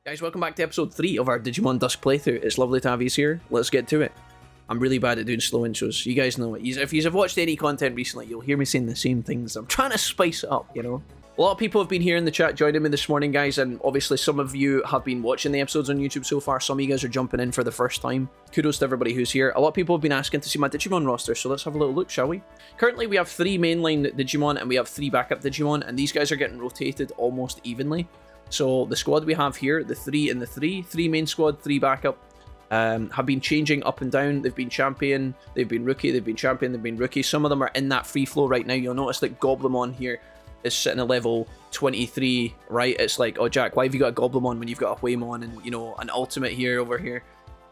Guys, welcome back to episode 3 of our Digimon Dusk playthrough. It's lovely to have you here. Let's get to it. I'm really bad at doing slow intros. You guys know it. If you have watched any content recently, you'll hear me saying the same things. I'm trying to spice it up, you know? A lot of people have been here in the chat joining me this morning, guys, and obviously some of you have been watching the episodes on YouTube so far. Some of you guys are jumping in for the first time. Kudos to everybody who's here. A lot of people have been asking to see my Digimon roster, so let's have a little look, shall we? Currently, we have 3 mainline Digimon and we have 3 backup Digimon, and these guys are getting rotated almost evenly. So the squad we have here, the 3 and the 3 main squad, 3 backup, have been changing up and down. They've been champion, they've been rookie, they've been champion, they've been rookie. Some of them are in that free flow right now. You'll notice that Goblimon here is sitting at level 23, right? It's like, oh Jack, why have you got a Goblimon when you've got a Waymon and, you know, an ultimate here over here?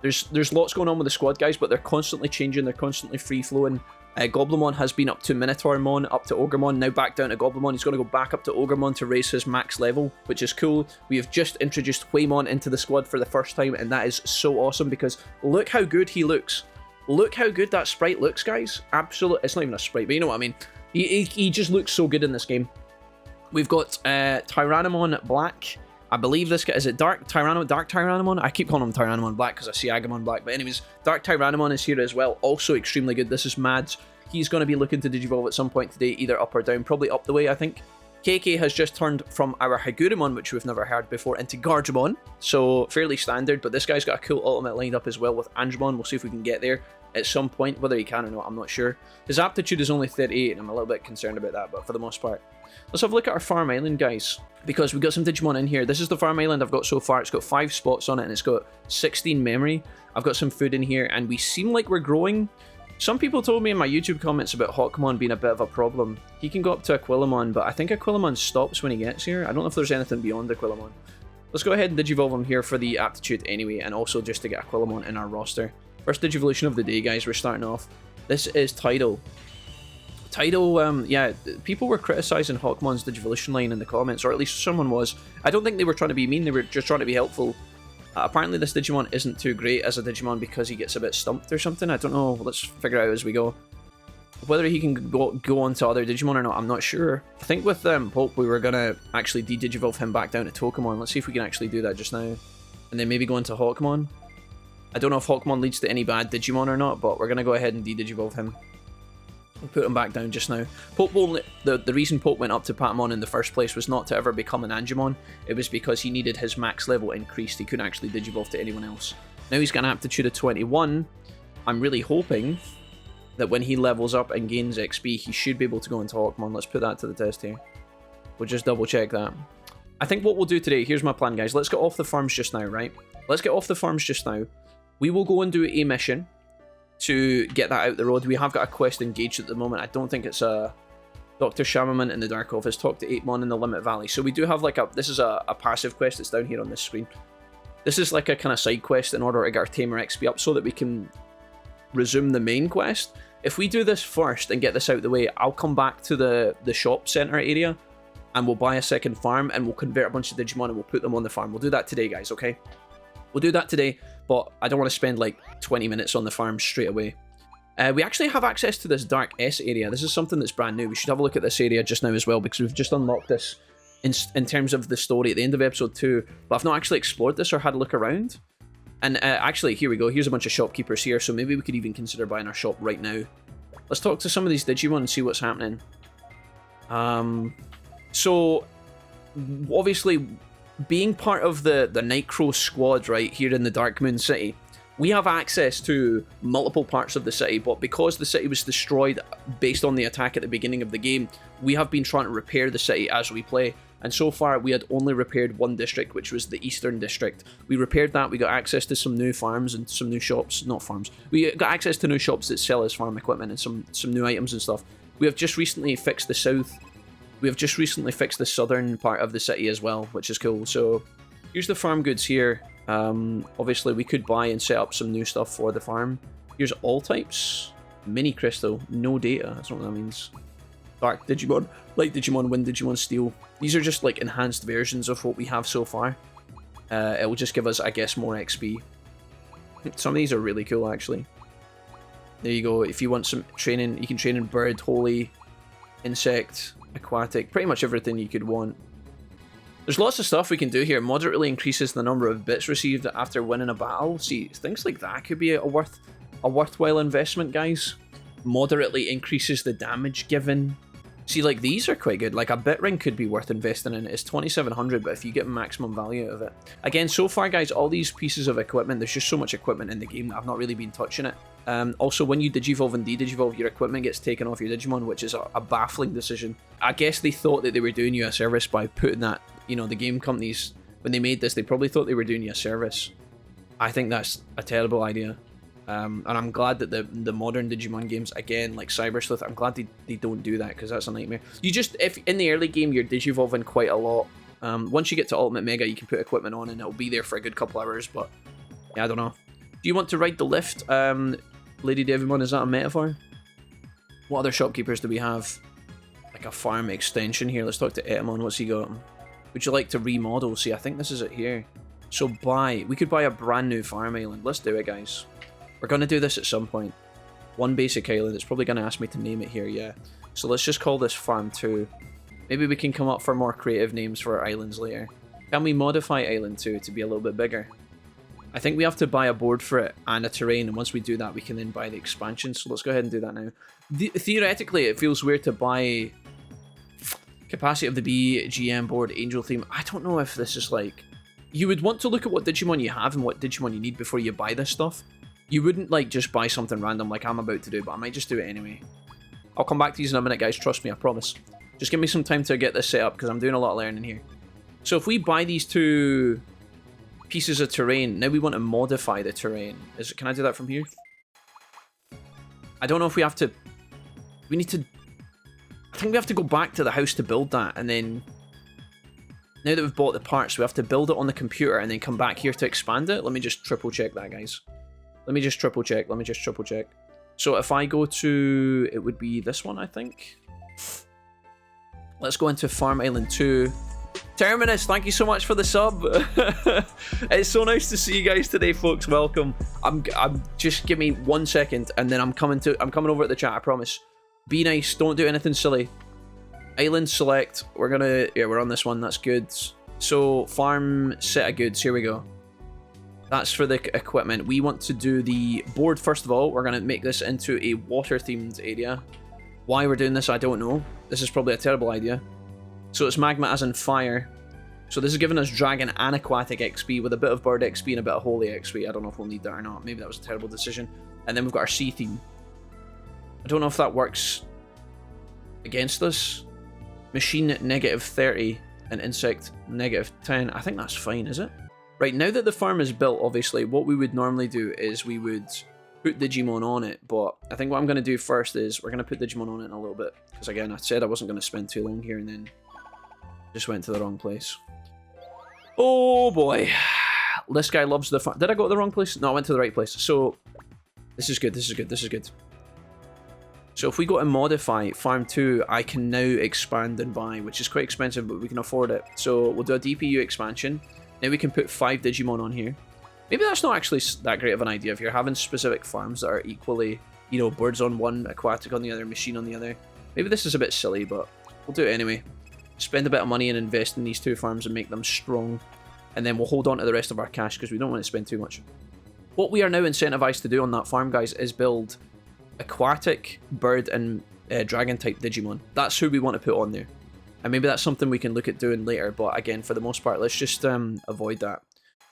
There's lots going on with the squad, guys, but they're constantly changing, they're constantly free flowing. Goblimon has been up to Minotaurmon, up to Ogremon, now back down to Goblimon. He's going to go back up to Ogremon to raise his max level, which is cool. We have just introduced Waymon into the squad for the first time, and that is so awesome because look how good he looks. Look how good that sprite looks, guys. Absolutely. It's not even a sprite, but you know what I mean. He just looks so good in this game. We've got Tyrannomon Black. I believe this guy, is it Dark Tyrannomon? I keep calling him Tyrannomon Black because I see Agumon Black. But anyways, Dark Tyrannomon is here as well. Also extremely good. This is Mads. He's going to be looking to Digivolve at some point today, either up or down. Probably up the way, I think. KK has just turned from our Hagurumon, which we've never heard before, into Gargemon. So fairly standard, but this guy's got a cool ultimate lined up as well with Angemon. We'll see if we can get there at some point. Whether he can or not, I'm not sure. His aptitude is only 38, and I'm a little bit concerned about that, but for the most part. Let's have a look at our farm island, guys, because we've got some Digimon in here. This is the farm island I've got so far. It's got 5 spots on it, and it's got 16 memory. I've got some food in here, and we seem like we're growing. Some people told me in my YouTube comments about Hawkmon being a bit of a problem. He can go up to Aquilamon, but I think Aquilamon stops when he gets here. I don't know if there's anything beyond Aquilamon. Let's go ahead and Digivolve him here for the aptitude anyway, and also just to get Aquilamon in our roster. First Digivolution of the day, guys. We're starting off. This is Tidal. Tidal, yeah, people were criticising Hawkmon's Digivolution line in the comments, or at least someone was. I don't think they were trying to be mean, they were just trying to be helpful. Apparently this Digimon isn't too great as a Digimon because he gets a bit stumped or something. I don't know, let's figure it out as we go. Whether he can go on to other Digimon or not, I'm not sure. I think with Pope we were going to actually de-Digivolve him back down to Tokemon. Let's see if we can actually do that just now. And then maybe go into Hawkmon. I don't know if Hawkmon leads to any bad Digimon or not, but we're going to go ahead and de-Digivolve him. We'll put him back down just now. Pope won't, the reason Pope went up to Patamon in the first place was not to ever become an Angemon. It was because he needed his max level increased. He couldn't actually Digivolve to anyone else. Now he's got an aptitude of 21. I'm really hoping that when he levels up and gains XP, he should be able to go into Hawkmon. Let's put that to the test here. We'll just double check that. I think what we'll do today, here's my plan, guys. Let's get off the farms just now, right? Let's get off the farms just now. We will go and do a mission to get that out the road. We have got a quest engaged at the moment. I don't think it's a Dr. Shamaman in the Dark Office. Talk to 8mon in the Limit Valley. So we do have like this is a passive quest that's down here on this screen. This is like a kind of side quest in order to get our Tamer XP up so that we can resume the main quest. If we do this first and get this out the way, I'll come back to the shop center area and we'll buy a second farm and we'll convert a bunch of Digimon and we'll put them on the farm. We'll do that today, guys, okay? We'll do that today, but I don't want to spend like 20 minutes on the farm straight away. We actually have access to this Dark S area. This is something that's brand new. We should have a look at this area just now as well because we've just unlocked this in terms of the story at the end of episode 2, but I've not actually explored this or had a look around. And actually, here we go. Here's a bunch of shopkeepers here, so maybe we could even consider buying our shop right now. Let's talk to some of these Digimon and see what's happening. So, obviously, being part of the Nightcrow squad right here in the Dark Moon City, we have access to multiple parts of the city, but because the city was destroyed based on the attack at the beginning of the game, we have been trying to repair the city as we play, and so far we had only repaired one district, which was the Eastern District. We repaired that, we got access to some new farms and some new shops, not farms, we got access to new shops that sell us farm equipment and some new items and stuff. We have just recently fixed the south. We have just recently fixed the southern part of the city as well, which is cool. So here's the farm goods here. Obviously we could buy and set up some new stuff for the farm. Here's all types. Mini Crystal, no data, that's not what that means. Dark Digimon, Light Digimon, Wind Digimon, Steel. These are just like enhanced versions of what we have so far. It will just give us, I guess, more XP. Some of these are really cool actually. There you go. If you want some training, you can train in Bird, Holy, Insect, Aquatic, pretty much everything you could want. There's lots of stuff we can do here. Moderately increases the number of bits received after winning a battle. See, things like that could be a worthwhile investment, guys. Moderately increases the damage given. See, like, these are quite good. Like, a bit ring could be worth investing in. It's 2,700, but if you get maximum value out of it. Again, so far, guys, all these pieces of equipment, there's just so much equipment in the game that I've not really been touching it. Also, when you digivolve and de-digivolve, your equipment gets taken off your Digimon, which is a baffling decision. I guess they thought that they were doing you a service by putting that, you know, the game companies, when they made this, they probably thought they were doing you a service. I think that's a terrible idea. And I'm glad that the modern Digimon games, again, like Cyber Sleuth, I'm glad they don't do that, because that's a nightmare. You just, if in the early game you're digivolving quite a lot, once you get to Ultimate Mega, you can put equipment on and it'll be there for a good couple hours, but yeah, I don't know. Do you want to ride the lift, Lady Devimon? Is that a metaphor? What other shopkeepers do we have? Like a farm extension here. Let's talk to Etamon. What's he got? Would you like to remodel? See, I think this is it here. So we could buy a brand new farm island. Let's do it, guys. We're going to do this at some point. One basic island. It's probably going to ask me to name it here, yeah. So let's just call this Farm 2. Maybe we can come up for more creative names for our islands later. Can we modify Island 2 to be a little bit bigger? I think we have to buy a board for it and a terrain, and once we do that, we can then buy the expansion. So let's go ahead and do that now. Theoretically, it feels weird to buy capacity of the BGM board, Angel theme. I don't know if this is like... You would want to look at what Digimon you have and what Digimon you need before you buy this stuff. You wouldn't, like, just buy something random like I'm about to do, but I might just do it anyway. I'll come back to these in a minute, guys. Trust me, I promise. Just give me some time to get this set up, because I'm doing a lot of learning here. So if we buy these two pieces of terrain, now we want to modify the terrain. Can I do that from here? I don't know if we have to... We need to... I think we have to go back to the house to build that, and then... Now that we've bought the parts, we have to build it on the computer and then come back here to expand it. Let me just triple check that, guys. Let me just triple check. So if I go to... It would be this one, I think. Let's go into Farm Island 2. Terminus, thank you so much for the sub. It's so nice to see you guys today, folks. Welcome. I'm just give me 1 second and then I'm coming over at the chat, I promise. Be nice, don't do anything silly. Island select. We're on this one, that's good. So farm set of goods, here we go. That's for the equipment. We want to do the board first of all. We're going to make this into a water-themed area. Why we're doing this, I don't know. This is probably a terrible idea. So it's magma as in fire. So this is giving us dragon and aquatic XP with a bit of bird XP and a bit of holy XP. I don't know if we'll need that or not. Maybe that was a terrible decision. And then we've got our sea theme. I don't know if that works against us. Machine -30 and insect -10. I think that's fine, is it? Right, now that the farm is built, obviously, what we would normally do is we would put Digimon on it, but I think what I'm going to do first is we're going to put Digimon on it in a little bit, because again, I said I wasn't going to spend too long here and then just went to the wrong place. Oh boy, this guy loves the farm. Did I go to the wrong place? No, I went to the right place. So, this is good, this is good, this is good. So if we go to modify Farm 2, I can now expand and buy, which is quite expensive, but we can afford it. So we'll do a DPU expansion. Now we can put 5 Digimon on here. Maybe that's not actually that great of an idea if you're having specific farms that are equally, you know, birds on one, aquatic on the other, machine on the other. Maybe this is a bit silly, but we'll do it anyway. Spend a bit of money and invest in these 2 farms and make them strong. And then we'll hold on to the rest of our cash because we don't want to spend too much. What we are now incentivized to do on that farm, guys, is build aquatic, bird, and dragon type Digimon. That's who we want to put on there. And maybe that's something we can look at doing later, but again, for the most part, let's just avoid that.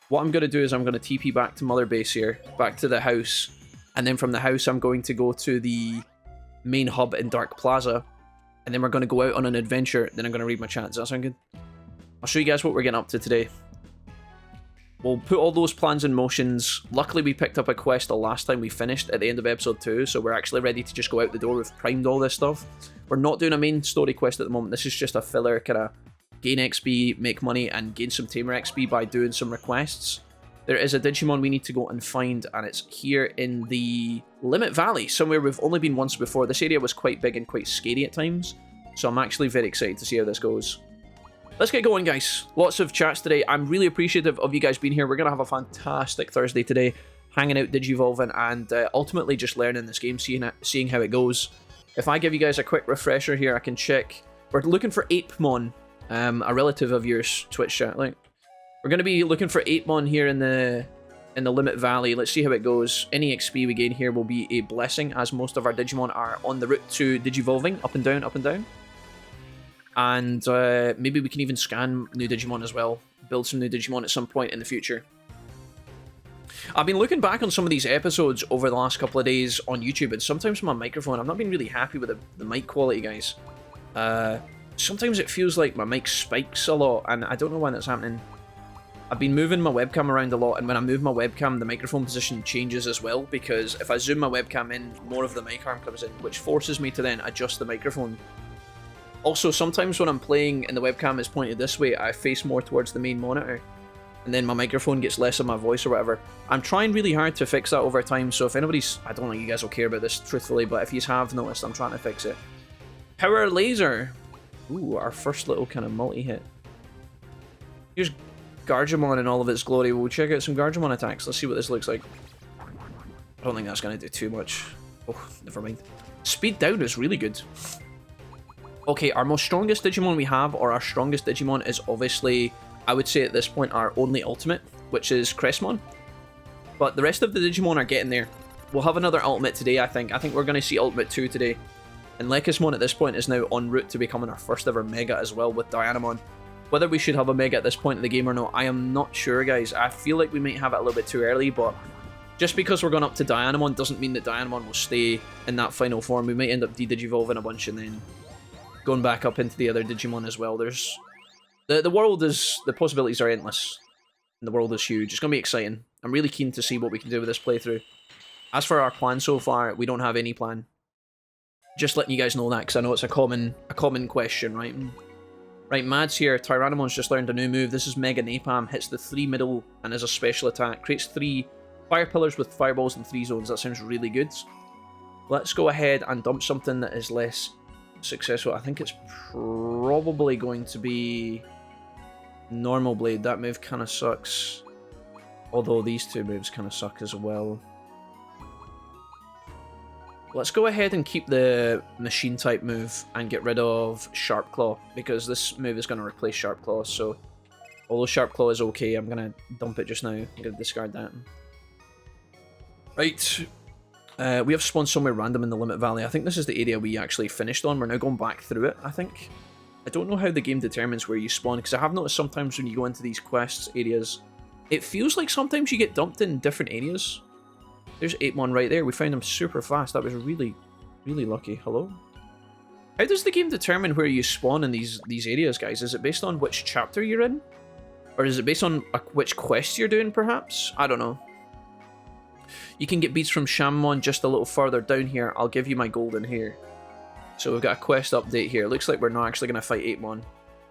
What I'm going to do is I'm going to TP back to Mother Base here, back to the house, and then from the house I'm going to go to the main hub in Dark Plaza, and then we're going to go out on an adventure, then I'm going to read my chat. Does that sound good? I'll show you guys what we're getting up to today. We'll put all those plans in motions. Luckily, we picked up a quest the last time we finished at the end of episode 2, so we're actually ready to just go out the door. We've primed all this stuff. We're not doing a main story quest at the moment. This is just a filler, kind of gain XP, make money, and gain some Tamer XP by doing some requests. There is a Digimon we need to go and find, and it's here in the Limit Valley, somewhere we've only been once before. This area was quite big and quite scary at times, so I'm actually very excited to see how this goes. Let's get going, guys. Lots of chats today. I'm really appreciative of you guys being here. We're going to have a fantastic Thursday today, hanging out, digivolving, and ultimately just learning this game, seeing how it goes. If I give you guys a quick refresher here, I can check. We're looking for Apemon. A relative of yours, Twitch chat. Like, we're going to be looking for 8mon here in the Limit Valley. Let's see how it goes. Any XP we gain here will be a blessing, as most of our Digimon are on the route to Digivolving, up and down, up and down. And maybe we can even scan new Digimon as well. Build some new Digimon at some point in the future. I've been looking back on some of these episodes over the last couple of days on YouTube, and sometimes my microphone, I've not been really happy with the mic quality, guys. Sometimes it feels like my mic spikes a lot, and I don't know why that's happening. I've been moving my webcam around a lot, and when I move my webcam, the microphone position changes as well, because if I zoom my webcam in, more of the mic arm comes in, which forces me to then adjust the microphone. Also, sometimes when I'm playing and the webcam is pointed this way, I face more towards the main monitor, and then my microphone gets less of my voice or whatever. I'm trying really hard to fix that over time, so if anybody's... I don't think you guys will care about this, truthfully, but if you have noticed, I'm trying to fix it. Power Laser! Ooh, our first little kind of multi-hit. Here's Gargemon in all of its glory. We'll check out some Gargemon attacks. Let's see what this looks like. I don't think that's going to do too much. Oh, never mind. Speed down is really good. Okay, our most strongest Digimon we have, or our strongest Digimon, is obviously, I would say at this point, our only ultimate, which is Crestmon. But the rest of the Digimon are getting there. We'll have another ultimate today, I think. I think we're going to see Ultimate 2 today. And Lekismon at this point is now en route to becoming our first ever Mega as well with Dianamon. Whether we should have a Mega at this point in the game or not, I am not sure, guys. I feel like we might have it a little bit too early, but just because we're going up to Dianamon doesn't mean that Dianamon will stay in that final form. We might end up de-Digivolving a bunch and then going back up into the other Digimon as well. There's... The world is... The possibilities are endless. And the world is huge. It's going to be exciting. I'm really keen to see what we can do with this playthrough. As for our plan so far, we don't have any plan. Just letting you guys know that, because I know it's a common question, right? Right, Mads here. Tyrannomon's just learned a new move. This is Mega Napalm. Hits the 3 middle and is a special attack. Creates 3 fire pillars with fireballs in 3 zones. That sounds really good. Let's go ahead and dump something that is less successful. I think it's probably going to be Normal Blade. That move kind of sucks. Although these 2 moves kind of suck as well. Let's go ahead and keep the machine type move and get rid of Sharp Claw, because this move is going to replace Sharp Claw. So although Sharp Claw is okay, I'm going to dump it just now. I'm going to discard that. Right. We have spawned somewhere random in the Limit Valley. I think this is the area we actually finished on. We're now going back through it, I think. I don't know how the game determines where you spawn, because I have noticed sometimes when you go into these quests areas, it feels like sometimes you get dumped in different areas. There's 8mon right there. We found him super fast. That was really, really lucky. Hello? How does the game determine where you spawn in these areas, guys? Is it based on which chapter you're in? Or is it based on which quest you're doing, perhaps? I don't know. You can get beads from Shammon just a little further down here. I'll give you my gold in here. So we've got a quest update here. Looks like we're not actually going to fight 8mon.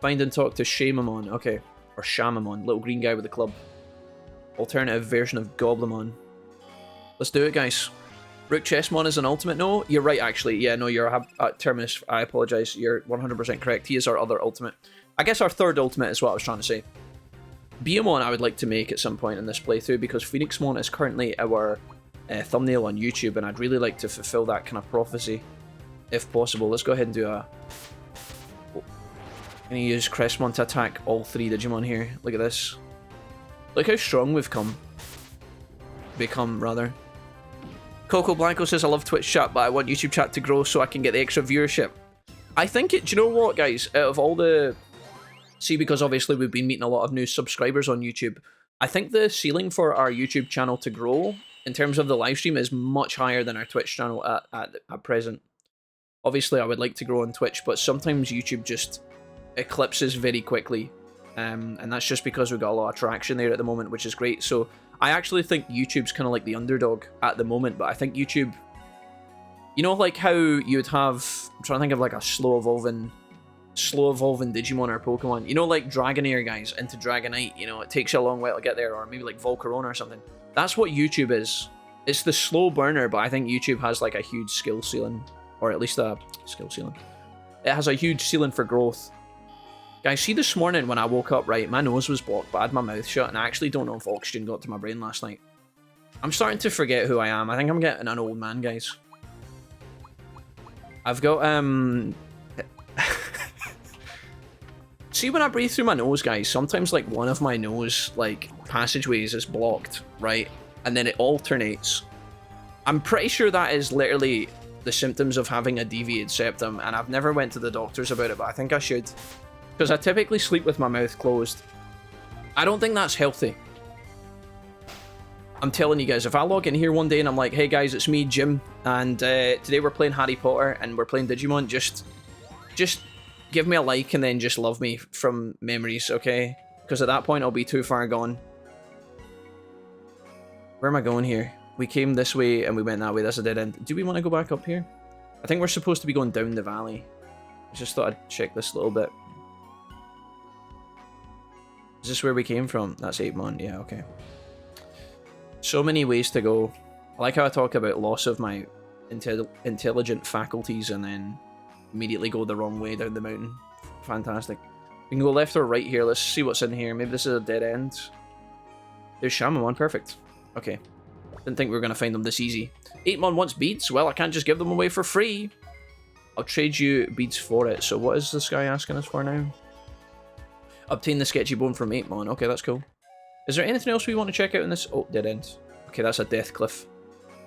Find and talk to Shamamon. Okay. Or Shamamon. Little green guy with a club. Alternative version of Goblimon. Let's do it, guys. Rook Chessmon is an ultimate. No, you're right, actually. Yeah, no, you're Terminus. I apologize. You're 100% correct. He is our other ultimate. I guess our third ultimate is what I was trying to say. Beamon I would like to make at some point in this playthrough, because Phoenixmon is currently our thumbnail on YouTube, and I'd really like to fulfill that kind of prophecy, if possible. Let's go ahead and do a... I'm going to use Crestmon to attack all 3 Digimon here. Look at this. Look how strong we've become, rather. Coco Blanco says, I love Twitch chat, but I want YouTube chat to grow so I can get the extra viewership. I think do you know what, guys? Out of all the... See, because obviously we've been meeting a lot of new subscribers on YouTube, I think the ceiling for our YouTube channel to grow, in terms of the live stream, is much higher than our Twitch channel at present. Obviously, I would like to grow on Twitch, but sometimes YouTube just eclipses very quickly. And that's just because we've got a lot of traction there at the moment, which is great. So I actually think YouTube's kind of like the underdog at the moment, but I think YouTube... You know, like how you would have... I'm trying to think of like a slow evolving Digimon or Pokemon. You know, like Dragonair, guys, into Dragonite. You know, it takes you a long while to get there, or maybe like Volcarona or something. That's what YouTube is. It's the slow burner, but I think YouTube has like a huge skill ceiling. Or at least a skill ceiling. It has a huge ceiling for growth. Guys, see this morning when I woke up, right, my nose was blocked, but I had my mouth shut, and I actually don't know if oxygen got to my brain last night. I'm starting to forget who I am. I think I'm getting an old man, guys. I've got, See, when I breathe through my nose, guys, sometimes, like, one of my nose, like, passageways is blocked, right? And then it alternates. I'm pretty sure that is literally the symptoms of having a deviated septum, and I've never went to the doctors about it, but I think I should. Because I typically sleep with my mouth closed. I don't think that's healthy. I'm telling you guys, if I log in here one day and I'm like, hey guys, it's me, Jim, and today we're playing Harry Potter and we're playing Digimon, just give me a like and then just love me from memories, okay? Because at that point, I'll be too far gone. Where am I going here? We came this way and we went that way. That's a dead end. Do we want to go back up here? I think we're supposed to be going down the valley. I just thought I'd check this a little bit. Is this where we came from? That's 8mon. Yeah, okay. So many ways to go. I like how I talk about loss of my intelligent faculties and then immediately go the wrong way down the mountain. Fantastic. We can go left or right here. Let's see what's in here. Maybe this is a dead end. There's Shamamon. Perfect. Okay. Didn't think we were going to find them this easy. 8mon wants beads? Well, I can't just give them away for free. I'll trade you beads for it. So what is this guy asking us for now? Obtain the sketchy bone from 8mon. Okay, that's cool. Is there anything else we want to check out in this? Oh, dead end. Okay, that's a death cliff.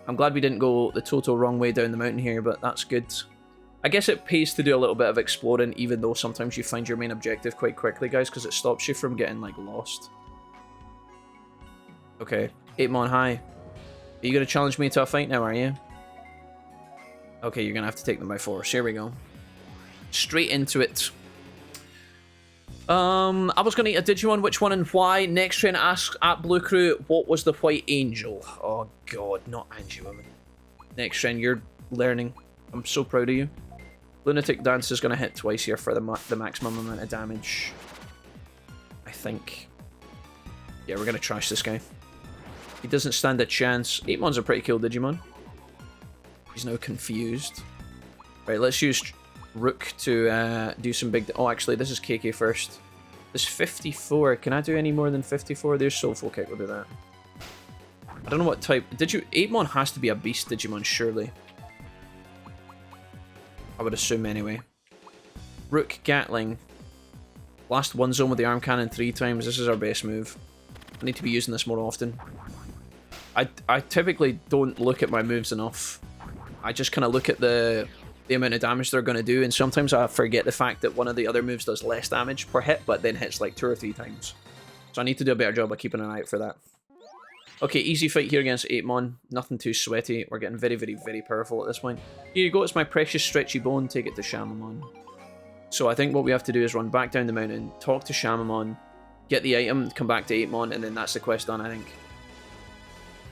I'm glad we didn't go the total wrong way down the mountain here, but that's good. I guess it pays to do a little bit of exploring, even though sometimes you find your main objective quite quickly, guys, because it stops you from getting, like, lost. Okay. 8mon, hi. Are you going to challenge me to a fight now, are you? Okay, you're going to have to take them by force. Here we go. Straight into it. I was going to eat a Digimon, which one and why? Next train asks at Blue Crew, what was the white angel? Oh god, not Angie Woman. Next train, you're learning. I'm so proud of you. Lunatic Dance is going to hit twice here for the maximum amount of damage. I think. Yeah, we're going to trash this guy. He doesn't stand a chance. 8mon's a pretty cool Digimon. He's now confused. Right, let's use Rook to do some big... Oh, actually, this is KK first. This 54. Can I do any more than 54? There's Soulful Kick. We'll do that. I don't know what type... 8mon has to be a beast Digimon, surely. I would assume anyway. Rook Gatling. Blast one zone with the arm cannon 3 times. This is our best move. I need to be using this more often. I typically don't look at my moves enough. I just kind of look at the amount of damage they're going to do, and sometimes I forget the fact that one of the other moves does less damage per hit, but then hits like 2 or 3 times. So I need to do a better job of keeping an eye out for that. Okay, easy fight here against 8mon. Nothing too sweaty. We're getting very, very, very powerful at this point. Here you go, it's my precious stretchy bone. Take it to Shamamon. So I think what we have to do is run back down the mountain, talk to Shamamon, get the item, come back to 8mon, and then that's the quest done, I think.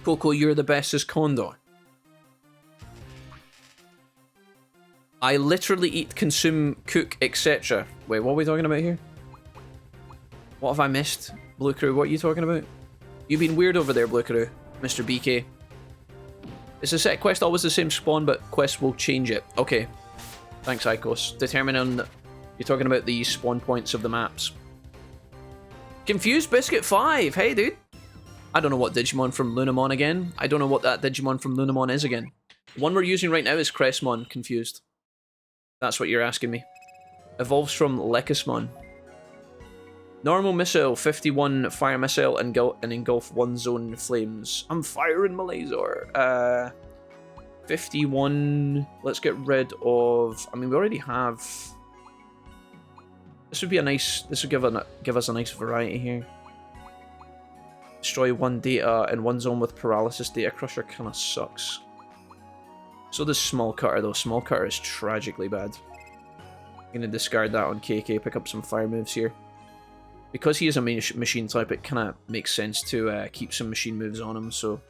Coco, you're the best as Condor. I literally eat, consume, cook, etc. Wait, what are we talking about here? What have I missed? Blue Crew, what are you talking about? You've been weird over there, Blue Crew. Mr. BK. Is the set quest always the same spawn, but quests will change it? Okay. Thanks, Icos. Determining... You're talking about the spawn points of the maps. Confused Biscuit 5! Hey, dude! I don't know what Digimon from Lunamon again. I don't know what that Digimon from Lunamon is again. The one we're using right now is Cressmon. Confused. That's what you're asking me. Evolves from Lekismon. Normal missile, 51 fire missile, and engulf 1 zone flames. I'm firing my laser. 51... Let's get rid of... I mean, we already have... This would be a nice... This would give us a nice variety here. Destroy 1 data in 1 zone with paralysis. Data Crusher kind of sucks. So does Small Cutter, though. Small Cutter is tragically bad. I'm going to discard that on KK, pick up some fire moves here. Because he is a machine type, it kind of makes sense to keep some machine moves on him, so...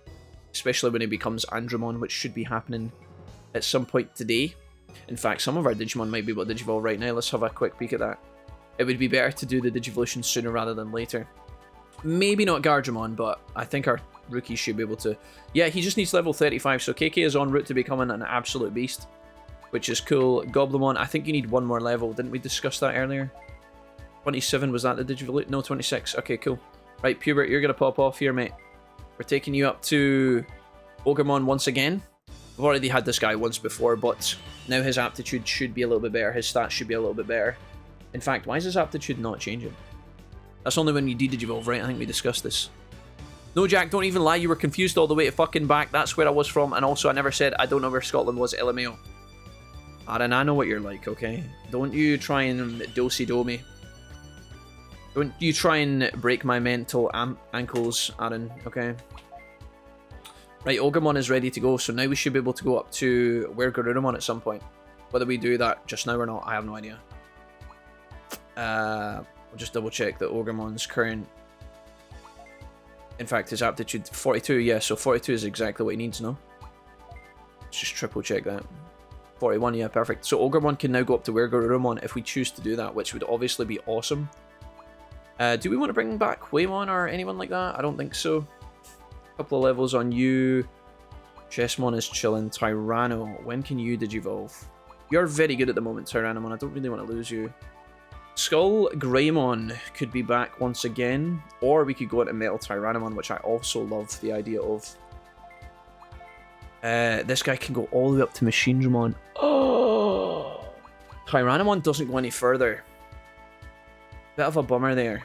Especially when he becomes Andromon, which should be happening at some point today. In fact, some of our Digimon might be able to Digivolve right now. Let's have a quick peek at that. It would be better to do the Digivolution sooner rather than later. Maybe not Gargemon, but I think our rookies should be able to... Yeah, he just needs level 35, so KK is en route to becoming an absolute beast, which is cool. Goblimon, I think you need 1 more level. Didn't we discuss that earlier? 27, was that the Digivolute? No, 26. Okay, cool. Right, Pubert, you're going to pop off here, mate. We're taking you up to Ogremon once again. We've already had this guy once before, but now his aptitude should be a little bit better. His stats should be a little bit better. In fact, why is his aptitude not changing? That's only when you de-digivolve, right? I think we discussed this. No, Jack, don't even lie. You were confused all the way to fucking back. That's where I was from. And also, I never said I don't know where Scotland was, LMAO. Aaron, I know what you're like, okay? Don't you try and do-si-do me. Don't you try and break my mental ankles, Aaron, okay? Right, Ogremon is ready to go, so now we should be able to go up to where Garurumon at some point. Whether we do that just now or not, I have no idea. I'll just double check that Ogremon's current... In fact, his aptitude 42, yeah, so 42 is exactly what he needs, no? Let's just triple check that. 41, yeah, perfect. So Ogremon can now go up to where Garurumon if we choose to do that, which would obviously be awesome. Do we want to bring back Waymon or anyone like that? I don't think so. A couple of levels on you. Chessmon is chilling. Tyranno, when can you digivolve? You're very good at the moment, Tyrannomon. I don't really want to lose you. Skull Greymon could be back once again, or we could go into Metal Tyrannomon, which I also love the idea of. This guy can go all the way up to Machinedramon. Oh! Tyrannomon doesn't go any further. Bit of a bummer there.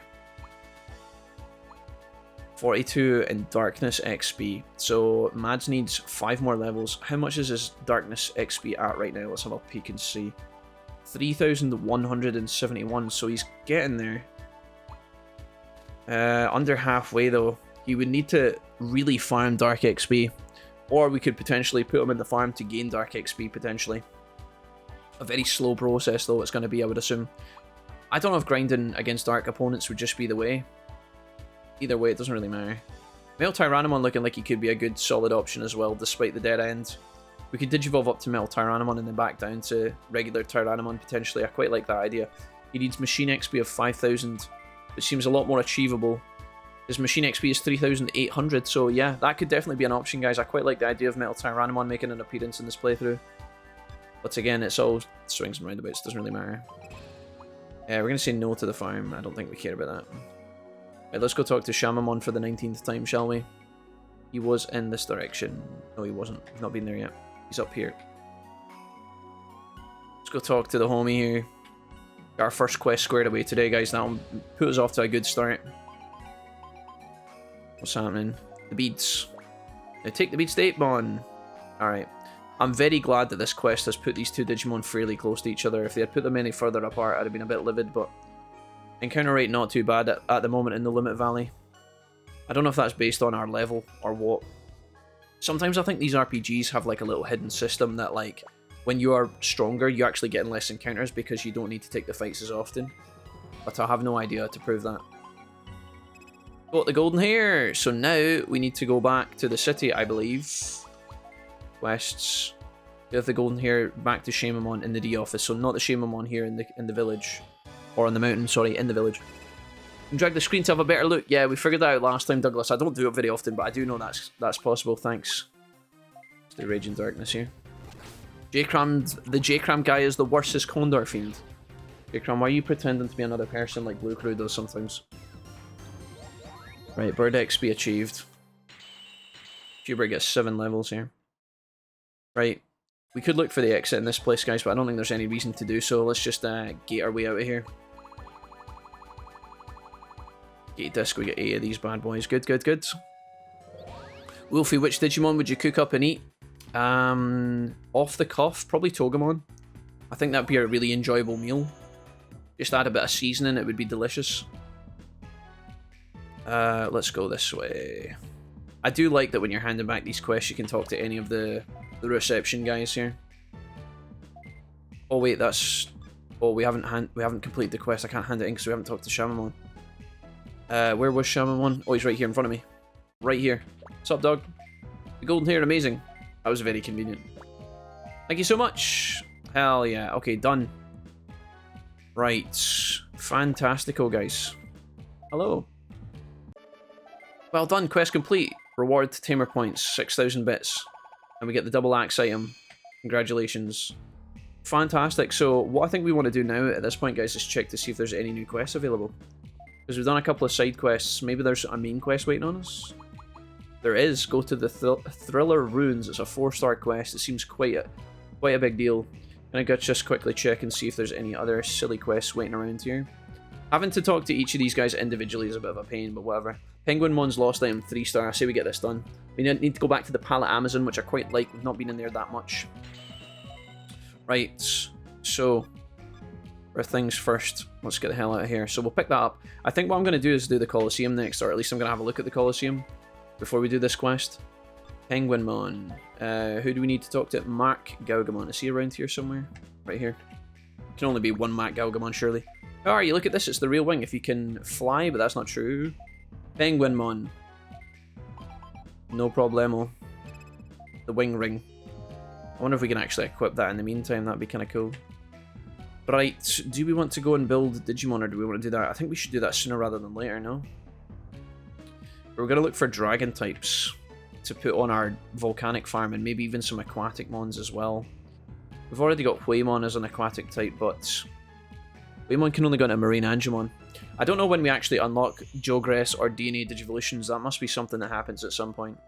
42 in Darkness XP. So Mads needs 5 more levels. How much is his Darkness XP at right now? Let's have a peek and see. 3,171, so he's getting there. Under halfway though. He would need to really farm Dark XP. Or we could potentially put him in the farm to gain Dark XP, potentially. A very slow process though it's going to be, I would assume. I don't know if grinding against Dark opponents would just be the way. Either way, it doesn't really matter. Metal Tyrannomon looking like he could be a good solid option as well, despite the dead end. We could digivolve up to Metal Tyrannomon and then back down to regular Tyrannomon potentially. I quite like that idea. He needs machine XP of 5,000, which seems a lot more achievable. His machine XP is 3,800, so yeah, that could definitely be an option, guys. I quite like the idea of Metal Tyrannomon making an appearance in this playthrough. But again, it's all swings and roundabouts, doesn't really matter. Yeah, we're going to say no to the farm. I don't think we care about that. Right, let's go talk to Shamamon for the 19th time, shall we? He was in this direction. No, he wasn't. He's not been there yet. He's up here. Let's go talk to the homie here. Got our first quest squared away today, guys. That'll put us off to a good start. What's happening? The beads. Now take the beads to 8-Mon. Alright. I'm very glad that this quest has put these two Digimon fairly close to each other. If they had put them any further apart, I'd have been a bit livid, but encounter rate not too bad at the moment in the Limit Valley. I don't know if that's based on our level or what. Sometimes I think these RPGs have like a little hidden system that like when you are stronger you actually get less encounters because you don't need to take the fights as often. But I have no idea to prove that. Got the golden hair! So now we need to go back to the city, I believe. Quests. We have the golden hair back to Shamamon in the D office, so not the Shamamon here in the village. Or on the mountain, sorry, in the village. And drag the screen to have a better look. Yeah, we figured that out last time, Douglas. I don't do it very often, but I do know that's possible. Thanks. Let's do Raging Darkness here. The J-Cram guy is the worst Condor Fiend. J-Cram, why are you pretending to be another person like Blue Crew does sometimes? Right, Bird XP achieved. Cuber gets 7 levels here. Right. We could look for the exit in this place, guys, but I don't think there's any reason to do so. Let's just gate our way out of here. Gate disc, we get 8 of these bad boys. Good, good, good. Wolfie, which Digimon would you cook up and eat? Off the cuff, probably Togemon. I think that'd be a really enjoyable meal. Just add a bit of seasoning, it would be delicious. Let's go this way. I do like that when you're handing back these quests, you can talk to any of the reception guys here. Oh wait, that's... Oh, we haven't completed the quest. I can't hand it in because we haven't talked to Shamamon. Where was Shamamon? Oh, he's right here in front of me. Right here. What's up, dog? The golden hair, amazing. That was very convenient. Thank you so much. Hell yeah. Okay, done. Right. Fantastico, guys. Hello. Well done, quest complete. Reward Tamer points, 6,000 bits. And we get the double axe item. Congratulations. Fantastic. So what I think we want to do now at this point, guys, is check to see if there's any new quests available. Because we've done a couple of side quests. Maybe there's a main quest waiting on us. There is. Go to the Thriller Ruins. It's a 4-star quest. It seems quite a big deal. Gonna go just quickly check and see if there's any other silly quests waiting around here. Having to talk to each of these guys individually is a bit of a pain, but whatever. Penguinmon's lost item 3-star. I say we get this done. We need to go back to the Pallet Amazon, which I quite like. We've not been in there that much. Right, so for things first, let's get the hell out of here. So we'll pick that up. I think what I'm going to do is do the Colosseum next, or at least I'm going to have a look at the Colosseum before we do this quest. Penguinmon. Who do we need to talk to? Mark Gaugamon. Is he around here somewhere? Right here. Can only be one Mark Gaugamon, surely. How are you? Look at this. It's the real wing. If you can fly, but that's not true. Penguinmon. No problemo. The wing ring. I wonder if we can actually equip that in the meantime. That'd be kind of cool. Right, do we want to go and build Digimon, or do we want to do that? I think we should do that sooner rather than later, no? We're going to look for dragon types to put on our volcanic farm, and maybe even some aquatic mons as well. We've already got Huemon as an aquatic type, but Huemon can only go into Marine Angemon. I don't know when we actually unlock Jogress or DNA Digivolutions. That must be something that happens at some point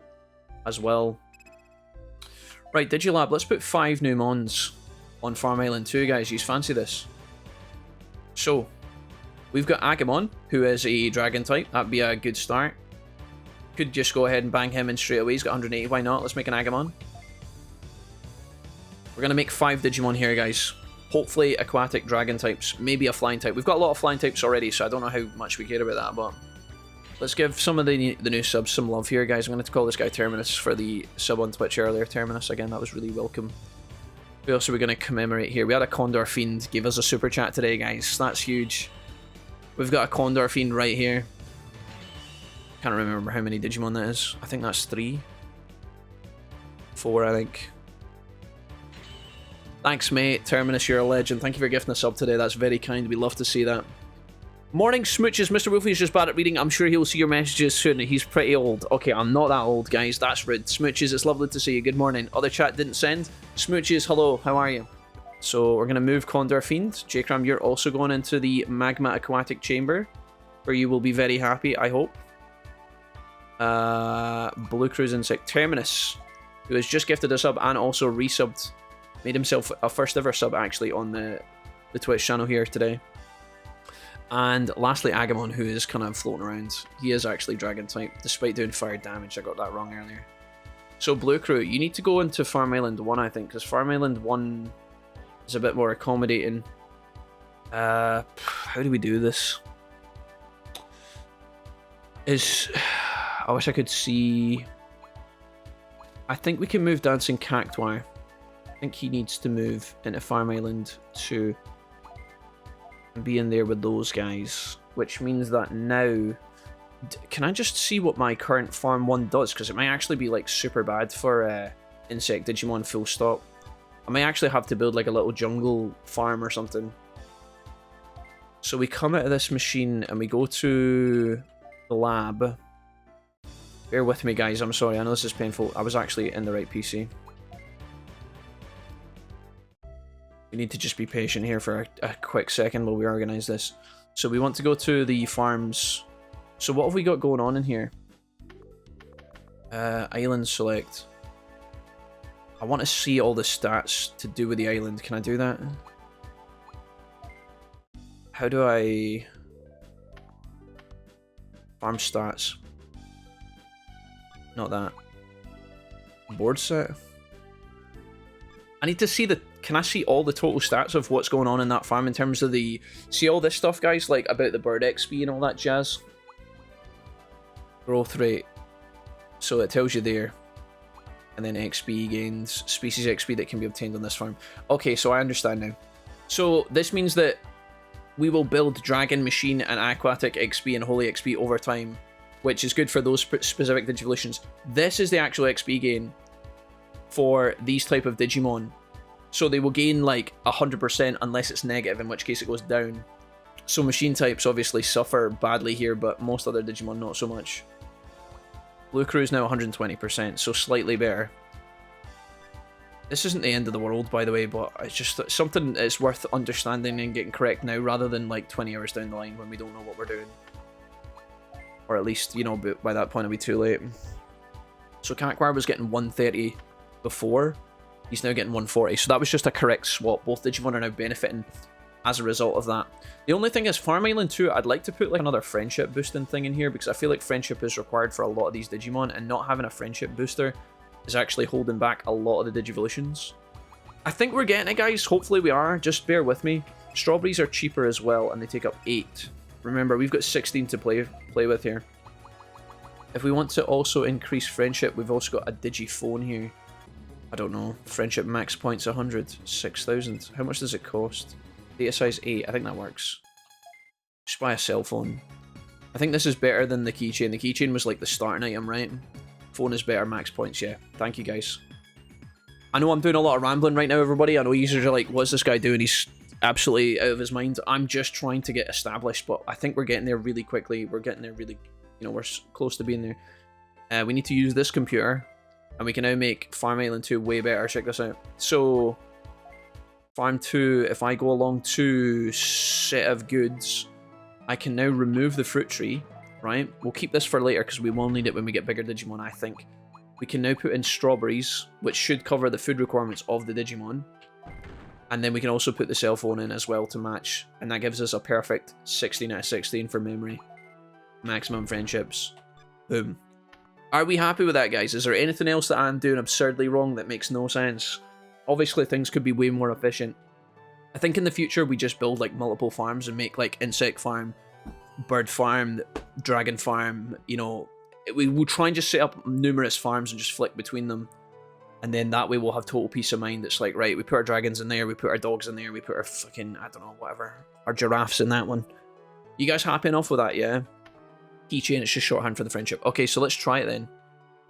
as well. Right, Digilab, let's put 5 new mons on Farm Island 2, guys. You fancy this? So, we've got Agamon, who is a dragon type. That'd be a good start. Could just go ahead and bang him in straight away. He's got 180. Why not? Let's make an Agamon. We're going to make 5 Digimon here, guys. Hopefully aquatic dragon types. Maybe a flying type. We've got a lot of flying types already, so I don't know how much we care about that, but let's give some of the new subs some love here, guys. I'm going to call this guy Terminus for the sub on Twitch earlier. Terminus, again, that was really welcome. Who else are we going to commemorate here? We had a Condor Fiend give us a super chat today, guys. That's huge. We've got a Condor Fiend right here. Can't remember how many Digimon that is. I think that's 3. 4, I think. Thanks, mate. Terminus, you're a legend. Thank you for gifting a sub today. That's very kind. We love to see that. Morning, Smooches. Mr. Wolfie's just bad at reading. I'm sure he'll see your messages soon. He's pretty old. Okay, I'm not that old, guys. That's rude. Smooches, it's lovely to see you. Good morning. Other chat didn't send. Smooches, hello. How are you? So we're going to move Condor Fiend. Jcram, you're also going into the Magma Aquatic Chamber, where you will be very happy, I hope. Blue Cruise Insect. Terminus, who has just gifted a sub and also resubbed. Made himself a first ever sub, actually, on the Twitch channel here today. And lastly, Agamon, who is kind of floating around. He is actually dragon type, despite doing fire damage. I got that wrong earlier. So, Blue Crew, you need to go into Farm Island 1, I think, because Farm Island 1 is a bit more accommodating. How do we do this? I wish I could see... I think we can move Dancing Cactuar. I think he needs to move into Farm Island 2. And be in there with those guys, which means that now, can I just see what my current Farm 1 does, because it might actually be like super bad for Insect Digimon full stop. I might actually have to build like a little jungle farm or something. So we come out of this machine and we go to the lab. Bear with me, guys, I'm sorry, I know this is painful. I was actually in the right PC. We need to just be patient here for a quick second while we organize this. So we want to go to the farms. So what have we got going on in here? Island select. I want to see all the stats to do with the island. Can I do that? How do I... Farm stats. Not that. Board set. I need to see the... Can I see all the total stats of what's going on in that farm in terms of the... See all this stuff, guys? Like, about the bird XP and all that jazz? Growth rate. So it tells you there. And then XP gains. Species XP that can be obtained on this farm. Okay, so I understand now. So this means that we will build Dragon, Machine, and Aquatic XP and Holy XP over time, which is good for those specific Digivolutions. This is the actual XP gain for these type of Digimon. So they will gain like 100% unless it's negative, in which case it goes down. So machine types obviously suffer badly here, but most other Digimon not so much. Blue Crew is now 120%, so slightly better. This isn't the end of the world, by the way, but it's just something that's worth understanding and getting correct now, rather than like 20 hours down the line when we don't know what we're doing. Or at least, you know, by that point it'll be too late. So Cactuar was getting 130 before. He's now getting 140. So that was just a correct swap. Both Digimon are now benefiting as a result of that. The only thing is, Farm Island 2, I'd like to put like another friendship boosting thing in here, because I feel like friendship is required for a lot of these Digimon, and not having a friendship booster is actually holding back a lot of the Digivolutions. I think we're getting it, guys. Hopefully we are. Just bear with me. Strawberries are cheaper as well, and they take up 8. Remember, we've got 16 to play with here. If we want to also increase friendship, we've also got a Digiphone here. I don't know. Friendship max points 100. 6,000. How much does it cost? Data size 8. I think that works. Just buy a cell phone. I think this is better than the keychain. The keychain was like the starting item, right? Phone is better, max points, yeah. Thank you, guys. I know I'm doing a lot of rambling right now, everybody. I know users are like, what's this guy doing? He's absolutely out of his mind. I'm just trying to get established, but I think we're getting there really quickly. We're getting there really, you know, we're close to being there. We need to use this computer, and we can now make Farm Island 2 way better. Check this out. So, Farm 2, if I go along to set of goods, I can now remove the fruit tree, right? We'll keep this for later because we will need it when we get bigger Digimon, I think. We can now put in strawberries, which should cover the food requirements of the Digimon. And then we can also put the cell phone in as well to match. And that gives us a perfect 16 out of 16 for memory. Maximum friendships. Boom. Are we happy with that, guys? Is there anything else that I'm doing absurdly wrong that makes no sense? Obviously, things could be way more efficient. I think in the future, we just build like multiple farms and make like insect farm, bird farm, dragon farm, you know. We will try and just set up numerous farms and just flick between them. And then that way we'll have total peace of mind. It's like, right, we put our dragons in there, we put our dogs in there, we put our fucking, I don't know, whatever, our giraffes in that one. You guys happy enough with that, yeah? Keychain, it's just shorthand for the friendship. Okay, so let's try it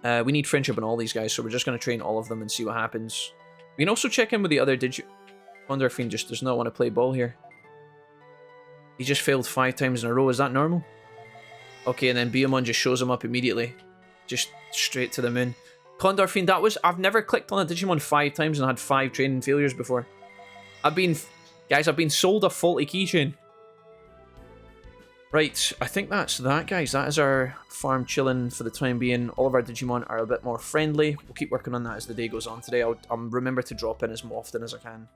then. We need friendship in all these guys, so we're just going to train all of them and see what happens. We can also check in with the other Wonderfiend just does not want to play ball here. He just failed 5 times in a row. Is that normal? Okay, and then Biyomon just shows him up immediately. Just straight to the moon. Condorfiend, that was... I've never clicked on a Digimon 5 times and had 5 training failures before. Guys, I've been sold a faulty keychain. Right, I think that's that, guys. That is our farm chilling for the time being. All of our Digimon are a bit more friendly. We'll keep working on that as the day goes on today. I'll remember to drop in as often as I can.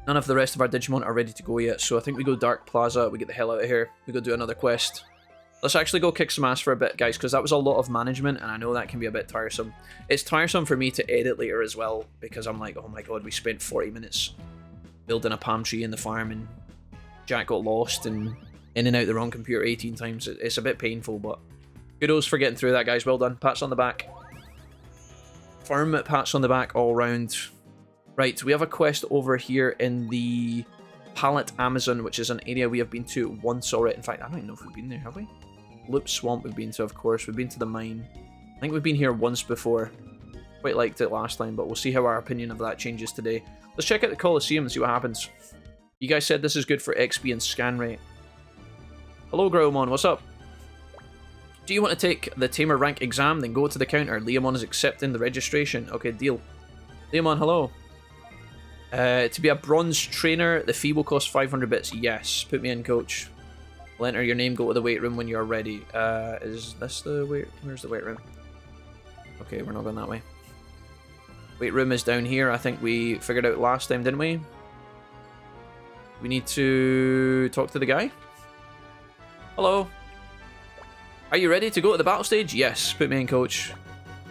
None of the rest of our Digimon are ready to go yet, so I think we go Dark Plaza, we get the hell out of here. We go do another quest. Let's actually go kick some ass for a bit, guys, because that was a lot of management, and I know that can be a bit tiresome. It's tiresome for me to edit later as well, because I'm like, oh my god, we spent 40 minutes building a palm tree in the farm, and Jack got lost and in and out the wrong computer 18 times. It's a bit painful, but kudos for getting through that, guys. Well done. Pats on the back. Firm pats on the back all round. Right, we have a quest over here in the Palette Amazon, which is an area we have been to once already. In fact, I don't even know if we've been there, have we? Loop Swamp we've been to, of course. We've been to the mine. I think we've been here once before. Quite liked it last time, but we'll see how our opinion of that changes today. Let's check out the Colosseum and see what happens. You guys said this is good for XP and scan rate. Hello, Growmon, what's up? Do you want to take the Tamer rank exam, then go to the counter? Leomon is accepting the registration. Okay, deal. Leomon, hello. To be a bronze trainer, the fee will cost 500 bits. Yes, put me in, coach. We'll enter your name, go to the weight room when you're ready. Is this the weight... Where's the weight room? Okay, we're not going that way. Weight room is down here. I think we figured out last time, didn't we? We need to talk to the guy. Hello. Are you ready to go to the battle stage? Yes, put me in, coach.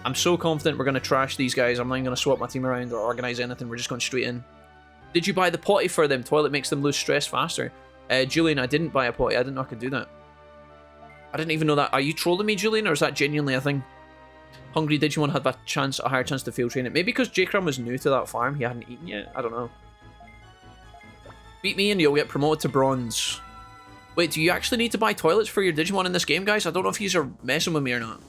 I'm so confident we're going to trash these guys. I'm not even going to swap my team around or organise anything. We're just going straight in. Did you buy the potty for them? Toilet makes them lose stress faster. Julian, I didn't buy a potty. I didn't know I could do that. I didn't even know that. Are you trolling me, Julian, or is that genuinely a thing? Hungry Digimon had a higher chance to fail training. Maybe because J-Cram was new to that farm. He hadn't eaten yet. I don't know. Beat me and you'll get promoted to bronze. Wait, do you actually need to buy toilets for your Digimon in this game, guys? I don't know if you are messing with me or not.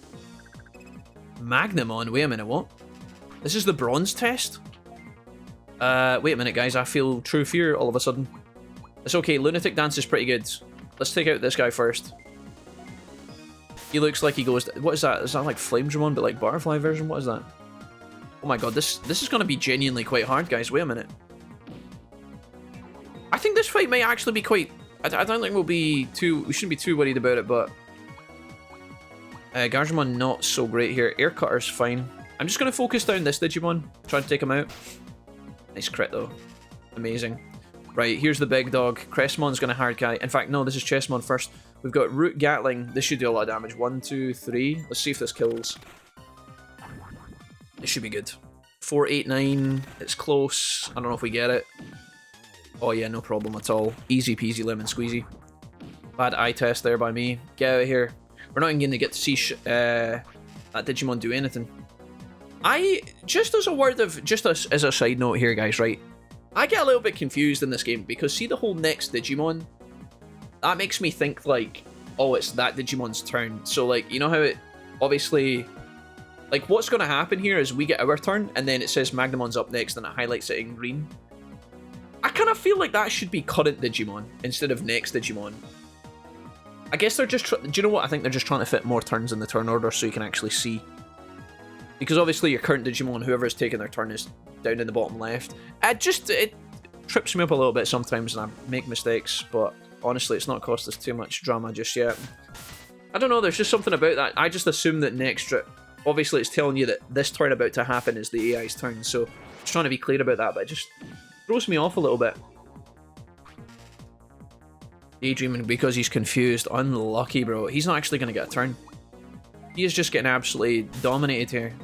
Magnamon? Wait a minute, what? This is the bronze test? Wait a minute, guys. I feel true fear all of a sudden. It's okay. Lunatic Dance is pretty good. Let's take out this guy first. He looks like he goes... What is that? Is that like Flamedramon, but like Butterfly version? What is that? Oh my god, this is going to be genuinely quite hard, guys. Wait a minute. I think this fight may actually be quite... I don't think we shouldn't be too worried about it, but... Garjamon not so great here. Air Cutter's fine. I'm just going to focus down this Digimon, try to take him out. Nice crit though. Amazing. Right, here's the big dog. Crestmon's going to hard carry. In fact, no, this is Chessmon first. We've got Root Gatling. This should do a lot of damage. 1, 2, 3. Let's see if this kills. It should be good. 4, 8, 9. It's close. I don't know if we get it. Oh yeah, no problem at all. Easy peasy lemon squeezy. Bad eye test there by me. Get out of here. We're not even going to get to see that Digimon do anything. Just as a side note here, guys, right? I get a little bit confused in this game because see the whole next Digimon? That makes me think like, oh, it's that Digimon's turn. So like, you know how it obviously, like what's going to happen here is we get our turn and then it says Magnemon's up next and it highlights it in green. I kind of feel like that should be current Digimon instead of next Digimon. I guess they're just, do you know what? I think they're just trying to fit more turns in the turn order so you can actually see. Because obviously your current Digimon, whoever's taking their turn is down in the bottom left. It trips me up a little bit sometimes and I make mistakes, but honestly it's not cost us too much drama just yet. I don't know, there's just something about that. I just assume that next, obviously it's telling you that this turn about to happen is the AI's turn, so I'm just trying to be clear about that, but it just throws me off a little bit. Daydreaming because he's confused. Unlucky, bro. He's not actually going to get a turn. He is just getting absolutely dominated here.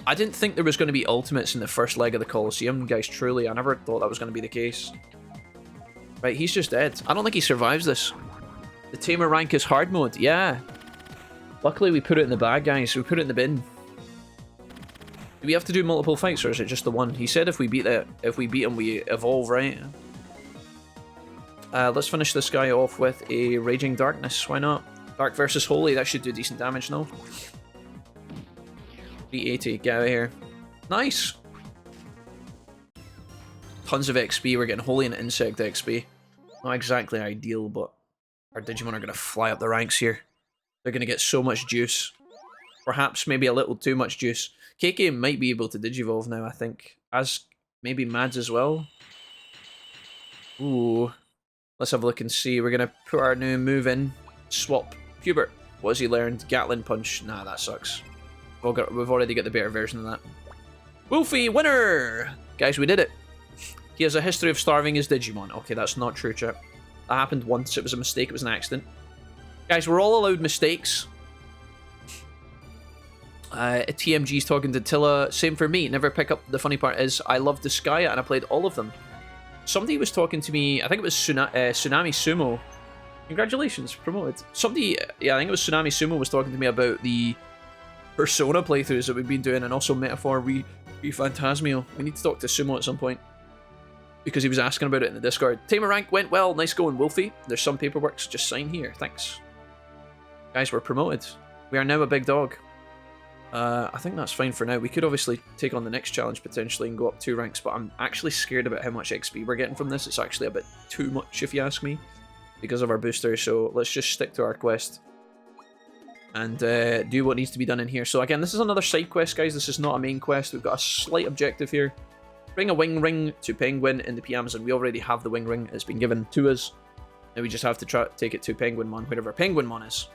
I didn't think there was going to be ultimates in the first leg of the Colosseum, guys, truly. I never thought that was going to be the case. Right, he's just dead. I don't think he survives this. The Tamer rank is hard mode. Yeah. Luckily, we put it in the bag, guys. We put it in the bin. Do we have to do multiple fights, or is it just the one? He said if we beat him, we evolve, right? Let's finish this guy off with a Raging Darkness. Why not? Dark versus Holy. That should do decent damage, no? 380. Get out of here. Nice. Tons of XP. We're getting Holy and Insect XP. Not exactly ideal, but our Digimon are going to fly up the ranks here. They're going to get so much juice. Perhaps maybe a little too much juice. KK might be able to Digivolve now, I think. As maybe Mads as well. Ooh. Let's have a look and see. We're going to put our new move in. Swap. Hubert. What has he learned? Gatling Punch. Nah, that sucks. We've already got the better version of that. Wolfie, winner! Guys, we did it. He has a history of starving his Digimon. Okay, that's not true, chat. That happened once. It was a mistake. It was an accident. Guys, we're all allowed mistakes. TMG's talking to Tilla. Same for me. Never pick up. The funny part is I love Disgaea and I played all of them. Somebody was talking to me. I think it was Tsunami Sumo. Congratulations, promoted. Somebody, yeah, I think it was Tsunami Sumo was talking to me about the Persona playthroughs that we've been doing and also Metaphor Phantasmio. We need to talk to Sumo at some point because he was asking about it in the Discord. Tamer rank went well. Nice going, Wolfie. There's some paperwork, so just sign here. Thanks. Guys, we're promoted. We are now a big dog. I think that's fine for now. We could obviously take on the next challenge potentially and go up 2 ranks, but I'm actually scared about how much XP we're getting from this. It's actually a bit too much, if you ask me, because of our booster. So let's just stick to our quest and do what needs to be done in here. So again, this is another side quest, guys. This is not a main quest. We've got a slight objective here. Bring a wing ring to Penguin in the PMs, and we already have the wing ring. It's been given to us. Now we just have to try take it to Penguinmon, wherever Penguinmon is.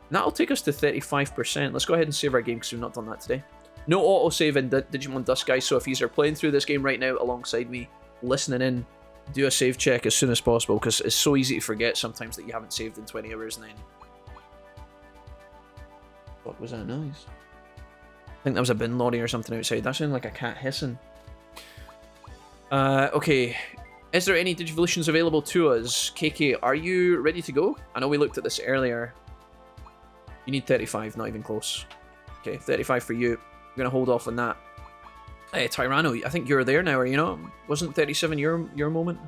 And that'll take us to 35%. Let's go ahead and save our game because we've not done that today. No autosave in Digimon Dusk, guys, so if you are playing through this game right now alongside me, listening in, do a save check as soon as possible because it's so easy to forget sometimes that you haven't saved in 20 hours and then... What was that noise? I think that was a bin lorry or something outside. That sounded like a cat hissing. Okay. Is there any Digivolutions available to us? KK, are you ready to go? I know we looked at this earlier. You need 35, not even close. Okay, 35 for you. I'm going to hold off on that. Hey, Tyranno, I think you're there now, are you not? Wasn't 37 your moment?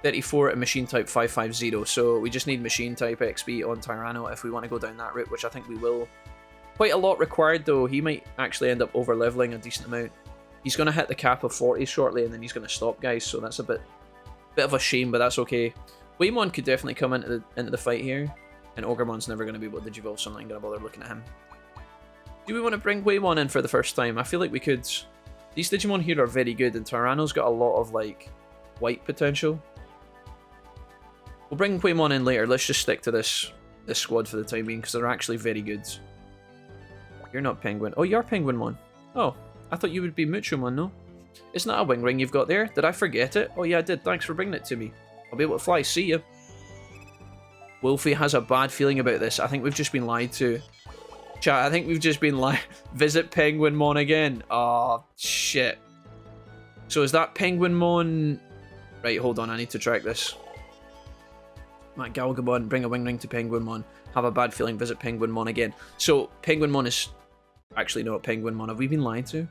34 and Machine Type 550, so we just need Machine Type XP on Tyranno if we want to go down that route, which I think we will. Quite a lot required, though. He might actually end up over-leveling a decent amount. He's going to hit the cap of 40 shortly, and then he's going to stop, guys, so that's a bit of a shame, but that's okay. Waymon could definitely come into the fight here. And Ogremon's never going to be able to Digivolve, so I'm not going to bother looking at him. Do we want to bring Waymon in for the first time? I feel like we could. These Digimon here are very good, and Tyranno's got a lot of, like, white potential. We'll bring Waymon in later. Let's just stick to this squad for the time being, because they're actually very good. You're not Penguin. Oh, you're Penguinmon. Oh, I thought you would be Muchomon, no? Isn't that a wing ring you've got there? Did I forget it? Oh yeah, I did. Thanks for bringing it to me. I'll be able to fly. See ya. Wolfie has a bad feeling about this. I think we've just been lied to. Chat, I think we've just been lied. Visit Penguinmon again. Oh, shit. So is that Penguinmon... Right, hold on. I need to track this. Matt Galgabon, bring a wing ring to Penguinmon. Have a bad feeling. Visit Penguinmon again. So, Penguinmon is... Actually, not Penguinmon. Have we been lied to?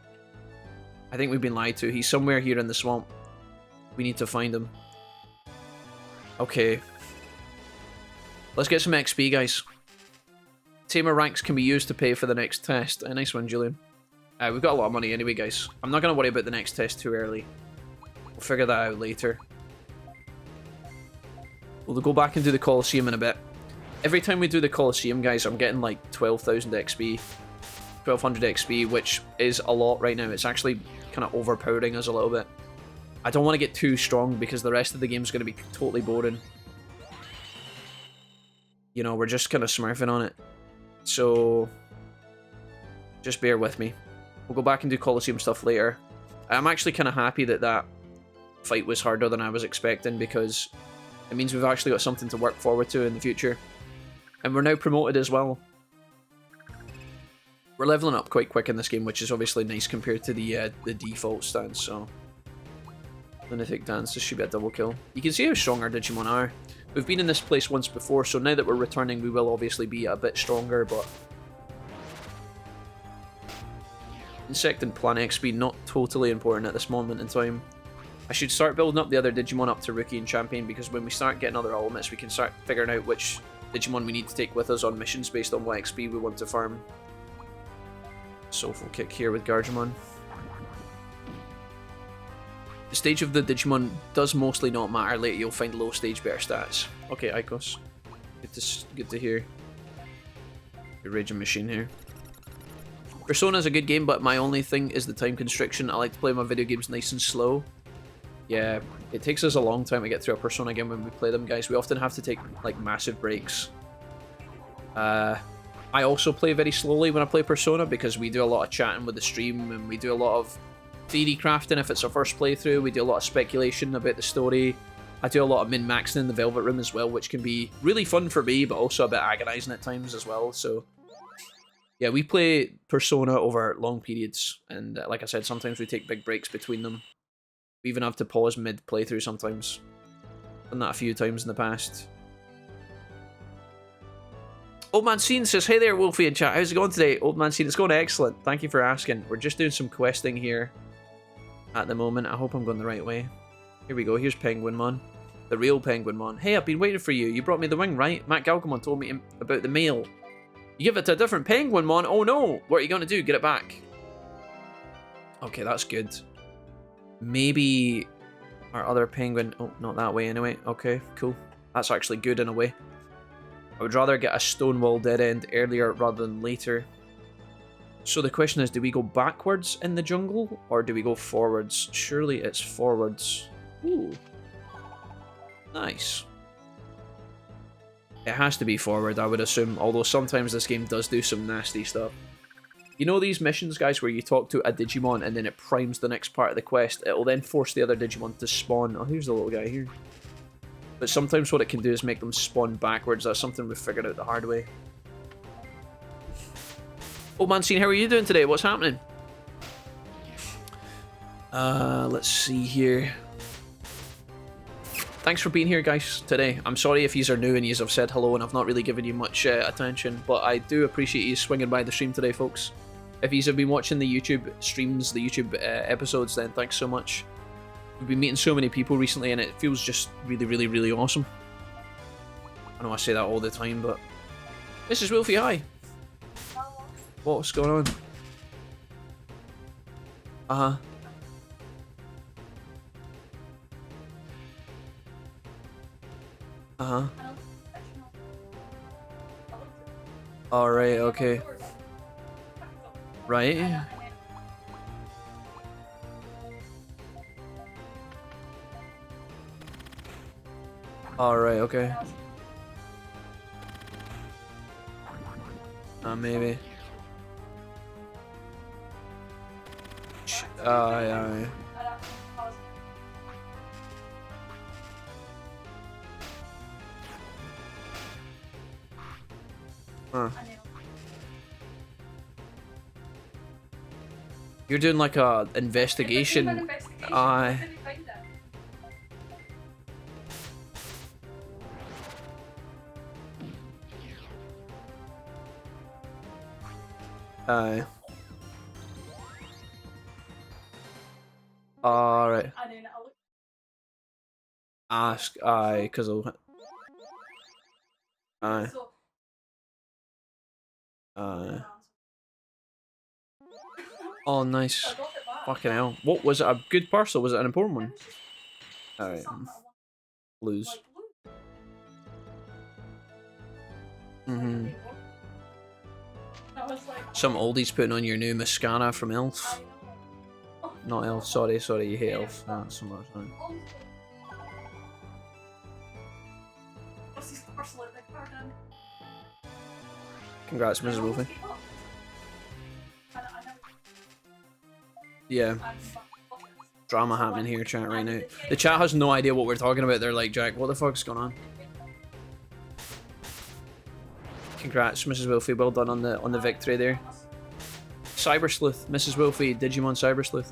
I think we've been lied to. He's somewhere here in the swamp. We need to find him. Okay. Let's get some XP, guys. Tamer ranks can be used to pay for the next test. A nice one, Julian. We've got a lot of money anyway, guys. I'm not going to worry about the next test too early. We'll figure that out later. We'll go back and do the Colosseum in a bit. Every time we do the Colosseum, guys, I'm getting like 12,000 XP. 1200 XP, which is a lot right now. It's actually kind of overpowering us a little bit. I don't want to get too strong because the rest of the game's going to be totally boring. You know, we're just kind of smurfing on it. So, just bear with me. We'll go back and do Colosseum stuff later. I'm actually kind of happy that that fight was harder than I was expecting because it means we've actually got something to work forward to in the future. And we're now promoted as well. We're leveling up quite quick in this game, which is obviously nice compared to the default stance, so... Lunatic Dance, this should be a double kill. You can see how strong our Digimon are. We've been in this place once before, so now that we're returning, we will obviously be a bit stronger, but... Insect and plant XP, not totally important at this moment in time. I should start building up the other Digimon up to Rookie and Champion, because when we start getting other elements, we can start figuring out which Digimon we need to take with us on missions based on what XP we want to farm. Soulful Kick here with Gargemon. The stage of the Digimon does mostly not matter. Later you'll find low stage better stats. Okay, Icos. Good to hear. Your Raging Machine here. Persona's a good game, but my only thing is the time constriction. I like to play my video games nice and slow. Yeah, it takes us a long time to get through a Persona game when we play them, guys. We often have to take, like, massive breaks. I also play very slowly when I play Persona because we do a lot of chatting with the stream and we do a lot of theory crafting if it's our first playthrough. We do a lot of speculation about the story. I do a lot of min-maxing in the Velvet Room as well, which can be really fun for me, but also a bit agonizing at times as well. So, yeah, we play Persona over long periods, and like I said, sometimes we take big breaks between them. We even have to pause mid-playthrough sometimes. Done that a few times in the past. Old Man Scene says, hey there, Wolfie in chat. How's it going today? Old Man Scene, it's going excellent. Thank you for asking. We're just doing some questing here at the moment. I hope I'm going the right way. Here we go. Here's Penguinmon. The real Penguinmon. Hey, I've been waiting for you. You brought me the wing, right? Matt Galgamon told me about the mail. You give it to a different Penguinmon? Oh no! What are you going to do? Get it back. Okay, that's good. Maybe our other penguin... Oh, not that way anyway. Okay, cool. That's actually good in a way. I would rather get a Stonewall Dead End earlier rather than later. So the question is, do we go backwards in the jungle or do we go forwards? Surely it's forwards. Ooh. Nice. It has to be forward, I would assume, although sometimes this game does do some nasty stuff. You know these missions, guys, where you talk to a Digimon and then it primes the next part of the quest? It will then force the other Digimon to spawn. Oh, here's the little guy here. But sometimes what it can do is make them spawn backwards. That's something we've figured out the hard way. Old Man Scene, how are you doing today? What's happening? Let's see here. Thanks for being here, guys, today. I'm sorry if yous are new and yous have said hello and I've not really given you much attention, but I do appreciate you swinging by the stream today, folks. If yous have been watching the YouTube streams, the YouTube episodes, then thanks so much. We've been meeting so many people recently and it feels just really, really, really awesome. I know I say that all the time, but... This is Wolfie, hi! What's going on? Uh-huh. Uh-huh. Alright, okay. Right. Alright, okay. Maybe. Aye. Huh. You're doing like a investigation. Aye. Aye. Alright. Ask, aye, cause I'll... Aye. Aye. Oh, nice. Fucking hell. What, was it a good parcel? Was it an important one? Alright. Lose. Mm-hmm. Some oldies putting on your new mascara from Elf. Not Elf, sorry, you hate Elf. That's so much, sorry. Congrats, Mrs. Wolfie. Yeah. Drama happening here, chat, right now. The chat has no idea what we're talking about. They're like, Jack, what the fuck's going on? Congrats, Mrs. Wolfie. Well done on the victory there. Cyber Sleuth, Mrs. Wolfie, Digimon Cyber Sleuth.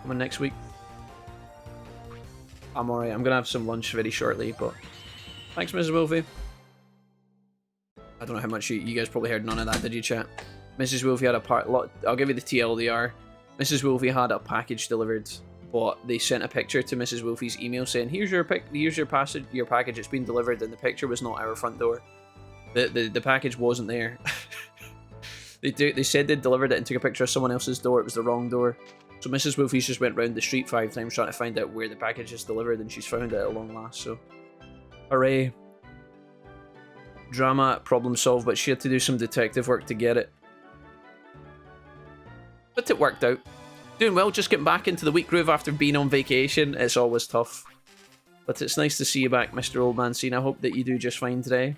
Coming next week. I'm alright. I'm gonna have some lunch very shortly, but thanks, Mrs. Wolfie. I don't know how much you guys probably heard none of that, did you, chat? Mrs. Wolfie had I'll give you the TLDR. Mrs. Wolfie had a package delivered, but they sent a picture to Mrs. Wolfie's email saying, "Here's your package. It's been delivered," and the picture was not our front door. The package wasn't there. They said they delivered it and took a picture of someone else's door. It was the wrong door. So Mrs. Wolfie's just went round the street 5 times trying to find out where the package is delivered, and she's found it at long last. So, hooray! Drama, problem solved, but she had to do some detective work to get it. But it worked out. Doing well, just getting back into the week groove after being on vacation. It's always tough. But it's nice to see you back, Mr. Old Man Scene. I hope that you do just fine today.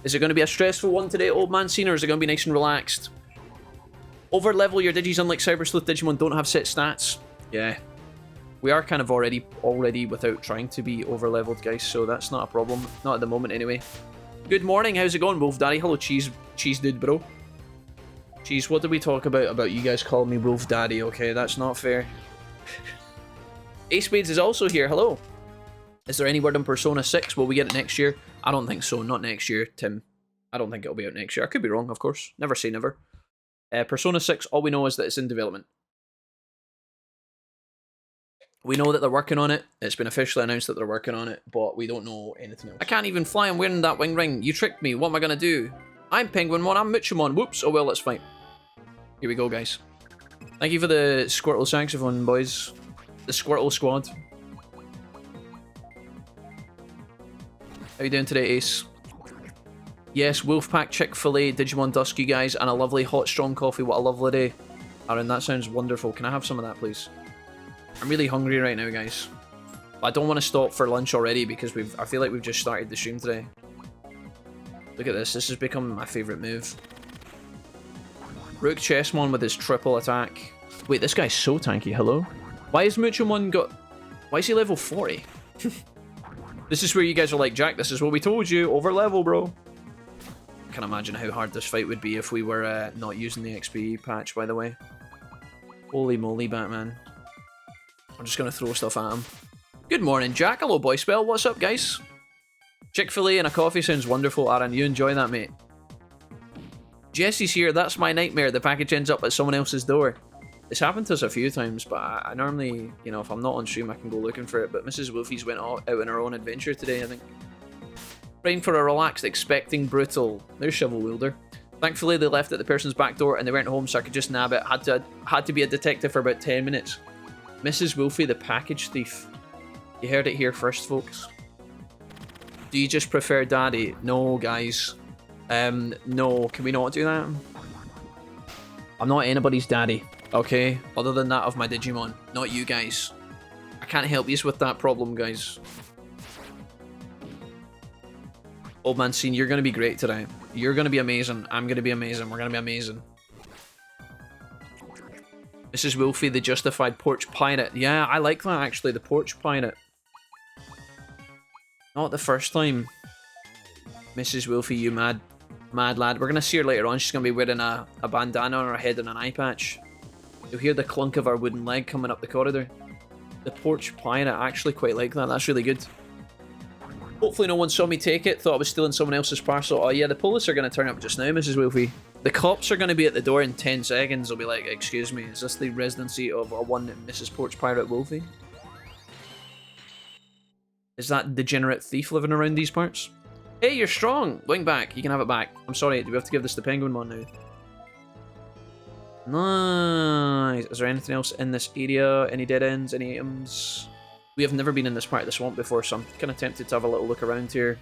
Is it going to be a stressful one today, Old Man Scene, or is it going to be nice and relaxed? Over level your Digis, unlike Cyber Sleuth Digimon, don't have set stats. Yeah. We are kind of already without trying to be over leveled, guys, so that's not a problem. Not at the moment, anyway. Good morning, how's it going, Wolf Daddy? Hello, Cheese Dude, bro. Cheese, what did we talk about you guys calling me Wolf Daddy? Okay, that's not fair. Ace Spades is also here, hello. Is there any word on Persona 6? Will we get it next year? I don't think so, not next year, Tim. I don't think it'll be out next year. I could be wrong, of course. Never say never. Persona 6, all we know is that it's in development. We know that they're working on it. It's been officially announced that they're working on it, but we don't know anything else. I can't even fly. I'm wearing that wing ring. You tricked me. What am I going to do? I'm Penguinmon. I'm Muchumon. Whoops. Oh, well, let's fight. Here we go, guys. Thank you for the Squirtle saxophone, boys. The Squirtle squad. How you doing today, Ace? Yes, Wolfpack, Chick-fil-A, Digimon Dusk, you guys, and a lovely hot, strong coffee. What a lovely day. Aaron, that sounds wonderful. Can I have some of that, please? I'm really hungry right now, guys. I don't want to stop for lunch already because I feel like we've just started the stream today. Look at this. This has become my favourite move. Rook Chessmon with his triple attack. Wait, this guy's so tanky. Hello? Why is Muchomon got... Why is he level 40? This is where you guys are like, Jack, this is what we told you. Over level, bro. I can't imagine how hard this fight would be if we were not using the XP patch, by the way. Holy moly, Batman. I'm just going to throw stuff at him. Good morning, Jack. Hello, Boy Spell. What's up, guys? Chick-fil-A and a coffee sounds wonderful, Aaron. You enjoy that, mate. Jesse's here. That's my nightmare. The package ends up at someone else's door. It's happened to us a few times, but I normally, you know, if I'm not on stream, I can go looking for it. But Mrs. Wolfie's went out on her own adventure today, I think. Praying for a relaxed, expecting brutal. There's Shovel Wielder. Thankfully, they left at the person's back door and they went home, so I could just nab it. Had to be a detective for about 10 minutes. Mrs. Wolfie, the package thief. You heard it here first, folks. Do you just prefer Daddy? No, guys. No. Can we not do that? I'm not anybody's daddy, okay? Other than that of my Digimon. Not you guys. I can't help you with that problem, guys. Old Man Scene, you're going to be great today. You're going to be amazing. I'm going to be amazing. We're going to be amazing. Mrs. Wolfie, the justified porch pirate. Yeah, I like that actually, the porch pirate. Not the first time. Mrs. Wolfie, you mad lad. We're gonna see her later on. She's gonna be wearing a bandana on her head and an eye patch. You'll hear the clunk of our wooden leg coming up the corridor. The porch pirate, I actually quite like that. That's really good. Hopefully no one saw me take it, thought I was stealing someone else's parcel. Oh yeah, the police are going to turn up just now, Mrs. Wolfie. The cops are going to be at the door in 10 seconds. They'll be like, excuse me, is this the residency of one Mrs. Porch Pirate Wolfie? Is that degenerate thief living around these parts? Hey, you're strong! Wing back, you can have it back. I'm sorry, do we have to give this to Penguin Mon now? Nice. Is there anything else in this area? Any dead ends? Any items? We have never been in this part of the swamp before, so I'm kind of tempted to have a little look around here.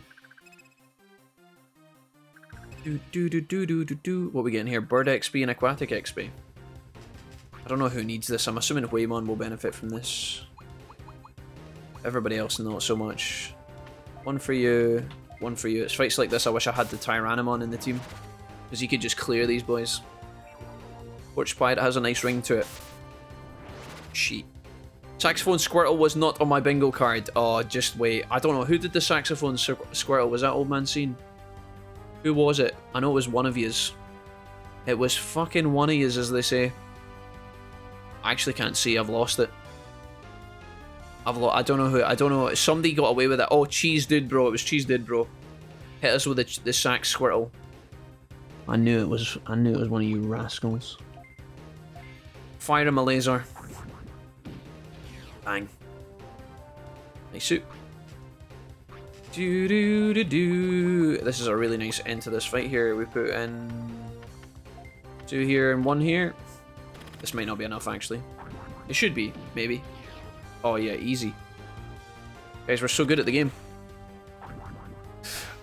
What are we getting here? Bird XP and Aquatic XP. I don't know who needs this. I'm assuming Waymon will benefit from this. Everybody else not so much. One for you. One for you. It's fights like this I wish I had the Tyrannomon in the team. Because he could just clear these boys. Porch Pirate has a nice ring to it. Sheet. Saxophone Squirtle was not on my bingo card. Oh, just wait. I don't know. Who did the Saxophone Squirtle? Was that Old Man Scene? Who was it? I know it was one of yous. It was fucking one of yous, as they say. I actually can't see. I've lost it. I don't know who. I don't know. Somebody got away with it. Oh, Cheese Dude, bro. It was Cheese Dude, bro. Hit us with the Sax Squirtle. I knew it was one of you rascals. Fire him a laser. Bang. Nice suit. This is a really nice end to this fight here. We put in 2 here and 1 here. This might not be enough, actually. It should be, maybe. Oh yeah, easy. Guys, we're so good at the game.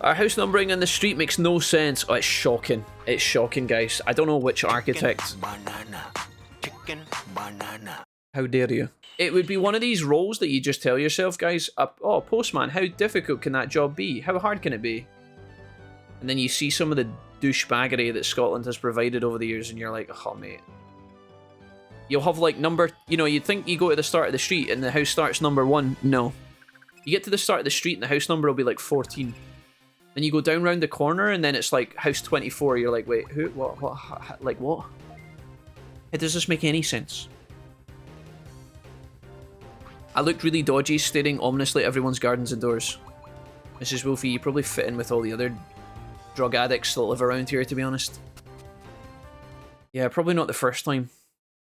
Our house numbering in the street makes no sense. Oh, it's shocking. It's shocking, guys. I don't know which architect. Chicken banana. How dare you? It would be one of these roles that you just tell yourself, guys, oh, postman, how difficult can that job be? How hard can it be? And then you see some of the douchebaggery that Scotland has provided over the years and you're like, oh, mate. You'll have like you'd think you go to the start of the street and the house starts number 1. No. You get to the start of the street and the house number will be like 14. Then you go down round the corner and then it's like house 24. You're like, wait, who, what, like what? Does this make any sense? I looked really dodgy, staring ominously at everyone's gardens and doors. Mrs. Wolfie, you probably fit in with all the other drug addicts that live around here, to be honest. Yeah, probably not the first time.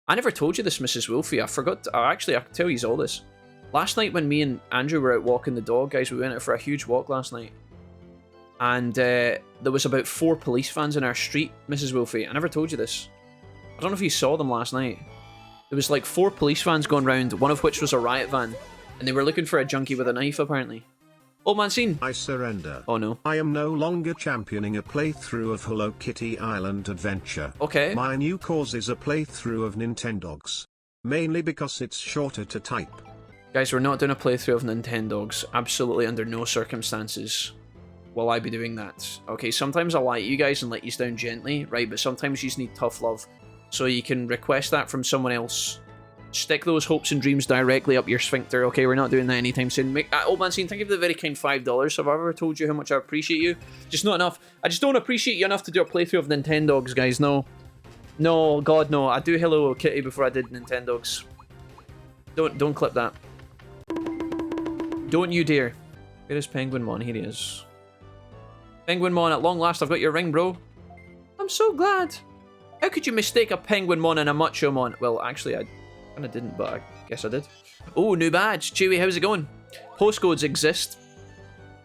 I never told you this, Mrs. Wolfie. I forgot. Actually, I can tell you all this. Last night when me and Andrew were out walking the dog, guys, we went out for a huge walk last night. And there was about 4 police vans in our street, Mrs. Wolfie. I never told you this. I don't know if you saw them last night. There was like 4 police vans going round, one of which was a riot van. And they were looking for a junkie with a knife, apparently. Old Man Scene. I surrender. Oh no. I am no longer championing a playthrough of Hello Kitty Island Adventure. Okay. My new cause is a playthrough of Nintendogs. Mainly because it's shorter to type. Guys, we're not doing a playthrough of Nintendogs. Absolutely under no circumstances will I be doing that. Okay, sometimes I'll lie to you guys and let you down gently, right? But sometimes you just need tough love. So you can request that from someone else. Stick those hopes and dreams directly up your sphincter. Okay, we're not doing that anytime soon. Old Man Scene, thank you for the very kind $5. Have I ever told you how much I appreciate you? Just not enough. I just don't appreciate you enough to do a playthrough of Nintendogs, guys. No. No, God, no. I'd do Hello Kitty before I did Nintendogs. Don't clip that. Don't you dare. Where is Penguin Mon? Here he is. Penguin Mon, at long last, I've got your ring, bro. I'm so glad. How could you mistake a Penguin Mon and a Macho Mon? Well, actually, I kind of didn't, but I guess I did. Oh, new badge. Chewie, how's it going? Postcodes exist.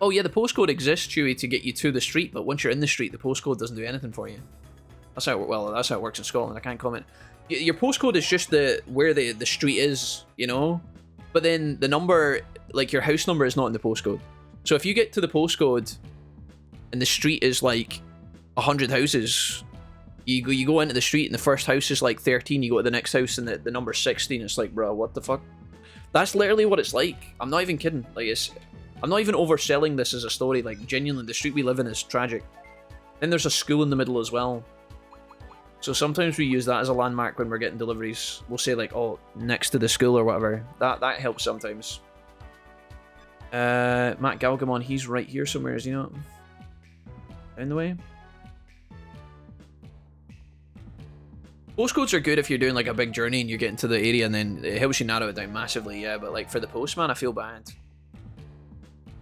Oh, yeah, the postcode exists, Chewie, to get you to the street, but once you're in the street, the postcode doesn't do anything for you. That's how it works in Scotland. I can't comment. Your postcode is just where the street is, you know? But then the number, like your house number, is not in the postcode. So if you get to the postcode and the street is like 100 houses, you go into the street and the first house is like 13, you go to the next house and the number's 16, it's like, bro, what the fuck? That's literally what it's like. I'm not even kidding. Like, I'm not even overselling this as a story. Like, genuinely, the street we live in is tragic. Then there's a school in the middle as well. So sometimes we use that as a landmark when we're getting deliveries. We'll say like, oh, next to the school or whatever. That helps sometimes. Matt Galgamon, he's right here somewhere, is he not? Down the way? Postcodes are good if you're doing like a big journey and you're getting to the area and then it helps you narrow it down massively, yeah, but like for the postman, I feel bad.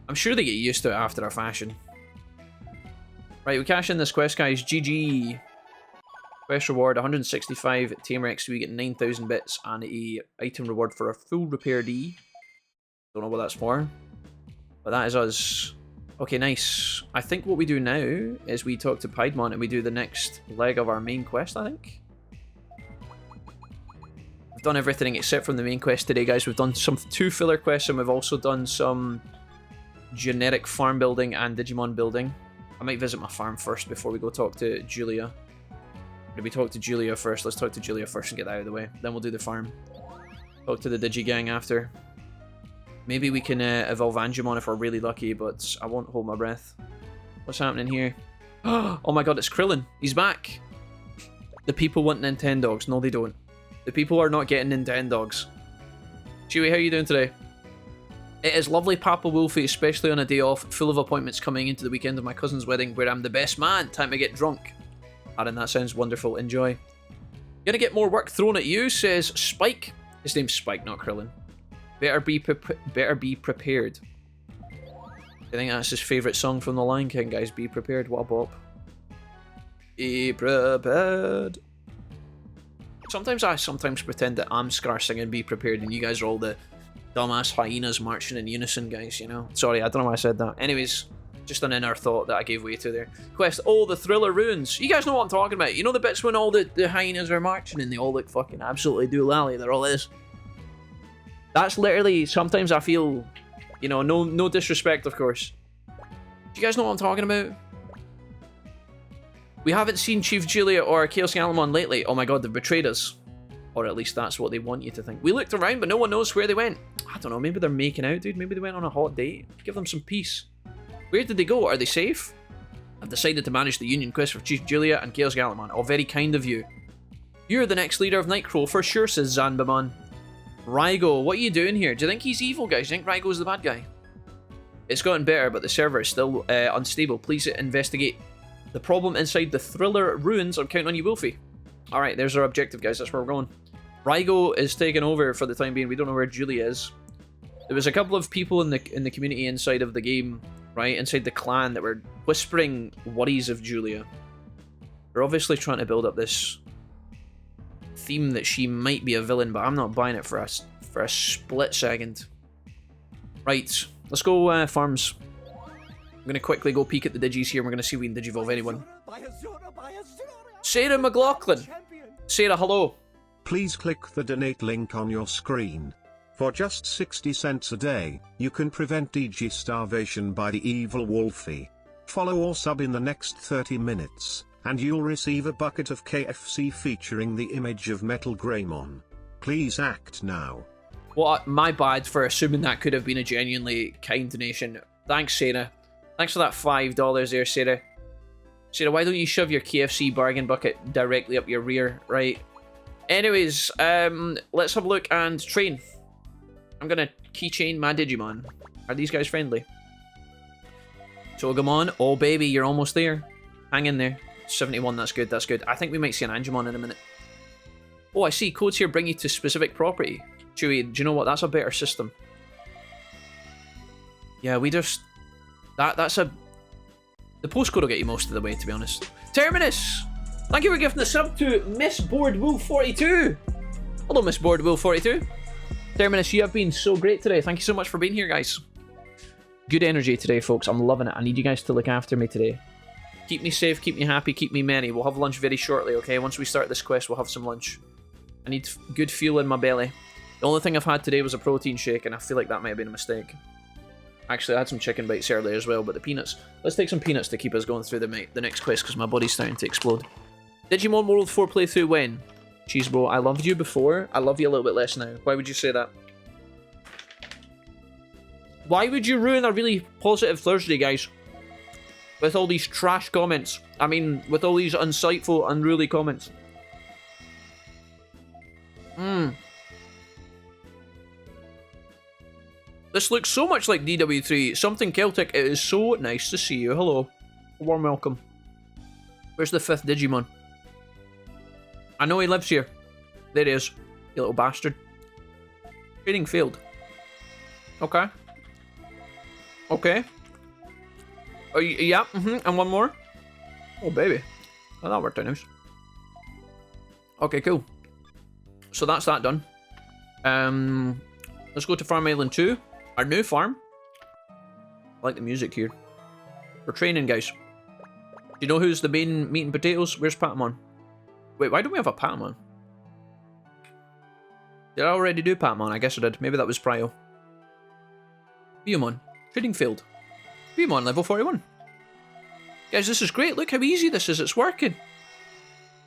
I'm sure they get used to it after a fashion. Right, we cash in this quest, guys. GG. Quest reward, 165 Tamer XP, we get 9,000 bits and a item reward for a full repair D. Don't know what that's for, but that is us. Okay, nice. I think what we do now is we talk to Piedmon and we do the next leg of our main quest, I think. We've done everything except from the main quest today, guys. We've done some 2 filler quests and we've also done some generic farm building and Digimon building. I might visit my farm first before we go talk to Julia. Did we talk to Julia first? Let's talk to Julia first and get that out of the way. Then we'll do the farm. Talk to the Digi gang after. Maybe we can evolve Angemon if we're really lucky, but I won't hold my breath. What's happening here? Oh my god, it's Krillin. He's back. The people want Nintendogs. No, they don't. The people are not getting Nintendogs. Chewie, how are you doing today? It is lovely, Papa Wolfie, especially on a day off, full of appointments coming into the weekend of my cousin's wedding, where I'm the best man. Time to get drunk. Aaron, that sounds wonderful. Enjoy. Gonna get more work thrown at you, says Spike. His name's Spike, not Krillin. Better be prepared. I think that's his favourite song from The Lion King, guys. Be prepared. What a bop. Be prepared. Sometimes I pretend that I'm Scar singing Be Prepared and you guys are all the dumbass hyenas marching in unison, guys, you know? Sorry, I don't know why I said that. Anyways, just an inner thought that I gave way to there. Quest, oh, the Thriller Ruins. You guys know what I'm talking about. You know the bits when all the hyenas are marching and they all look fucking absolutely doolally. They're all this. That's literally, sometimes I feel, you know, no disrespect, of course. Do you guys know what I'm talking about? We haven't seen Chief Julia or Chaos Galamon lately. Oh my god, they've betrayed us. Or at least that's what they want you to think. We looked around, but no one knows where they went. I don't know, maybe they're making out, dude. Maybe they went on a hot date. Give them some peace. Where did they go? Are they safe? I've decided to manage the Union quest for Chief Julia and Chaos Galamon. Oh, very kind of you. You're the next leader of Nightcrow, for sure, says Zanbamon. Raigo, what are you doing here? Do you think he's evil, guys? Do you think Raigo's the bad guy? It's gotten better, but the server is still unstable. Please investigate the problem inside the Thriller Ruins. I'm counting on you, Wolfie. Alright, there's our objective, guys. That's where we're going. Raigo is taking over for the time being. We don't know where Julia is. There was a couple of people in the community inside of the game, right? Inside the clan that were whispering worries of Julia. They're obviously trying to build up this theme that she might be a villain, but I'm not buying it for a split second. Right, let's go farms. I'm gonna quickly go peek at the digis here and we're gonna see if we can digivolve anyone. Sarah McLaughlin. Sarah, hello. Please click the donate link on your screen. For just 60 cents a day, you can prevent DG starvation by the evil Wolfie. Follow or sub in the next 30 minutes, and you'll receive a bucket of KFC featuring the image of Metal Greymon. Please act now. What? My bad for assuming that could have been a genuinely kind donation. Thanks, Sarah. Thanks for that $5 there, Sarah. Sarah, why don't you shove your KFC bargain bucket directly up your rear, right? Anyways, let's have a look and train. I'm gonna keychain my Digimon. Are these guys friendly? Togemon, oh baby, you're almost there. Hang in there. 71, that's good, that's good. I think we might see an Angemon in a minute. Oh, I see, codes here bring you to specific property. Chewie, do you know what? That's a better system. Yeah, we just... That's a... The postcode will get you most of the way, to be honest. Terminus! Thank you for giving the sub to Miss Boardwool42. Hello, Miss Boardwool42. Terminus, you have been so great today. Thank you so much for being here, guys. Good energy today, folks. I'm loving it. I need you guys to look after me today. Keep me safe, keep me happy, keep me merry. We'll have lunch very shortly, okay? Once we start this quest, we'll have some lunch. I need good fuel in my belly. The only thing I've had today was a protein shake, and I feel like that might have been a mistake. Actually, I had some chicken bites earlier as well, but the peanuts. Let's take some peanuts to keep us going through the next quest, because my body's starting to explode. Digimon World 4 playthrough when? Cheesebro, I loved you before. I love you a little bit less now. Why would you say that? Why would you ruin a really positive Thursday, guys? With all these trash comments. I mean, with all these insightful, unruly comments. This looks so much like DW3. Something Celtic. It is so nice to see you. Hello. Warm welcome. Where's the 5th Digimon? I know he lives here. There he is. You little bastard. Training failed. Okay. Okay. Oh, yeah. And one more. Oh, baby. Well, that worked out nice. Okay, cool. So that's that done. Let's go to Farm Island 2. Our new farm. I like the music here. We're training, guys. Do you know who's the main meat and potatoes? Where's Patamon? Wait, why don't we have a Patamon? Did I already do Patamon? I guess I did. Maybe that was Prio. Biyomon. Trading failed. Biyomon level 41. Guys, this is great. Look how easy this is. It's working.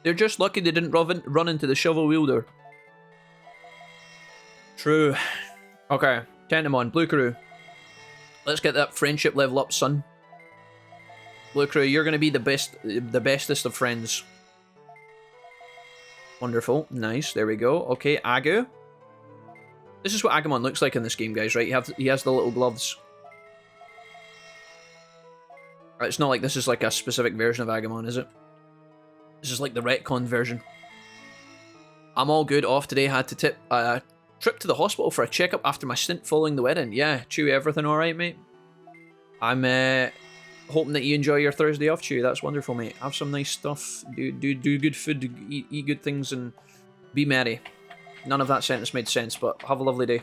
They're just lucky they didn't run into the shovel wielder. True. Okay. Tenamon. Blue Crew. Let's get that friendship level up, son. Blue Crew, you're going to be the bestest of friends. Wonderful. Nice. There we go. Okay, Agu. This is what Agumon looks like in this game, guys, right? He has the little gloves. It's not like this is like a specific version of Agumon, is it? This is like the retcon version. I'm all good. Off today. Had to trip to the hospital for a checkup after my stint following the wedding. Yeah, Chewy, everything alright, mate? I'm hoping that you enjoy your Thursday off, Chewy. That's wonderful, mate. Have some nice stuff. Do good food, eat good things, and be merry. None of that sentence made sense, but have a lovely day.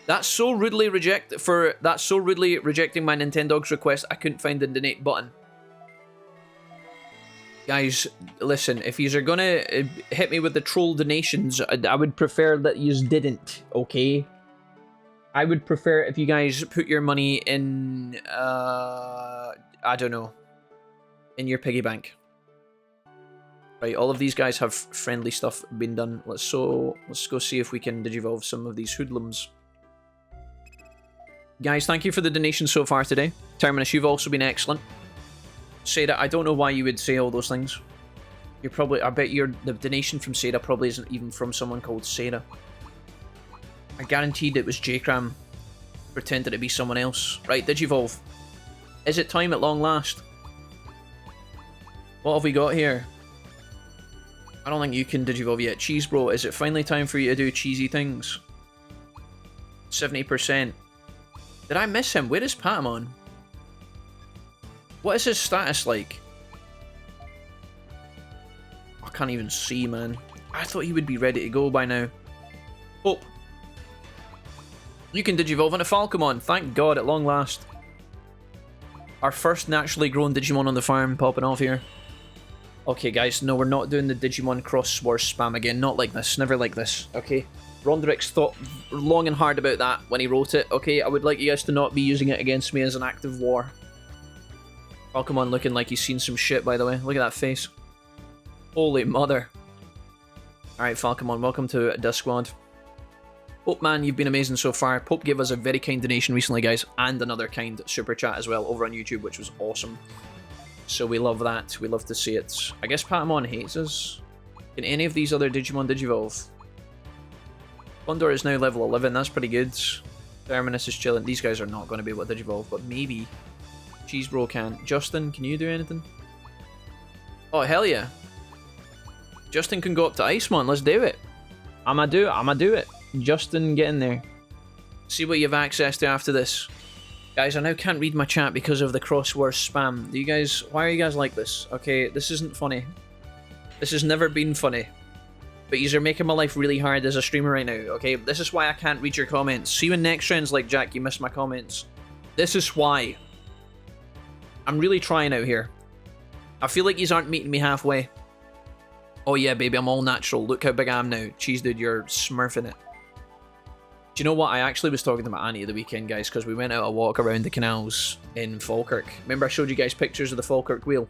That's so rudely rejecting my Nintendog's request. I couldn't find the donate button. Guys, listen, if yous are gonna hit me with the troll donations, I would prefer that yous didn't, okay? I would prefer if you guys put your money in, I don't know, in your piggy bank. Right, all of these guys have friendly stuff been done. Let's go see if we can digivolve some of these hoodlums. Guys, thank you for the donation so far today. Terminus, you've also been excellent. Seda, I don't know why you would say all those things. I bet the donation from Seda probably isn't even from someone called Seda. I guaranteed it was J-Cram. Pretended to be someone else. Right, Digivolve. Is it time at long last? What have we got here? I don't think you can Digivolve yet. Cheese Bro, is it finally time for you to do cheesy things? 70%. Did I miss him? Where is Patamon? What is his status like? I can't even see, man. I thought he would be ready to go by now. Hope. You can Digivolve into Falcomon. Thank God, at long last. Our first naturally grown Digimon on the farm popping off here. Okay, guys. No, we're not doing the Digimon cross-sword spam again. Not like this. Never like this. Okay? Rondrix thought long and hard about that when he wrote it. Okay? I would like you guys to not be using it against me as an act of war. Falcomon looking like he's seen some shit, by the way. Look at that face. Holy mother. Alright, Falcomon, welcome to Dusk Squad. Pope, man, you've been amazing so far. Pope gave us a very kind donation recently, guys, and another kind super chat as well over on YouTube, which was awesome. So we love that. We love to see it. I guess Patamon hates us. Can any of these other Digimon Digivolve? Condor is now level 11. That's pretty good. Terminus is chilling. These guys are not going to be able to Digivolve, but maybe Cheese Bro can. Justin, can you do anything? Oh, hell yeah. Justin can go up to Icemon. Let's do it. I'ma do it. Justin, get in there. See what you have access to after this. Guys, I now can't read my chat because of the crossword spam. Why are you guys like this? Okay, this isn't funny. This has never been funny. But yous are making my life really hard as a streamer right now, okay? This is why I can't read your comments. See when next round's like, Jack, you missed my comments. This is why. I'm really trying out here. I feel like yous aren't meeting me halfway. Oh yeah, baby, I'm all natural. Look how big I am now. Cheese dude, you're smurfing it. Do you know what? I actually was talking to my auntie the weekend, guys, because we went out a walk around the canals in Falkirk. Remember I showed you guys pictures of the Falkirk wheel?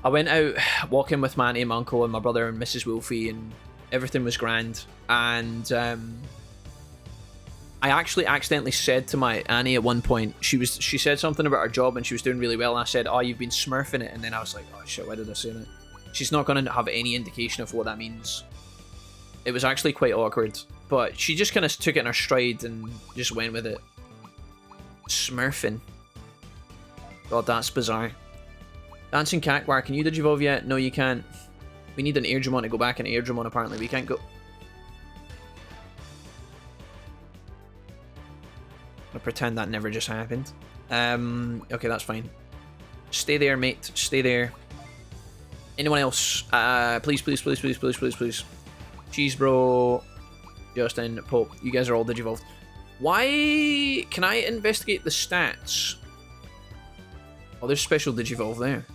I went out walking with my auntie, my uncle, and my brother and Mrs. Wolfie, and everything was grand. And I actually accidentally said to my auntie at one point, she said something about her job and she was doing really well, and I said, oh, you've been smurfing it, and then I was like, oh shit, why did I say that? She's not going to have any indication of what that means. It was actually quite awkward, but she just kind of took it in her stride and just went with it. Smurfing. God, that's bizarre. Dancing Cactuar, can you Digivolve yet? No, you can't. We need an Airdramon to go back into Airdramon, apparently. We can't go... I'll pretend that never just happened. Okay, that's fine. Stay there, mate. Stay there. Anyone else? Please, please, please, please, please, please, please. Cheese Bro, Justin, Pope. You guys are all Digivolved. Why... Can I investigate the stats? Oh, there's special Digivolve there.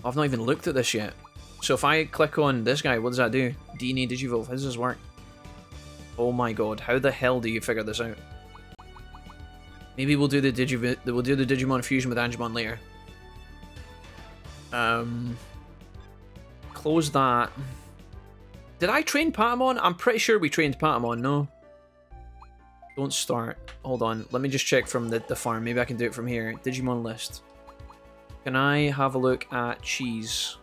I've not even looked at this yet. So if I click on this guy, what does that do? DNA Digivolve. How does this work? Oh my god, how the hell do you figure this out? Maybe we'll do the Digimon fusion with Angemon later. Close that. Did I train Patamon? I'm pretty sure we trained Patamon, no? Don't start. Hold on, let me just check from the farm. Maybe I can do it from here. Digimon list. Can I have a look at Cheese?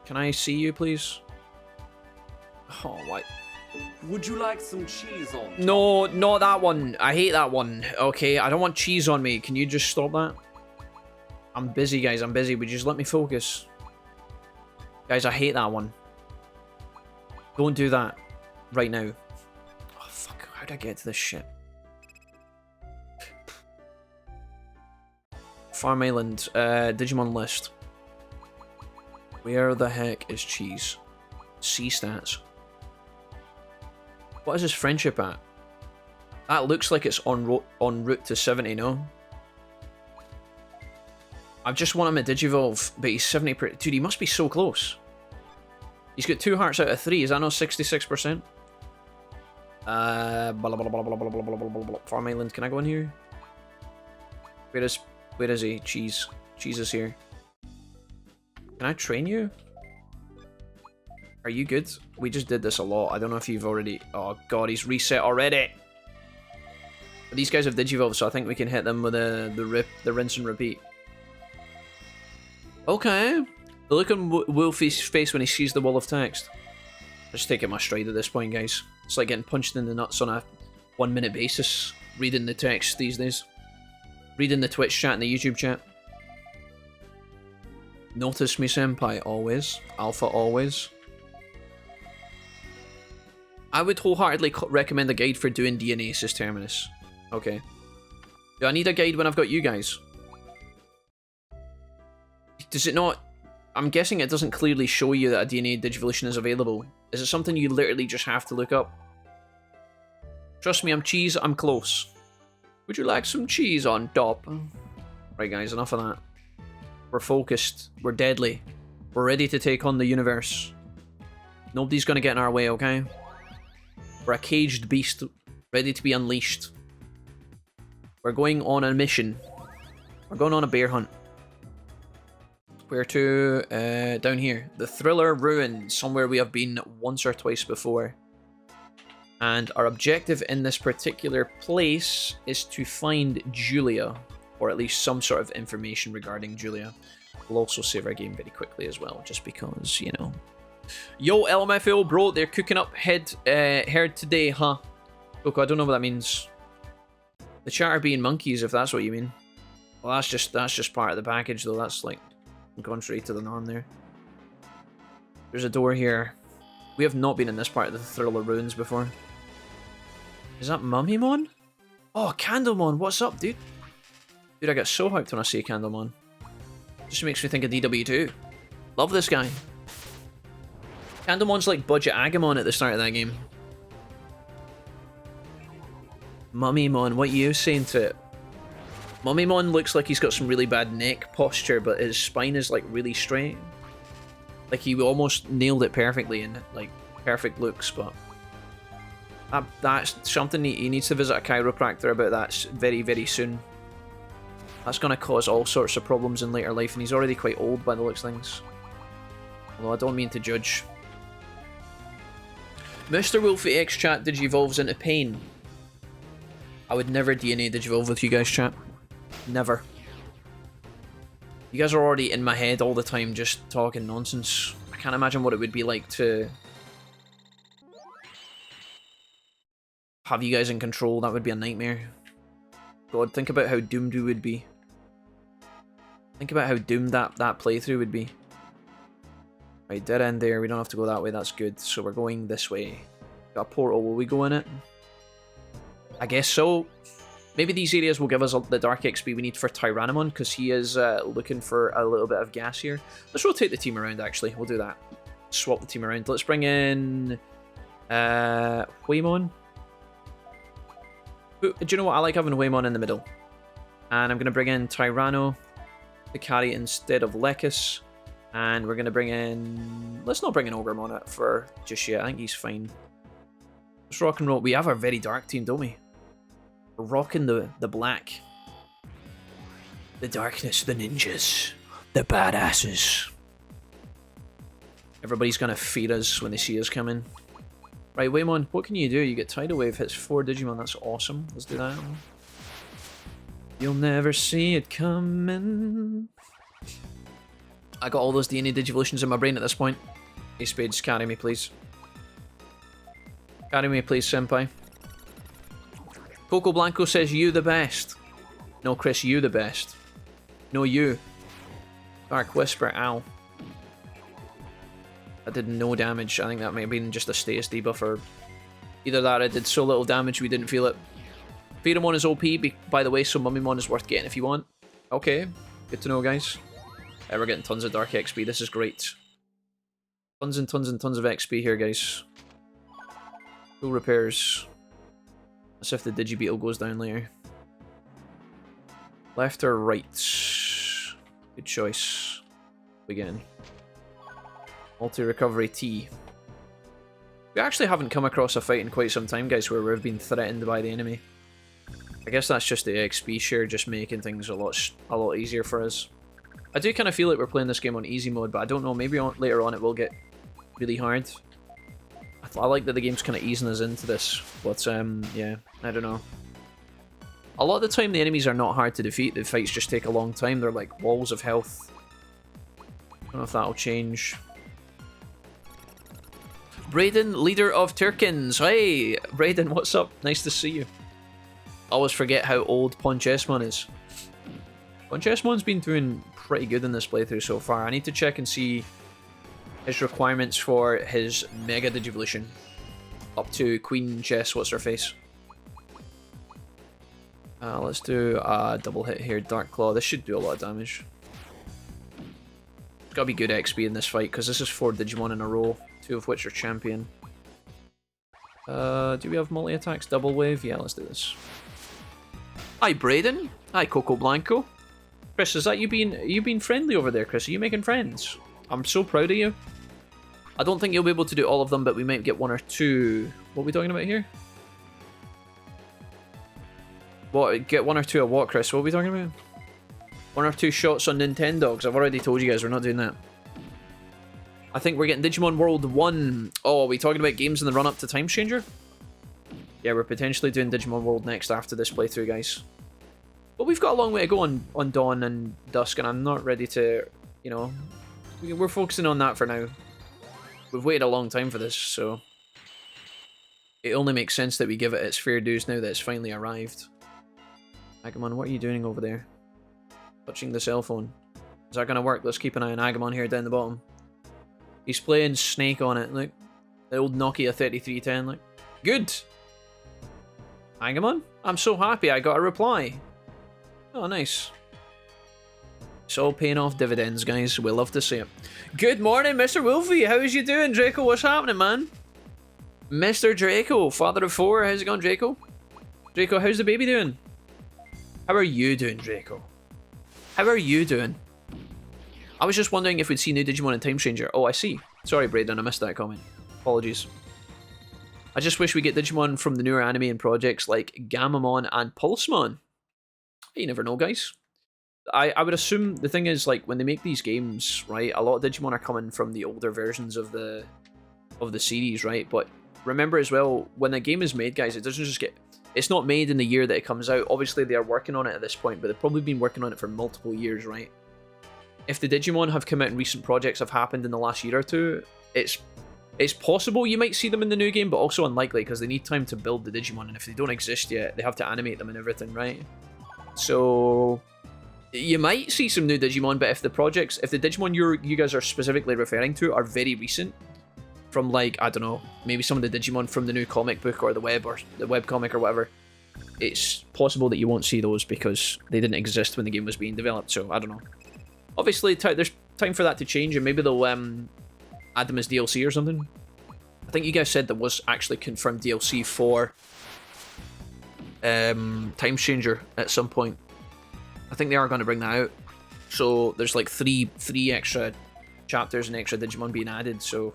Can I see you, please? Oh, what? Would you like some cheese on? No, not that one. I hate that one. Okay, I don't want cheese on me. Can you just stop that? I'm busy, guys. I'm busy. Would you just let me focus? Guys, I hate that one. Don't do that right now. Oh, fuck. How did I get to this shit? Farm Island. Digimon list. Where the heck is Cheese? C stats. What is his friendship at? That looks like it's en route to 70, no? I just want him to Digivolve, but he's 70 per... Dude, he must be so close. He's got 2 hearts out of 3. Is that not 66%? Farm Island, can I go in here? Where is he? Cheese. Cheese is here. Can I train you? Are you good? We just did this a lot. I don't know if you've already... Oh god, he's reset already! But these guys have Digivolve, so I think we can hit them with the rinse and repeat. Okay. The look on Wolfie's face when he sees the wall of text. Just taking my stride at this point, guys. It's like getting punched in the nuts on a 1-minute basis. Reading the text these days. Reading the Twitch chat and the YouTube chat. Notice me, senpai, always. Alpha, always. I would wholeheartedly recommend a guide for doing DNA, says Terminus. Okay. Do I need a guide when I've got you guys? Does it not... I'm guessing it doesn't clearly show you that a DNA Digivolution is available. Is it something you literally just have to look up? Trust me, I'm cheese, I'm close. Would you like some cheese on top? Right guys, enough of that. We're focused. We're deadly. We're ready to take on the universe. Nobody's gonna get in our way, okay? We're a caged beast, ready to be unleashed. We're going on a mission. We're going on a bear hunt. Where to? Down here. The Thriller Ruins, somewhere we have been once or twice before. And our objective in this particular place is to find Julia. Or at least some sort of information regarding Julia. We'll also save our game very quickly as well, just because, you know. Yo, LMFAO, bro, they're cooking up herd today, huh? Look, I don't know what that means. The chat are being monkeys, if that's what you mean. Well, that's just part of the package, though. That's like contrary to the norm there. There's a door here. We have not been in this part of the Thriller Ruins before. Is that Mummymon? Oh, Candlemon, what's up, dude? Dude, I get so hyped when I see Candlemon. Just makes me think of DW2. Love this guy. Candlemon's like budget Agamon at the start of that game. Mummymon, what are you saying to it? Mummymon looks like he's got some really bad neck posture, but his spine is like really straight. Like he almost nailed it perfectly in like perfect looks, but that's something he needs to visit a chiropractor about that very, very soon. That's going to cause all sorts of problems in later life, and he's already quite old by the looks of things. Although I don't mean to judge. Mr. Wolfie X chat digivolves into pain. I would never DNA digivolve with you guys, chat. Never. You guys are already in my head all the time just talking nonsense. I can't imagine what it would be like to have you guys in control. That would be a nightmare. God, think about how doomed we would be. Think about how doomed that playthrough would be. Right, dead end there. We don't have to go that way. That's good. So we're going this way. Got a portal. Will we go in it? I guess so. Maybe these areas will give us the dark XP we need for Tyrannomon, because he is looking for a little bit of gas here. Let's rotate the team around, actually. We'll do that. Swap the team around. Let's bring in Huemon. Do you know what? I like having Huemon in the middle. And I'm going to bring in Tyranno to carry instead of Lekis. And we're going to bring in... Let's not bring in Ogremon it for just yet. I think he's fine. Let's rock and roll. We have our very dark team, don't we? We're rocking the black. The darkness, the ninjas. The badasses. Everybody's going to feed us when they see us coming. Right, Waymon, what can you do? You get Tidal Wave, hits 4 Digimon. That's awesome. Let's do that. You'll never see it coming. I got all those DNA Digivolutions in my brain at this point. Hey, Spades, carry me, please. Carry me, please, senpai. Coco Blanco says, you the best. No, Chris, you the best. No, you. Dark Whisper, ow. That did no damage. I think that may have been just a status debuff, or either that or it did so little damage we didn't feel it. Pheromon is OP, by the way, so Mummymon is worth getting if you want. Okay, good to know, guys. We're getting tons of Dark XP. This is great. Tons and tons and tons of XP here, guys. Full repairs. Let's see if the Digibeetle goes down later. Left or right? Good choice. Begin. Multi-recovery T. We actually haven't come across a fight in quite some time, guys, where we've been threatened by the enemy. I guess that's just the XP share just making things a lot easier for us. I do kind of feel like we're playing this game on easy mode, but I don't know, maybe later on it will get really hard. I like that the game's kind of easing us into this, but yeah, I don't know. A lot of the time the enemies are not hard to defeat, the fights just take a long time, they're like walls of health. I don't know if that'll change. Brayden, leader of Turkins. Hey, Brayden, what's up? Nice to see you. Always forget how old Ponchesmon is. Ponchesmon's been doing pretty good in this playthrough so far. I need to check and see his requirements for his Mega Digivolution. Up to Queen Chess, what's her face? Let's do a double hit here, Dark Claw. This should do a lot of damage. It's gotta be good XP in this fight, because this is 4 Digimon in a row, 2 of which are champion. Do we have multi-attacks? Double wave? Yeah, let's do this. Hi, Brayden. Hi, Coco Blanco. Chris, is that you being friendly over there, Chris? Are you making friends? I'm so proud of you. I don't think you'll be able to do all of them, but we might get 1 or 2. What are we talking about here? What? Get 1 or 2 of what, Chris? What are we talking about? 1 or 2 shots on Nintendogs. I've already told you guys we're not doing that. I think we're getting Digimon World 1. Oh, are we talking about games in the run-up to Time Changer? Yeah, we're potentially doing Digimon World next after this playthrough, guys. But we've got a long way to go on Dawn and Dusk, and I'm not ready to, you know... We're focusing on that for now. We've waited a long time for this, so... It only makes sense that we give it its fair dues now that it's finally arrived. Agumon, what are you doing over there? Touching the cell phone. Is that going to work? Let's keep an eye on Agumon here down the bottom. He's playing Snake on it, look. The old Nokia 3310, look. Good! Agumon, I'm so happy I got a reply. Oh, nice. It's all paying off dividends, guys. We love to see it. Good morning, Mr. Wolfie. How's you doing, Draco? What's happening, man? Mr. Draco, father of 4. How's it going, Draco? Draco, how's the baby doing? How are you doing, Draco? How are you doing? I was just wondering if we'd see new Digimon in Time Changer. Oh, I see. Sorry, Braden, I missed that comment. Apologies. I just wish we get Digimon from the newer anime and projects like Gamamon and Pulsemon. You never know, guys. I would assume the thing is, like, when they make these games, right, a lot of Digimon are coming from the older versions of the series, right? But remember as well, when a game is made, guys, it doesn't just get... It's not made in the year that it comes out. Obviously, they are working on it at this point, but they've probably been working on it for multiple years, right? if the Digimon have come out in recent projects have happened in the last year or two, it's possible you might see them in the new game, but also unlikely because they need time to build the Digimon, and if they don't exist yet, they have to animate them and everything, right? So you might see some new Digimon, but if the Digimon you guys are specifically referring to are very recent, from like, I don't know, maybe some of the Digimon from the new comic book or the web comic or whatever, it's possible that you won't see those because they didn't exist when the game was being developed, so I don't know. Obviously, there's time for that to change, and maybe they'll add them as DLC or something. I think you guys said there was actually confirmed DLC for Time Changer at some point. I think they are going to bring that out. So there's like three extra chapters and extra Digimon being added, so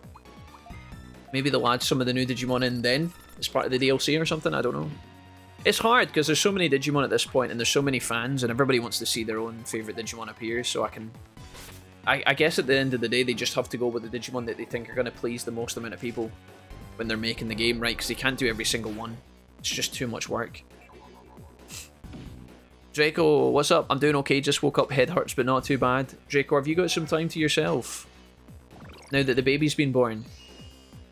maybe they'll add some of the new Digimon in then as part of the DLC or something, I don't know. It's hard because there's so many Digimon at this point and there's so many fans and everybody wants to see their own favourite Digimon appear, so I guess at the end of the day they just have to go with the Digimon that they think are going to please the most amount of people when they're making the game, right? Because they can't do every single one. It's just too much work. Draco, what's up? I'm doing okay, just woke up, head hurts but not too bad. Draco, have you got some time to yourself? Now that the baby's been born.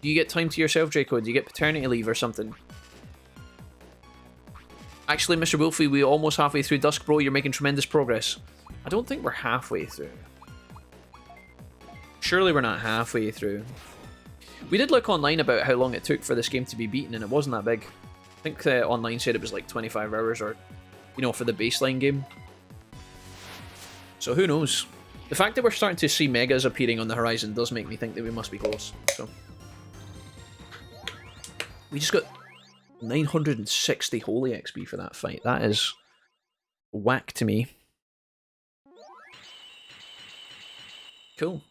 Do you get time to yourself, Draco? Do you get paternity leave or something? Actually, Mr. Wolfie, we're almost halfway through Dusk, bro. You're making tremendous progress. I don't think we're halfway through. Surely we're not halfway through. We did look online about how long it took for this game to be beaten, and it wasn't that big. I think online said it was like 25 hours, or, you know, for the baseline game. So who knows? The fact that we're starting to see megas appearing on the horizon does make me think that we must be close. So we just got 960 holy XP for that fight. That is whack to me. Cool.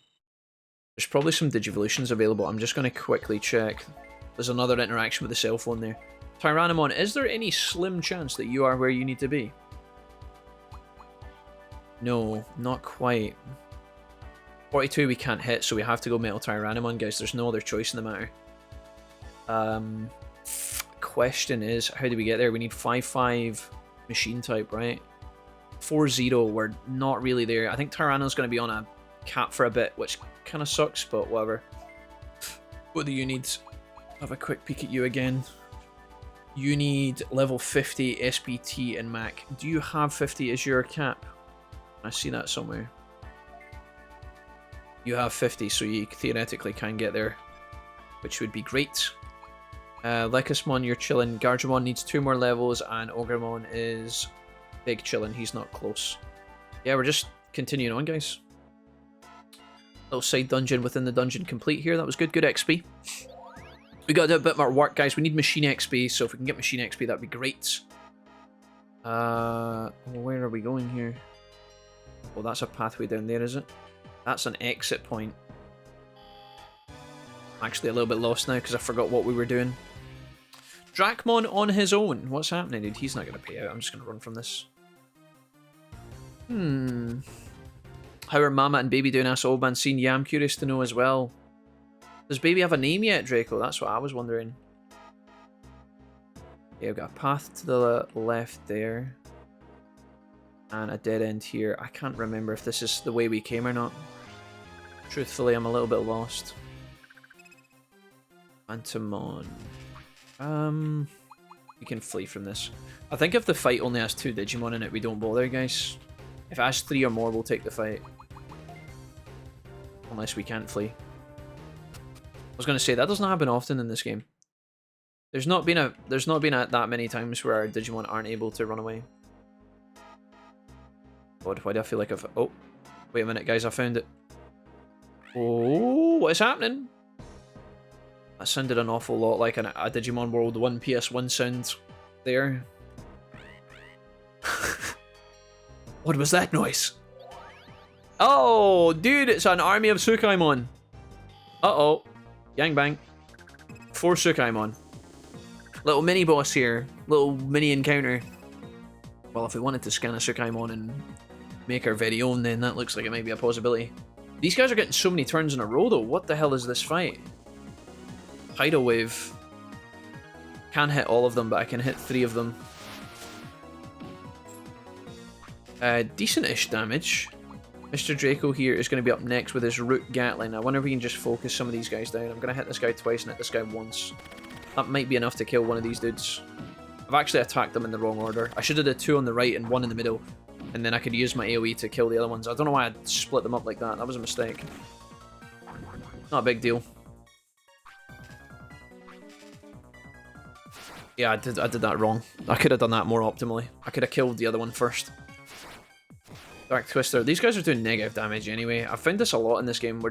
There's probably some Digivolutions available. I'm just going to quickly check. There's another interaction with the cell phone there. Tyrannomon, is there any slim chance that you are where you need to be? No, not quite. 42 we can't hit, so we have to go Metal Tyrannomon, guys. There's no other choice in the matter. Question is, how do we get there? We need 5-5 machine type, right? 4-0, we're not really there. I think Tyranno's going to be on a cap for a bit, which kind of sucks, but whatever. What do you need? Have a quick peek at you again. You need level 50 SPT and MAC. Do you have 50 as your cap? I see that somewhere. You have 50, so you theoretically can get there, which would be great. Lycusmon, you're chilling. Gargemon needs 2 more levels, and Ogremon is big chilling. He's not close. Yeah, we're just continuing on, guys. Little side dungeon within the dungeon complete here. That was good. Good XP. We got to do a bit more work, guys. We need machine XP, so if we can get machine XP, that'd be great. Where are we going here? Oh, that's a pathway down there, is it? That's an exit point. I'm actually a little bit lost now because I forgot what we were doing. Dracmon on his own. What's happening, dude? He's not going to pay out. I'm just going to run from this. How are Mama and Baby doing, us old man scene? Yeah, I'm curious to know as well. Does Baby have a name yet, Draco? That's what I was wondering. Yeah, we've got a path to the left there. And a dead end here. I can't remember if this is the way we came or not. Truthfully, I'm a little bit lost. Phantomon. We can flee from this. I think if the fight only has 2 Digimon in it, we don't bother, guys. If it has 3 or more, we'll take the fight. Unless we can't flee. I was going to say, that doesn't happen often in this game. There's not been that many times where our Digimon aren't able to run away. God, why do I feel like I've... Oh, wait a minute, guys, I found it. Oh, what is happening? That sounded an awful lot like a Digimon World 1 PS1 sound there. What was that noise? Oh, dude, it's an army of Tsukaimon. Uh-oh. Gangbang. 4 Tsukaimon. Little mini-boss here. Little mini-encounter. Well, if we wanted to scan a Tsukaimon and make our very own, then that looks like it might be a possibility. These guys are getting so many turns in a row, though. What the hell is this fight? Tidal Wave. Can't hit all of them, but I can hit 3 of them. Decent-ish damage. Mr. Draco here is going to be up next with his Root Gatling. I wonder if we can just focus some of these guys down. I'm going to hit this guy twice and hit this guy once. That might be enough to kill one of these dudes. I've actually attacked them in the wrong order. I should have done 2 on the right and 1 in the middle. And then I could use my AoE to kill the other ones. I don't know why I split them up like that. That was a mistake. Not a big deal. Yeah, I did that wrong. I could have done that more optimally. I could have killed the other one first. Dark Twister. These guys are doing negative damage anyway. I've found this a lot in this game. Our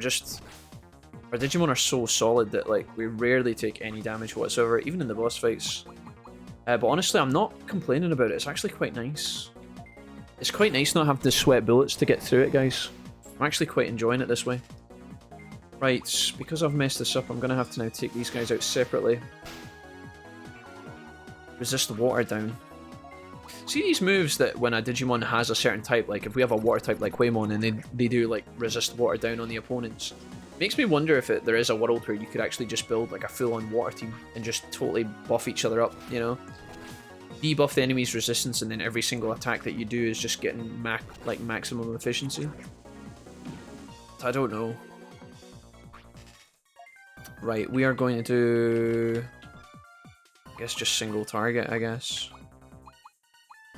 Digimon are so solid that like we rarely take any damage whatsoever, even in the boss fights. But honestly, I'm not complaining about it. It's actually quite nice. It's quite nice not having to sweat bullets to get through it, guys. I'm actually quite enjoying it this way. Right, because I've messed this up, I'm going to have to now take these guys out separately. Resist the water down. See these moves that when a Digimon has a certain type, like if we have a water type like Waymon and they do like resist water down on the opponents. Makes me wonder if there is a world where you could actually just build like a full-on water team and just totally buff each other up, you know? Debuff the enemy's resistance and then every single attack that you do is just getting maximum efficiency. I don't know. Right, we are going to do... I guess just single target, I guess.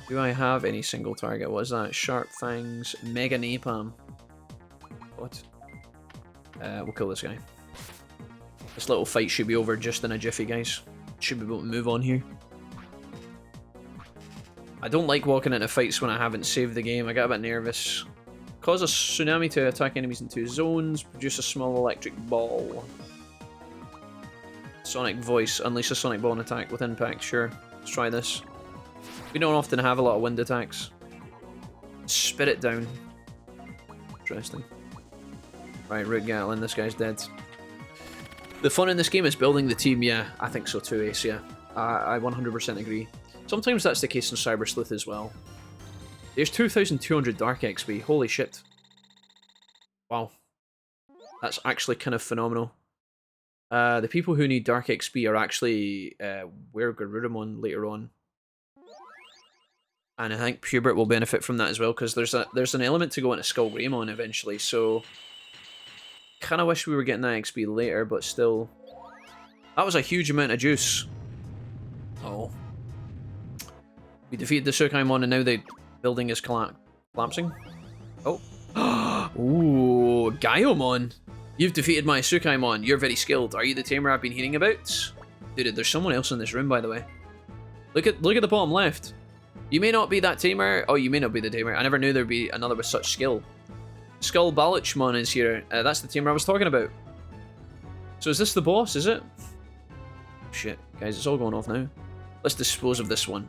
Do I have any single target? What is that? Sharp Fangs, Mega Napalm. What? We'll kill this guy. This little fight should be over just in a jiffy, guys. Should be able to move on here. I don't like walking into fights when I haven't saved the game. I get a bit nervous. Cause a tsunami to attack enemies in 2 zones. Produce a small electric ball. Sonic Voice. Unleash a sonic ball and attack with impact. Sure. Let's try this. We don't often have a lot of wind attacks. Spit it down. Interesting. Right, Root Gatling. This guy's dead. The fun in this game is building the team. Yeah, I think so too, Ace. Yeah. I 100% agree. Sometimes that's the case in Cyber Sleuth as well. There's 2,200 Dark XP. Holy shit. Wow. That's actually kind of phenomenal. The people who need Dark XP are actually Garurumon later on. And I think Pubert will benefit from that as well, because there's an element to go into Skull Greymon eventually, so... Kinda wish we were getting that XP later, but still... That was a huge amount of juice. Oh. We defeated the Sukaimon and now the building is collapsing. Oh. Ooh, Gaiomon. You've defeated my Sukaimon. You're very skilled. Are you the tamer I've been hearing about? Dude, there's someone else in this room, by the way. Look at the bottom left. You may not be that tamer. Oh, you may not be the tamer. I never knew there'd be another with such skill. Skull Baluchmon is here. That's the tamer I was talking about. So is this the boss, is it? Shit, guys, it's all going off now. Let's dispose of this one.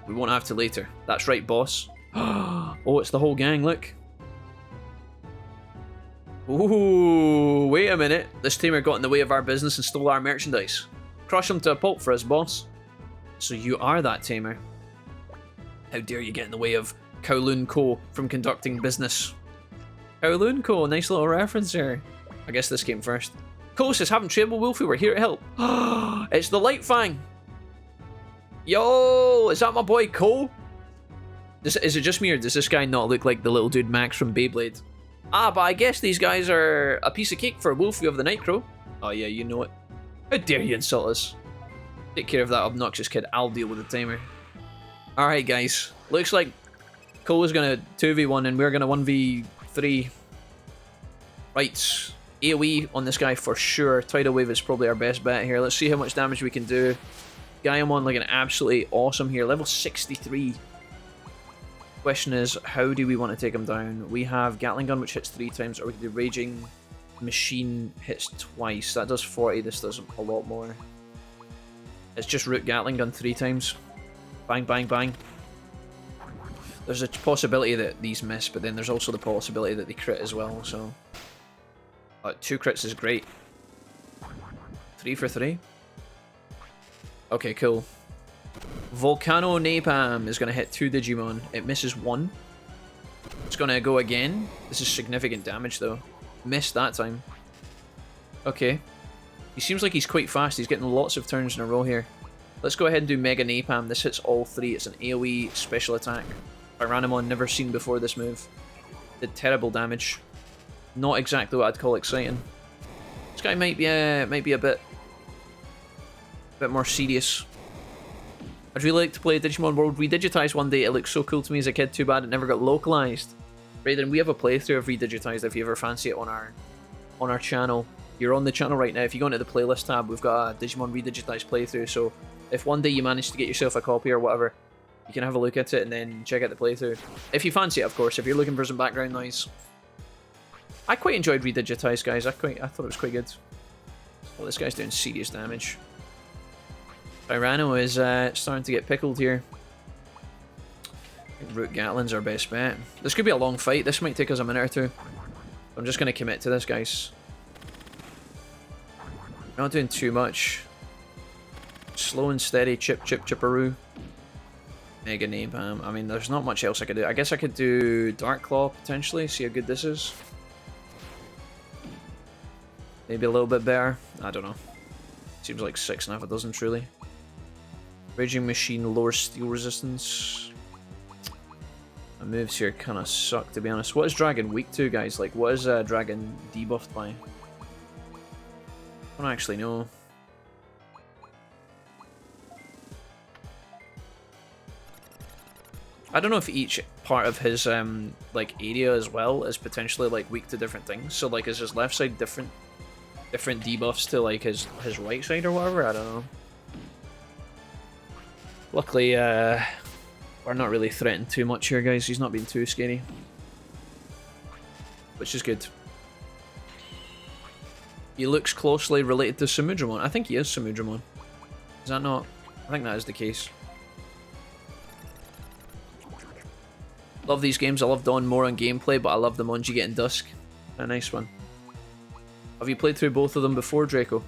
We won't have to later. That's right, boss. Oh, it's the whole gang, look. Ooh, wait a minute. This tamer got in the way of our business and stole our merchandise. Crush him to a pulp for us, boss. So you are that tamer. How dare you get in the way of Kowloon Co. from conducting business. Kowloon Co. Nice little reference here. I guess this came first. Ko says, haven't traded Wolfie, we're here to help. It's the Light Fang. Yo, is that my boy Ko? Is it just me or does this guy not look like the little dude Max from Beyblade? Ah, but I guess these guys are a piece of cake for Wolfie of the Night Crow. Oh yeah, you know it. How dare you insult us? Take care of that obnoxious kid, I'll deal with the tamer. Alright guys, looks like Ko is going to 2v1 and we're going to 1v3. Right, AoE on this guy for sure. Tidal Wave is probably our best bet here. Let's see how much damage we can do. Gaiomon looking absolutely awesome here. Level 63. Question is, how do we want to take him down? We have Gatling Gun, which hits 3 times, or we can do Raging Machine, hits twice. That does 40, this does a lot more. It's just Root Gatling Gun 3 times. Bang, bang, bang. There's a possibility that these miss, but then there's also the possibility that they crit as well, so... 2 crits is great. 3 for 3. Okay, cool. Volcano Napalm is going to hit 2 Digimon. It misses 1. It's going to go again. This is significant damage, though. Missed that time. Okay. He seems like he's quite fast. He's getting lots of turns in a row here. Let's go ahead and do Mega Napalm. This hits all 3. It's an AoE special attack. Pyranimon, never seen before this move. Did terrible damage. Not exactly what I'd call exciting. This guy might be a bit more serious. I'd really like to play Digimon World Redigitized one day. It looks so cool to me as a kid. Too bad it never got localized. Right then, we have a playthrough of Redigitized if you ever fancy it on our channel. You're on the channel right now. If you go into the playlist tab, we've got a Digimon Redigitized playthrough. So if one day you manage to get yourself a copy or whatever, you can have a look at it and then check out the playthrough. If you fancy it, of course. If you're looking for some background noise. I quite enjoyed Redigitized, guys. I thought it was quite good. Well, this guy's doing serious damage. Tyranno is starting to get pickled here. I think Root Gatlin's our best bet. This could be a long fight. This might take us a minute or two. I'm just going to commit to this, guys. Not doing too much. Slow and steady, chip, chip, chipperoo. Mega Napalm. I mean, there's not much else I could do. I guess I could do Dark Claw, potentially. See how good this is. Maybe a little bit better. I don't know. Seems like 6.5 a dozen, truly. Raging Machine, lower steel resistance. My moves here kind of suck, to be honest. What is Dragon weak to, guys? Like, what is Dragon debuffed by? I don't actually know. I don't know if each part of his like area as well is potentially like weak to different things. So like, is his left side different debuffs to like his right side or whatever? I don't know. Luckily, we're not really threatened too much here, guys. He's not being too scary, which is good. He looks closely related to Samudramon. I think he is Samudramon. Is that not? I think that is the case. Love these games. I love Dawn more on gameplay, but I love the ones you get in Dusk. A nice one. Have you played through both of them before, Draco?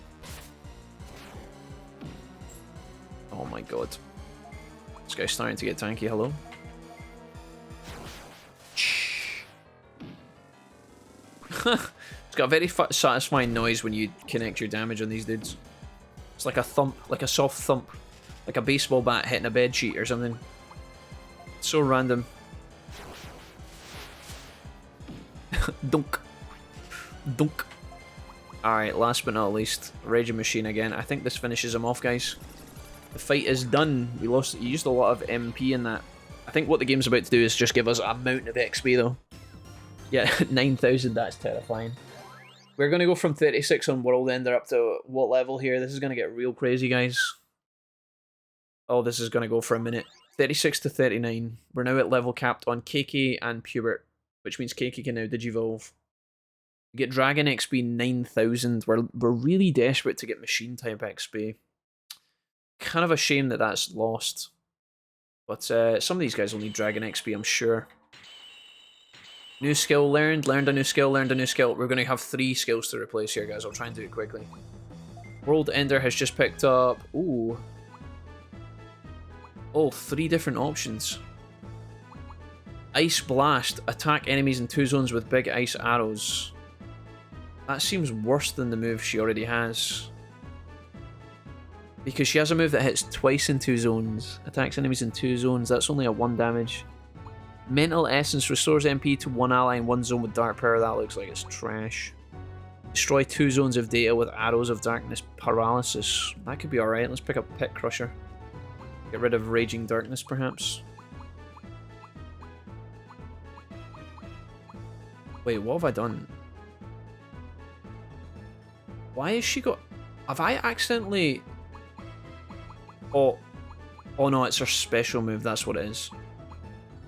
Oh my god. This guy's starting to get tanky. Hello? It's got a very satisfying noise when you connect your damage on these dudes. It's like a thump, like a soft thump. Like a baseball bat hitting a bedsheet or something. It's so random. Dunk. Dunk. Alright, last but not least, Raging Machine again. I think this finishes him off, guys. The fight is done. We lost. You used a lot of MP in that. I think what the game's about to do is just give us a mountain of XP, though. Yeah, 9,000, that's terrifying. We're going to go from 36 on World Ender up to what level here? This is going to get real crazy, guys. Oh, this is going to go for a minute. 36 to 39. We're now at level capped on KK and Pubert, which means KK can now Digivolve. We get Dragon XP 9,000. We're really desperate to get Machine type XP. Kind of a shame that that's lost. But some of these guys will need Dragon XP, I'm sure. New skill learned. Learned a new skill. Learned a new skill. We're going to have 3 skills to replace here, guys. I'll try and do it quickly. World Ender has just picked up... Ooh. Oh, 3 different options. Ice Blast. Attack enemies in 2 zones with big ice arrows. That seems worse than the move she already has. Because she has a move that hits twice in 2 zones. Attacks enemies in 2 zones. That's only a 1 damage. Mental Essence restores MP to 1 ally in 1 zone with dark power. That looks like it's trash. Destroy 2 zones of data with arrows of darkness paralysis. That could be alright. Let's pick up Pit Crusher. Get rid of Raging Darkness, perhaps. Wait, what have I done? Why has she got... Have I accidentally... Oh no, it's her special move, that's what it is.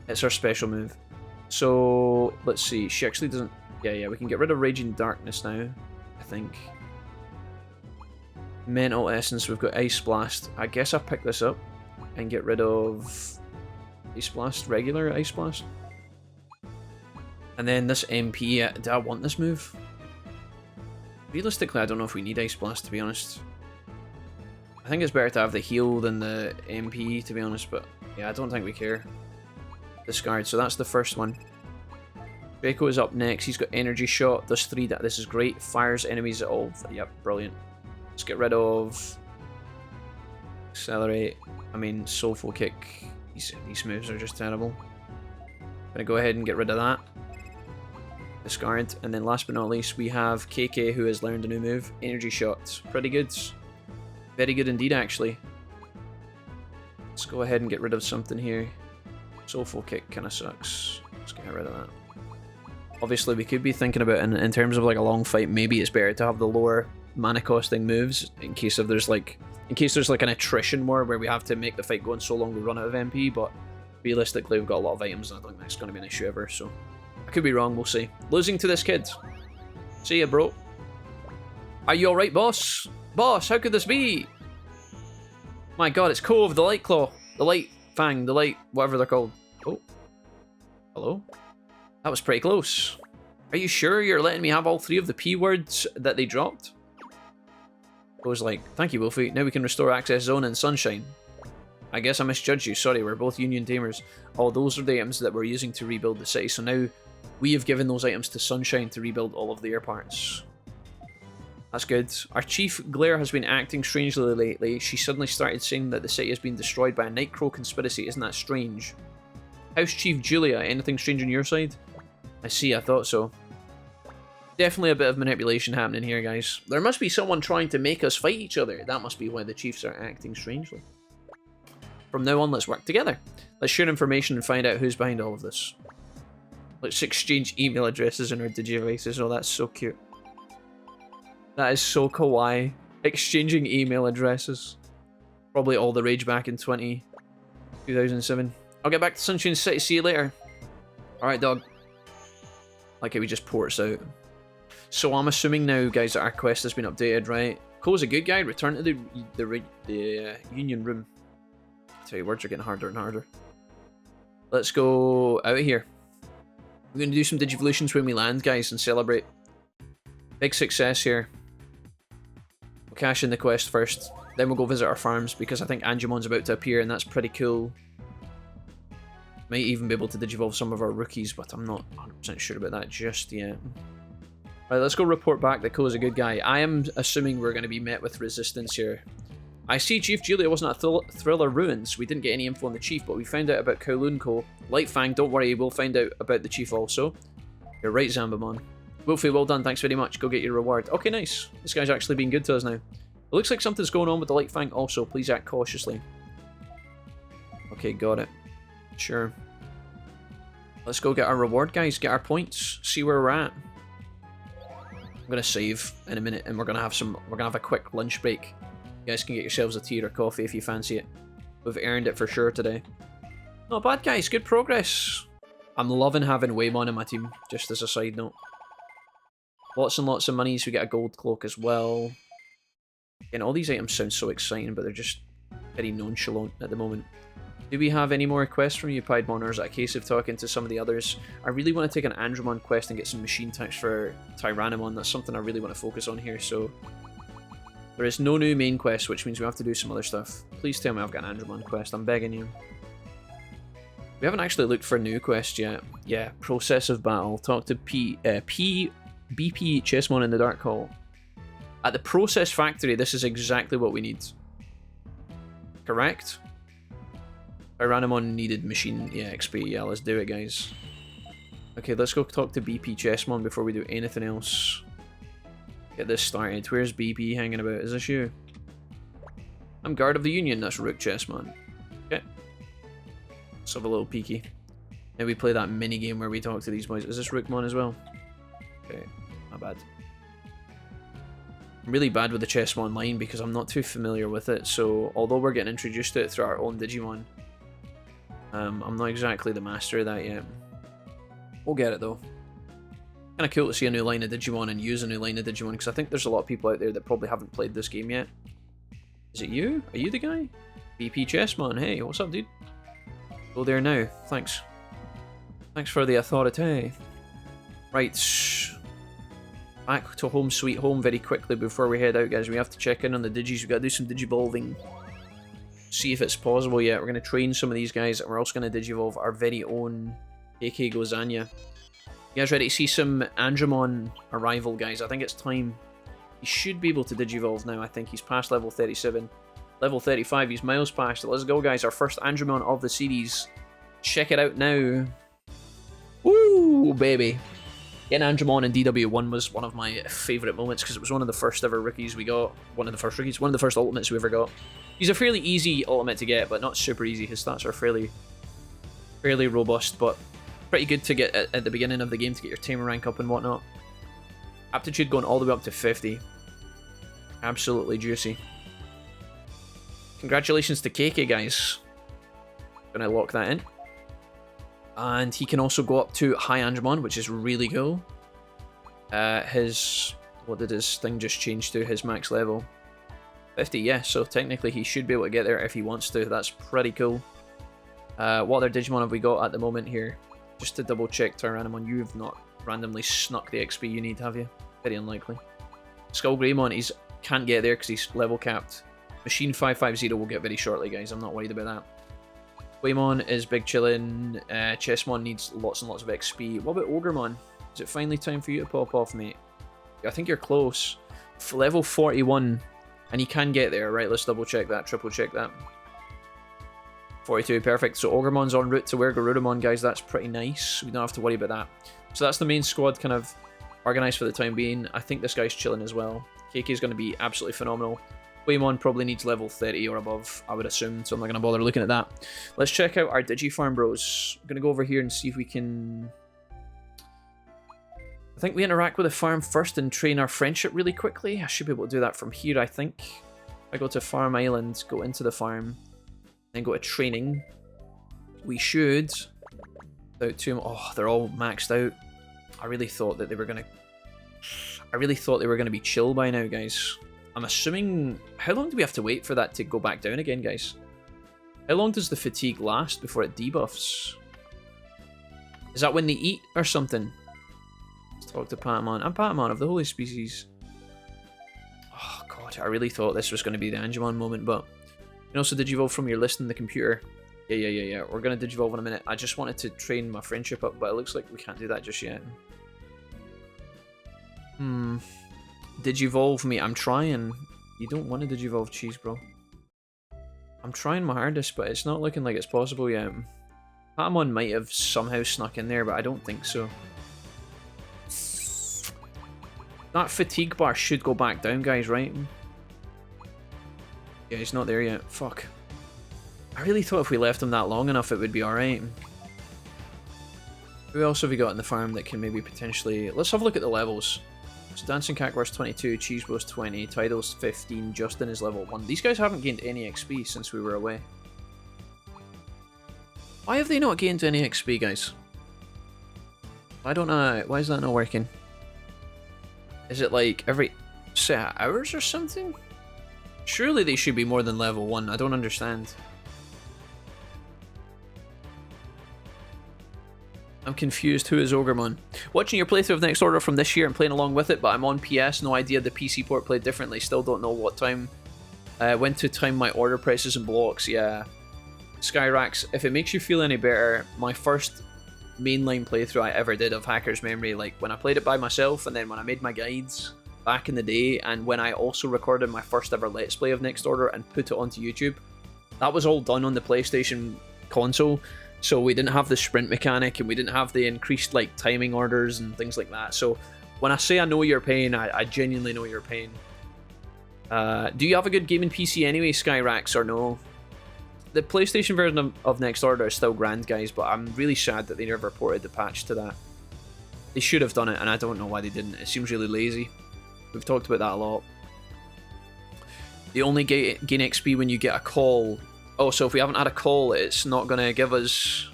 It's her special move. So, let's see, she actually doesn't... Yeah, we can get rid of Raging Darkness now, I think. Mental Essence, we've got Ice Blast. I guess I'll pick this up and get rid of... Ice Blast, regular Ice Blast. And then this MP, do I want this move? Realistically, I don't know if we need Ice Blast, to be honest. I think it's better to have the heal than the MP, to be honest, but yeah, I don't think we care. Discard, so that's the first one. Draco is up next. He's got Energy Shot, does 3, this is great. Fires enemies at all. Yep, brilliant. Let's get rid of... Accelerate. I mean, Soulful Kick. These moves are just terrible. Gonna go ahead and get rid of that. Discard. And then last but not least, we have KK, who has learned a new move, Energy Shot. Pretty good. Very good indeed, actually. Let's go ahead and get rid of something here. Soulful Kick kind of sucks. Let's get rid of that. Obviously, we could be thinking about, in terms of like a long fight, maybe it's better to have the lower mana costing moves in case there's like an attrition war where we have to make the fight go on so long we run out of MP, but realistically we've got a lot of items and I don't think that's going to be an issue ever, so I could be wrong, we'll see. Losing to this kid. See ya, bro. Are you alright, boss? Boss, how could this be? My god, it's Cove, the Light Claw, the Light Fang, the Light... whatever they're called. Oh. Hello? That was pretty close. Are you sure you're letting me have all 3 of the P words that they dropped? Goes like, thank you, Wolfie. Now we can restore Access Zone and Sunshine. I guess I misjudged you. Sorry, we're both Union Tamers. Oh, those are the items that we're using to rebuild the city. So now we have given those items to Sunshine to rebuild all of their parts. That's good. Our Chief Glare has been acting strangely lately. She suddenly started saying that the city has been destroyed by a Nightcrow conspiracy. Isn't that strange? House Chief Julia, anything strange on your side? I see, I thought so. Definitely a bit of manipulation happening here, guys. There must be someone trying to make us fight each other. That must be why the chiefs are acting strangely. From now on, let's work together. Let's share information and find out who's behind all of this. Let's exchange email addresses in our Digivices. Oh, that's so cute. That is so kawaii. Exchanging email addresses. Probably all the rage back in 2007. I'll get back to Sunshine City. See you later. Alright, dog. Like how he just ports out. So I'm assuming now, guys, that our quest has been updated, right? Cole's a good guy. Return to the Union Room. I tell you, words are getting harder and harder. Let's go out of here. We're going to do some Digivolutions when we land, guys, and celebrate. Big success here. We'll cash in the quest first. Then we'll go visit our farms, because I think Angemon's about to appear, and that's pretty cool. Might even be able to digivolve some of our rookies, but I'm not 100% sure about that just yet. Right, let's go report back that Ko's a good guy. I am assuming we're going to be met with resistance here. I see Chief Julia wasn't at Thriller Ruins. We didn't get any info on the Chief, but we found out about Kowloon Co. Light Fang, don't worry, we'll find out about the Chief also. You're right, Zambamon. Wolfie, well done, thanks very much. Go get your reward. Okay, nice. This guy's actually being good to us now. It looks like something's going on with the Light Fang also. Please act cautiously. Okay, got it. Sure. Let's go get our reward, guys. Get our points. See where we're at. I'm gonna save in a minute, and we're gonna have a quick lunch break. You guys can get yourselves a tea or coffee if you fancy it. We've earned it for sure today. Not bad, guys. Good progress. I'm loving having Waymon in my team, just as a side note. Lots and lots of monies. We get a gold cloak as well. And all these items sound so exciting, but they're just very nonchalant at the moment. Do we have any more requests from you, Piedmon, or is it a case of talking to some of the others? I really want to take an Andromon quest and get some machine types for Tyrannomon. That's something I really want to focus on here, so... There is no new main quest, which means we have to do some other stuff. Please tell me I've got an Andromon quest, I'm begging you. We haven't actually looked for a new quest yet. Yeah, Process of Battle. Talk to BP Chessmon in the Dark Hall. At the Process Factory, this is exactly what we need. Correct? Tyrannomon needed machine XP. Yeah, let's do it, guys. Okay, let's go talk to BP Chessmon before we do anything else. Get this started. Where's BP hanging about? Is this you? I'm Guard of the Union. That's Rook Chessmon. Okay. Let's have a little peeky. Now we play that mini game where we talk to these boys. Is this Rookmon as well? Okay, not bad. I'm really bad with the Chessmon line because I'm not too familiar with it, so although we're getting introduced to it through our own Digimon, I'm not exactly the master of that yet. We'll get it though. Kind of cool to see a new line of Digimon and use a new line of Digimon, because I think there's a lot of people out there that probably haven't played this game yet. Is it you? Are you the guy? BP Chessmon, hey, what's up, dude? Go there now, thanks. Thanks for the authority. Right. Back to home sweet home very quickly before we head out, guys. We have to check in on the Digis. We've got to do some Digivolving. See if it's possible yet. We're going to train some of these guys, and we're also going to Digivolve our very own AK Gozanya. You guys ready to see some Andromon arrival, guys? I think it's time. He should be able to Digivolve now. I think he's past level 37. Level 35, he's miles past it. Let's go, guys. Our first Andromon of the series. Check it out now. Woo, baby. Getting Andromon in DW1 was one of my favourite moments because it was one of the first ever rookies we got. One of the first ultimates we ever got. He's a fairly easy ultimate to get, but not super easy. His stats are fairly robust, but pretty good to get at the beginning of the game to get your Tamer rank up and whatnot. Aptitude going all the way up to 50. Absolutely juicy. Congratulations to KK, guys. Gonna lock that in. And he can also go up to High Andromon, which is really cool. What did his thing just change to? His max level? 50, yeah, so technically he should be able to get there if he wants to. That's pretty cool. What other Digimon have we got at the moment here? Just to double check, Tyrannomon, you have not randomly snuck the XP you need, have you? Very unlikely. Skull Greymon, he can't get there because he's level capped. Machine 550 will get very shortly, guys. I'm not worried about that. Waymon is big chillin'. Chessmon needs lots and lots of XP. What about Ogremon? Is it finally time for you to pop off, mate? I think you're close. Level 41. And you can get there, right? Let's double check that, triple check that. 42, perfect. So Ogremon's en route to where Garurumon, guys. That's pretty nice. We don't have to worry about that. So that's the main squad kind of organized for the time being. I think this guy's chilling as well. KK is going to be absolutely phenomenal. Waymon probably needs level 30 or above, I would assume, so I'm not going to bother looking at that. Let's check out our Digifarm bros. I'm going to go over here and see if we can... I think we interact with the farm first and train our friendship really quickly. I should be able to do that from here, I think. I go to Farm Island, go into the farm, then go to training. We should... Without too... Oh, they're all maxed out. I really thought that they were going to be chill by now, guys. I'm assuming... How long do we have to wait for that to go back down again, guys? How long does the fatigue last before it debuffs? Is that when they eat or something? Let's talk to Patamon. I'm Patamon of the Holy Species. Oh, God. I really thought this was going to be the Angemon moment, but... You can also digivolve from your list in the computer. Yeah. We're going to digivolve in a minute. I just wanted to train my friendship up, but it looks like we can't do that just yet. Digivolve me. I'm trying. You don't want to digivolve cheese, bro. I'm trying my hardest, but it's not looking like it's possible yet. Patamon might have somehow snuck in there, but I don't think so. That fatigue bar should go back down, guys, right? Yeah, he's not there yet. Fuck. I really thought if we left him that long enough, it would be alright. Who else have we got in the farm that can maybe potentially... Let's have a look at the levels. So Dancing Catwor's 22, Cheese Bros 20, Tidal's 15, Justin is level 1. These guys haven't gained any XP since we were away. Why have they not gained any XP, guys? I don't know. Why is that not working? Is it like every set of hours or something? Surely they should be more than level 1. I don't understand. I'm confused. Who is Ogremon? Watching your playthrough of Next Order from this year and playing along with it, but I'm on PS. No idea the PC port played differently. Still don't know what time. When to time my order presses and blocks. Yeah. Skyrax, if it makes you feel any better, my first mainline playthrough I ever did of Hacker's Memory, like when I played it by myself and then when I made my guides back in the day, and when I also recorded my first ever Let's Play of Next Order and put it onto YouTube, that was all done on the PlayStation console. So we didn't have the sprint mechanic and we didn't have the increased like timing orders and things like that. So when I say I know your pain, I genuinely know your pain. Do you have a good gaming PC anyway, Skyrax, or no? The PlayStation version of Next Order is still grand, guys, but I'm really sad that they never ported the patch to that. They should have done it, and I don't know why they didn't. It seems really lazy. We've talked about that a lot. They only gain XP when you get a call. Oh, so if we haven't had a call, it's not going to give us...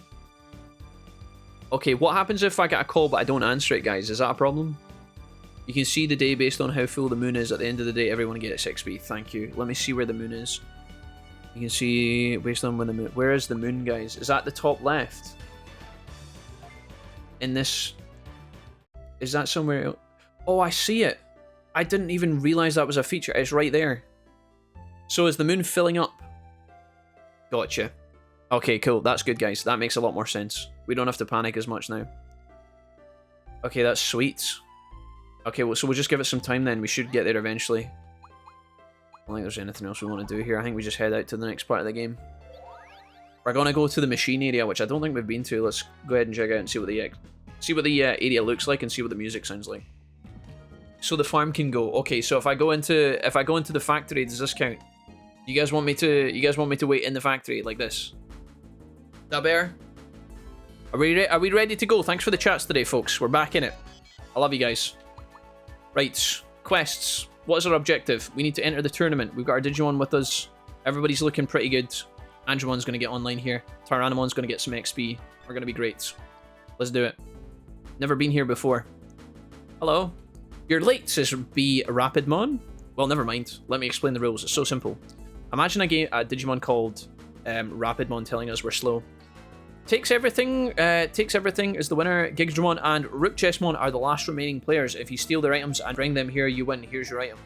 Okay, what happens if I get a call but I don't answer it, guys? Is that a problem? You can see the day based on how full the moon is. At the end of the day, everyone gets XP. Thank you. Let me see where the moon is. You can see based on when the moon... Where is the moon, guys? Is that the top left? In this... Is that somewhere... Oh, I see it. I didn't even realize that was a feature. It's right there. So is the moon filling up? Gotcha. Okay, cool. That's good, guys. That makes a lot more sense. We don't have to panic as much now. Okay, that's sweet. Okay, well, so we'll just give it some time then. We should get there eventually. I don't think there's anything else we want to do here. I think we just head out to the next part of the game. We're going to go to the machine area, which I don't think we've been to. Let's go ahead and check out and see what the See what the area looks like and see what the music sounds like. So the farm can go. Okay, so if I go into the factory, does this count? You guys want me to wait in the factory like this? That bear? Are we ready to go? Thanks for the chats today, folks. We're back in it. I love you guys. Right, quests. What is our objective? We need to enter the tournament. We've got our Digimon with us. Everybody's looking pretty good. Angemon's going to get online here. Tyranimon's going to get some XP. We're going to be great. Let's do it. Never been here before. Hello. You're late, says B Rapidmon. Well, never mind. Let me explain the rules. It's so simple. Imagine a Digimon called Rapidmon telling us we're slow. Takes everything is the winner. Gigdramon and Rook Chessmon are the last remaining players. If you steal their items and bring them here, you win. Here's your item.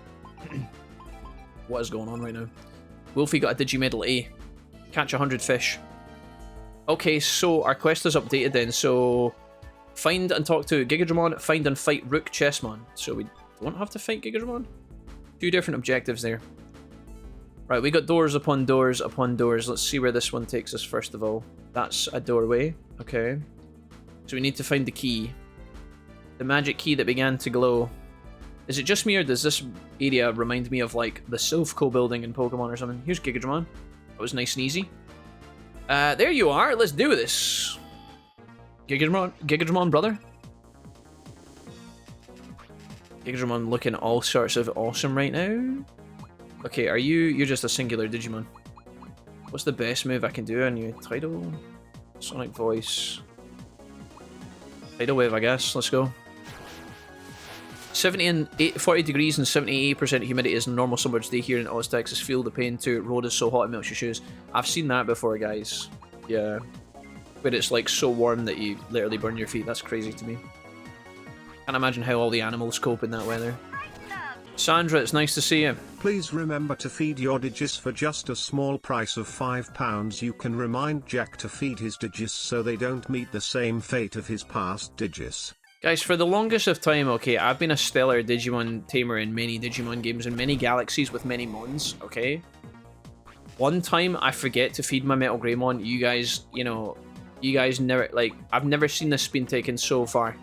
What is going on right now? Wolfie got a Digimedal A. Catch 100 fish. Okay, so our quest is updated then. So find and talk to Gigadramon, find and fight Rook Chessmon. So we don't have to fight Gigadramon? 2 different objectives there. Right, we got doors upon doors upon doors. Let's see where this one takes us first of all. That's a doorway. Okay. So we need to find the key. The magic key that began to glow. Is it just me or does this area remind me of like the Silphco building in Pokemon or something? Here's Gigadramon. That was nice and easy. There you are. Let's do this. Gigadramon, brother. Gigadramon looking all sorts of awesome right now. Okay, you're just a singular Digimon. What's the best move I can do on you? Tidal? Sonic Voice. Tidal Wave, I guess. Let's go. 40 degrees and 78% humidity is normal summer's day here in Oz, Texas. Feel the pain too. Road is so hot it melts your shoes. I've seen that before, guys. Yeah. Where it's like so warm that you literally burn your feet. That's crazy to me. Can't imagine how all the animals cope in that weather. Sandra, it's nice to see you. Please remember to feed your Digis for just a small price of £5. You can remind Jack to feed his Digis so they don't meet the same fate of his past Digis. Guys, for the longest of time, okay, I've been a stellar Digimon Tamer in many Digimon games and many galaxies with many Mons, okay? One time I forget to feed my Metal Greymon, you guys never, like, I've never seen this been taken so far.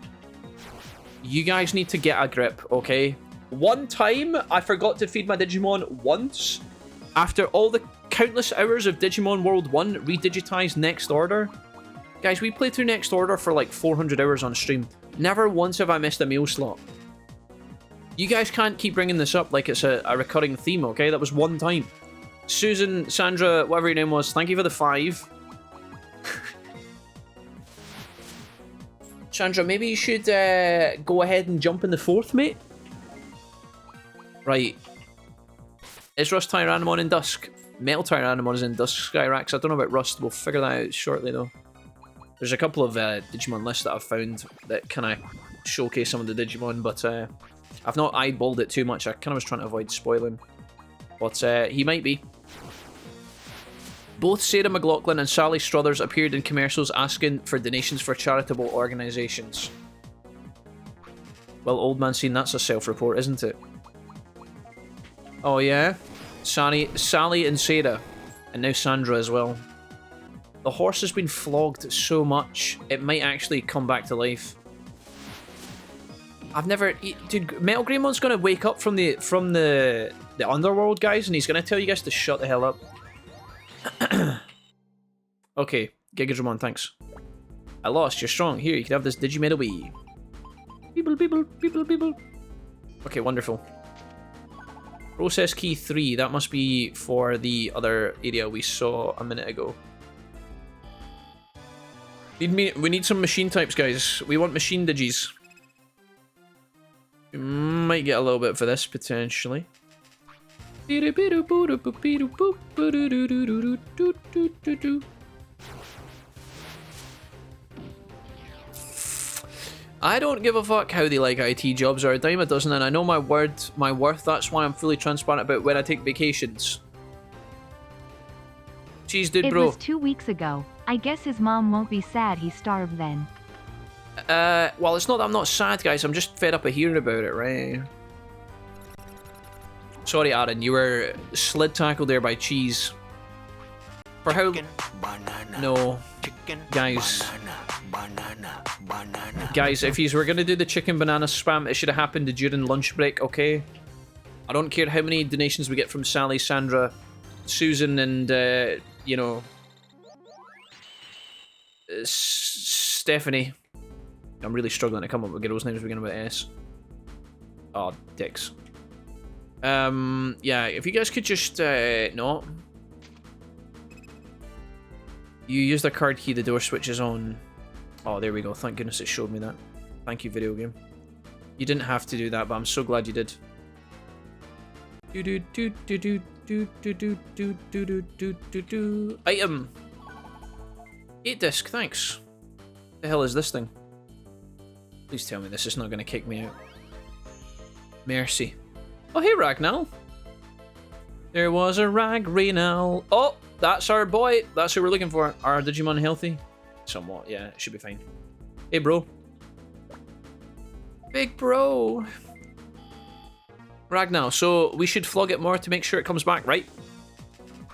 You guys need to get a grip, okay? One time, I forgot to feed my Digimon once. After all the countless hours of Digimon World 1 redigitized Next Order. Guys, we played through Next Order for like 400 hours on stream. Never once have I missed a meal slot. You guys can't keep bringing this up like it's a recurring theme, okay? That was one time. Susan, Sandra, whatever your name was, thank you for the 5. Sandra, maybe you should go ahead and jump in the 4th, mate. Right. Is Rust Tyrannomon in Dusk? Metal Tyrannomon is in Dusk Skyrax. I don't know about Rust. We'll figure that out shortly, though. There's a couple of Digimon lists that I've found that kind of showcase some of the Digimon, but I've not eyeballed it too much. I kind of was trying to avoid spoiling. But he might be. Both Sarah McLachlan and Sally Struthers appeared in commercials asking for donations for charitable organisations. Well, old man seen, that's a self-report, isn't it? Oh yeah? Sally and Sarah. And now Sandra as well. The horse has been flogged so much, it might actually come back to life. I've never... Dude, Metal Greymon's gonna wake up from the underworld, guys, and he's gonna tell you guys to shut the hell up. Okay, Gigadramon, thanks. I lost, you're strong. Here, you can have this Digimon away. People. Okay, wonderful. Process key 3, that must be for the other area we saw a minute ago. We need some machine types, guys. We want machine digis. We might get a little bit for this, potentially. I don't give a fuck how they like IT jobs are a dime a dozen, and I know my worth, that's why I'm fully transparent about when I take vacations. Jeez, dude, bro. It was 2 weeks ago. I guess his mom won't be sad he starved then. Well, it's not that I'm not sad, guys. I'm just fed up of hearing about it, right? Sorry, Aaron. You were slid tackled there by Cheese. For how... Chicken, banana. No. Chicken, Guys. banana, banana, banana. Guys, if you were going to do the chicken banana spam, it should have happened during lunch break, okay? I don't care how many donations we get from Sally, Sandra, Susan, and, you know... Stephanie. I'm really struggling to come up with girls' names beginning with S. Oh, dicks. Yeah, if you guys could just, no. You use the card key, the door switches on. Oh, there we go. Thank goodness it showed me that. Thank you, video game. You didn't have to do that, but I'm so glad you did. Item. 8 disc, thanks. The hell is this thing? Please tell me this is not going to kick me out. Mercy. Oh, hey, Ragnall. There was a Ragnall. Oh, that's our boy. That's who we're looking for. Our Digimon healthy? Somewhat, yeah. It should be fine. Hey, bro. Big bro. Ragnall. So, we should flog it more to make sure it comes back, right?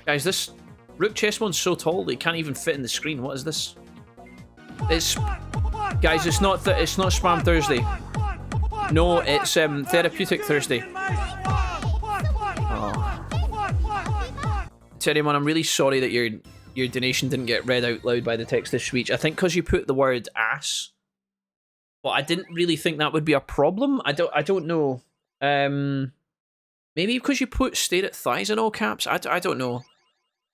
Guys, this Rook Chessmon's so tall that he can't even fit in the screen. What is this? It's... Guys, it's not Spam Thursday. No, it's Therapeutic Thursday. Oh. Terrymon, I'm really sorry that your donation didn't get read out loud by the text-to-speech. I think because you put the word ass. But I didn't really think that would be a problem. I don't know. Maybe because you put stare at thighs in all caps? I don't know.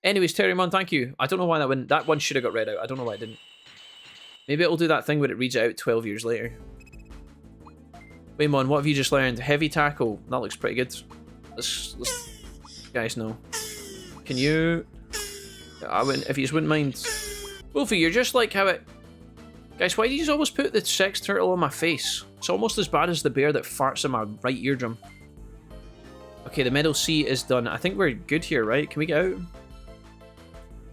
Anyways, Terrymon, thank you. I don't know why that one should have got read out. I don't know why it didn't. Maybe it'll do that thing where it reads it out 12 years later. Waymon, what have you just learned? Heavy tackle. That looks pretty good. Let's guys know. Can you... if you wouldn't mind. Wolfie, you're just like how it... Guys, why do you always put the sex turtle on my face? It's almost as bad as the bear that farts in my right eardrum. Okay, the Meadow Sea is done. I think we're good here, right? Can we get out?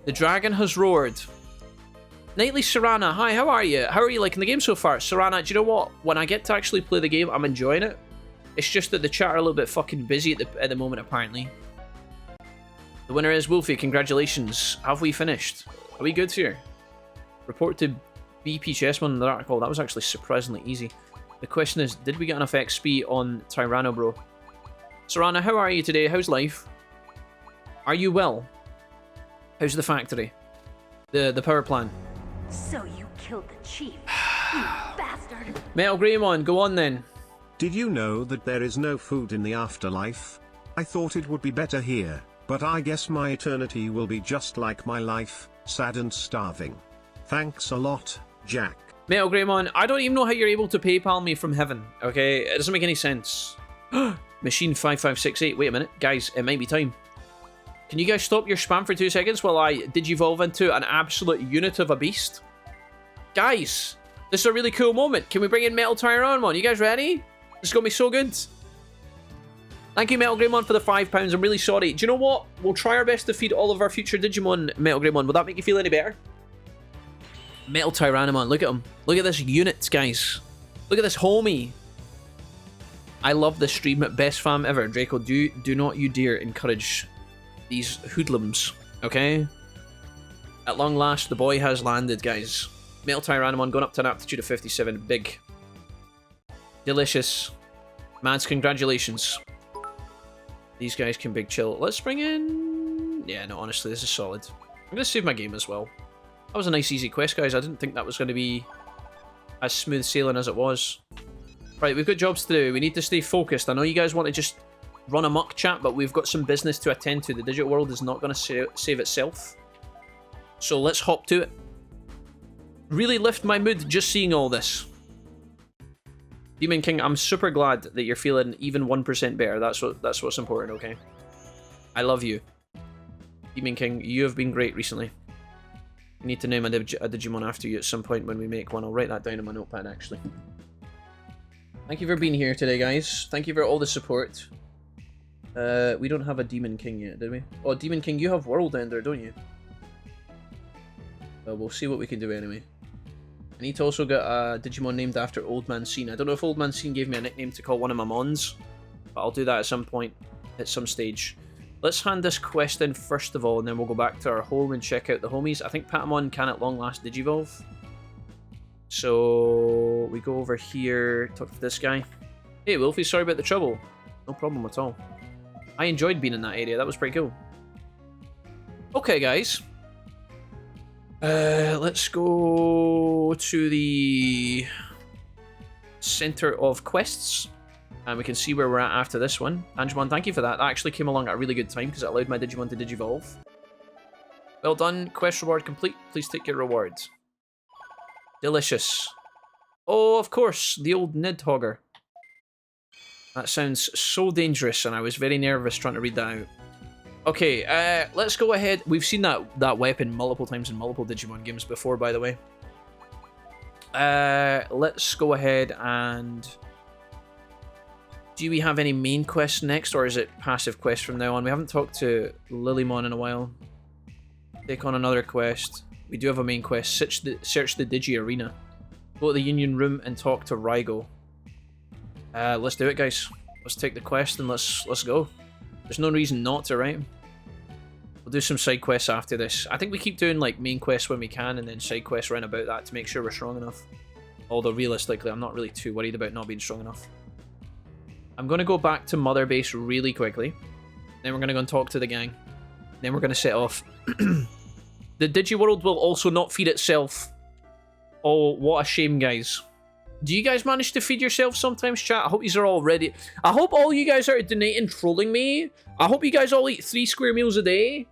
The dragon has roared. Nightly Serana, hi, how are you? How are you liking the game so far? Serana, do you know what? When I get to actually play the game, I'm enjoying it. It's just that the chat are a little bit fucking busy at the moment, apparently. The winner is Wolfie, congratulations. Have we finished? Are we good here? Report to BP Chessman in the article. That was actually surprisingly easy. The question is, did we get enough XP on Tyranno, bro? Serana, how are you today? How's life? Are you well? How's the factory? The power plant? So you killed the chief, you bastard! Metal Greymon, go on then. Did you know that there is no food in the afterlife? I thought it would be better here, but I guess my eternity will be just like my life, sad and starving. Thanks a lot, Jack. Metal Greymon, I don't even know how you're able to PayPal me from heaven, okay? It doesn't make any sense. Machine 5568, wait a minute. Guys, it might be time. Can you guys stop your spam for 2 seconds while I digivolve into an absolute unit of a beast? Guys, this is a really cool moment. Can we bring in Metal Tyrannomon? You guys ready? This is going to be so good. Thank you, Metal Greymon, for the £5. I'm really sorry. Do you know what? We'll try our best to feed all of our future Digimon, Metal Greymon. Will that make you feel any better? Metal Tyrannomon, look at him. Look at this unit, guys. Look at this homie. I love this stream. Best fam ever. Draco, do not you dare encourage these hoodlums, okay? At long last, the boy has landed, guys. Metal Tyrannomon going up to an aptitude of 57. Big. Delicious. Mads, congratulations. These guys can big chill. Let's bring in... Yeah, no, honestly, this is solid. I'm going to save my game as well. That was a nice, easy quest, guys. I didn't think that was going to be as smooth sailing as it was. Right, we've got jobs to do. We need to stay focused. I know you guys want to just run amok, chat, but we've got some business to attend to. The digital world is not going to save itself. So let's hop to it. Really lift my mood just seeing all this. Demon King, I'm super glad that you're feeling even 1% better. That's what's important, okay? I love you. Demon King, you have been great recently. I need to name a Digimon after you at some point when we make one. I'll write that down in my notepad, actually. Thank you for being here today, guys. Thank you for all the support. We don't have a Demon King yet, do we? Oh, Demon King, you have World Ender, don't you? Well, we'll see what we can do anyway. I need to also get a Digimon named after Old Man Scene. I don't know if Old Man Scene gave me a nickname to call one of my mons, but I'll do that at some point, at some stage. Let's hand this quest in first of all, and then we'll go back to our home and check out the homies. I think Patamon can at long last Digivolve. So we go over here, talk to this guy. Hey, Wolfie, sorry about the trouble. No problem at all. I enjoyed being in that area. That was pretty cool. Okay, guys. Let's go to the center of quests. And we can see where we're at after this one. Angemon, thank you for that. That actually came along at a really good time because it allowed my Digimon to Digivolve. Well done. Quest reward complete. Please take your rewards. Delicious. Oh, of course. The old Nidhogger. That sounds so dangerous, and I was very nervous trying to read that out. Okay, let's go ahead. We've seen that weapon multiple times in multiple Digimon games before, by the way. Let's go ahead and... Do we have any main quests next, or is it passive quests from now on? We haven't talked to Lilymon in a while. Take on another quest. We do have a main quest. Search the Digi Arena. Go to the Union Room and talk to Rygo. Let's do it, guys. Let's take the quest and let's go. There's no reason not to, right? We'll do some side quests after this. I think we keep doing like main quests when we can, and then side quests around about that to make sure we're strong enough. Although realistically, I'm not really too worried about not being strong enough. I'm going to go back to Mother Base really quickly. Then we're going to go and talk to the gang. Then we're going to set off. The Digiworld will also not feed itself. Oh, what a shame, guys. Do you guys manage to feed yourself sometimes, chat? I hope you are all ready. I hope all you guys are donating trolling me. I hope you guys all eat 3 square meals a day.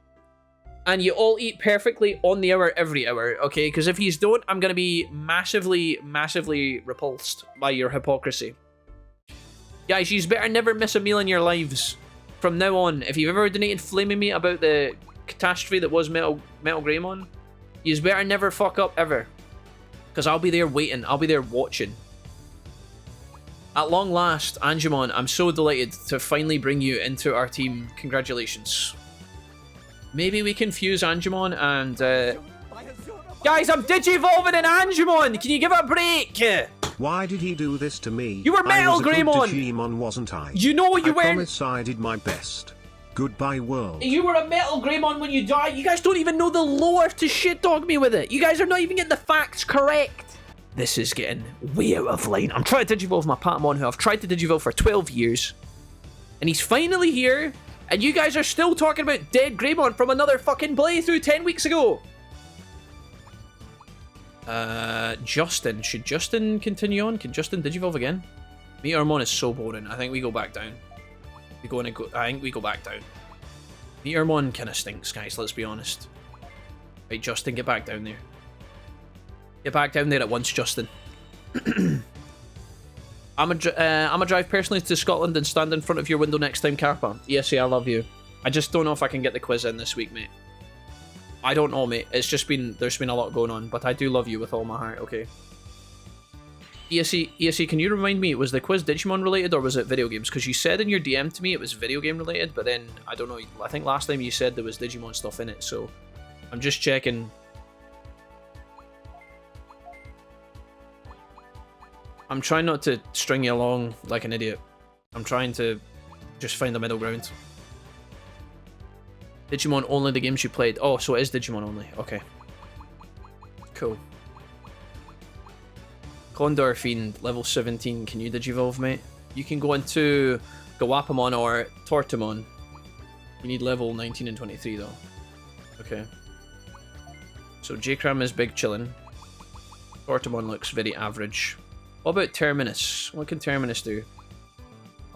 And you all eat perfectly on the hour, every hour, okay? Because if you don't, I'm going to be massively, massively repulsed by your hypocrisy. Guys, you better never miss a meal in your lives. From now on, if you've ever donated flaming me about the catastrophe that was Metal Greymon, you better never fuck up ever. Because I'll be there waiting. I'll be there watching. At long last, Angemon, I'm so delighted to finally bring you into our team. Congratulations. Maybe we can fuse Angemon and... Guys, I'm Digivolving in Angemon! Can you give it a break? Why did he do this to me? You were Metal Greymon! I was a good Digimon, wasn't I? You know you weren't... I promise I did my best. Goodbye, world. You were a Metal Greymon when you died. You guys don't even know the lore to shit dog me with it. You guys are not even getting the facts correct. This is getting way out of line. I'm trying to Digivolve my Patamon, who I've tried to Digivolve for 12 years. And he's finally here. And you guys are still talking about dead Greymon from another fucking playthrough 10 weeks ago. Justin. Should Justin continue on? Can Justin Digivolve again? Meteormon is so boring. I think we go back down. I think we go back down. Meteormon kind of stinks, guys. Let's be honest. Right, Justin, get back down there. Get back down there at once, Justin. I'm a drive personally to Scotland and stand in front of your window next time, Carpa. Yes, I love you. I just don't know if I can get the quiz in this week, mate. I don't know, mate. It's just been... There's been a lot going on, but I do love you with all my heart, okay? ESE, can you remind me, was the quiz Digimon related or was it video games? Because you said in your DM to me it was video game related, but then, I don't know, I think last time you said there was Digimon stuff in it, so I'm just checking. I'm trying not to string you along like an idiot. I'm trying to just find the middle ground. Digimon only the games you played. Oh, so it is Digimon only. Okay. Cool. Condor Fiend, level 17. Can you Digivolve, mate? You can go into Gawapamon or Tortamon. You need level 19 and 23, though. Okay. So J-Cram is big chillin'. Tortamon looks very average. What about Terminus? What can Terminus do?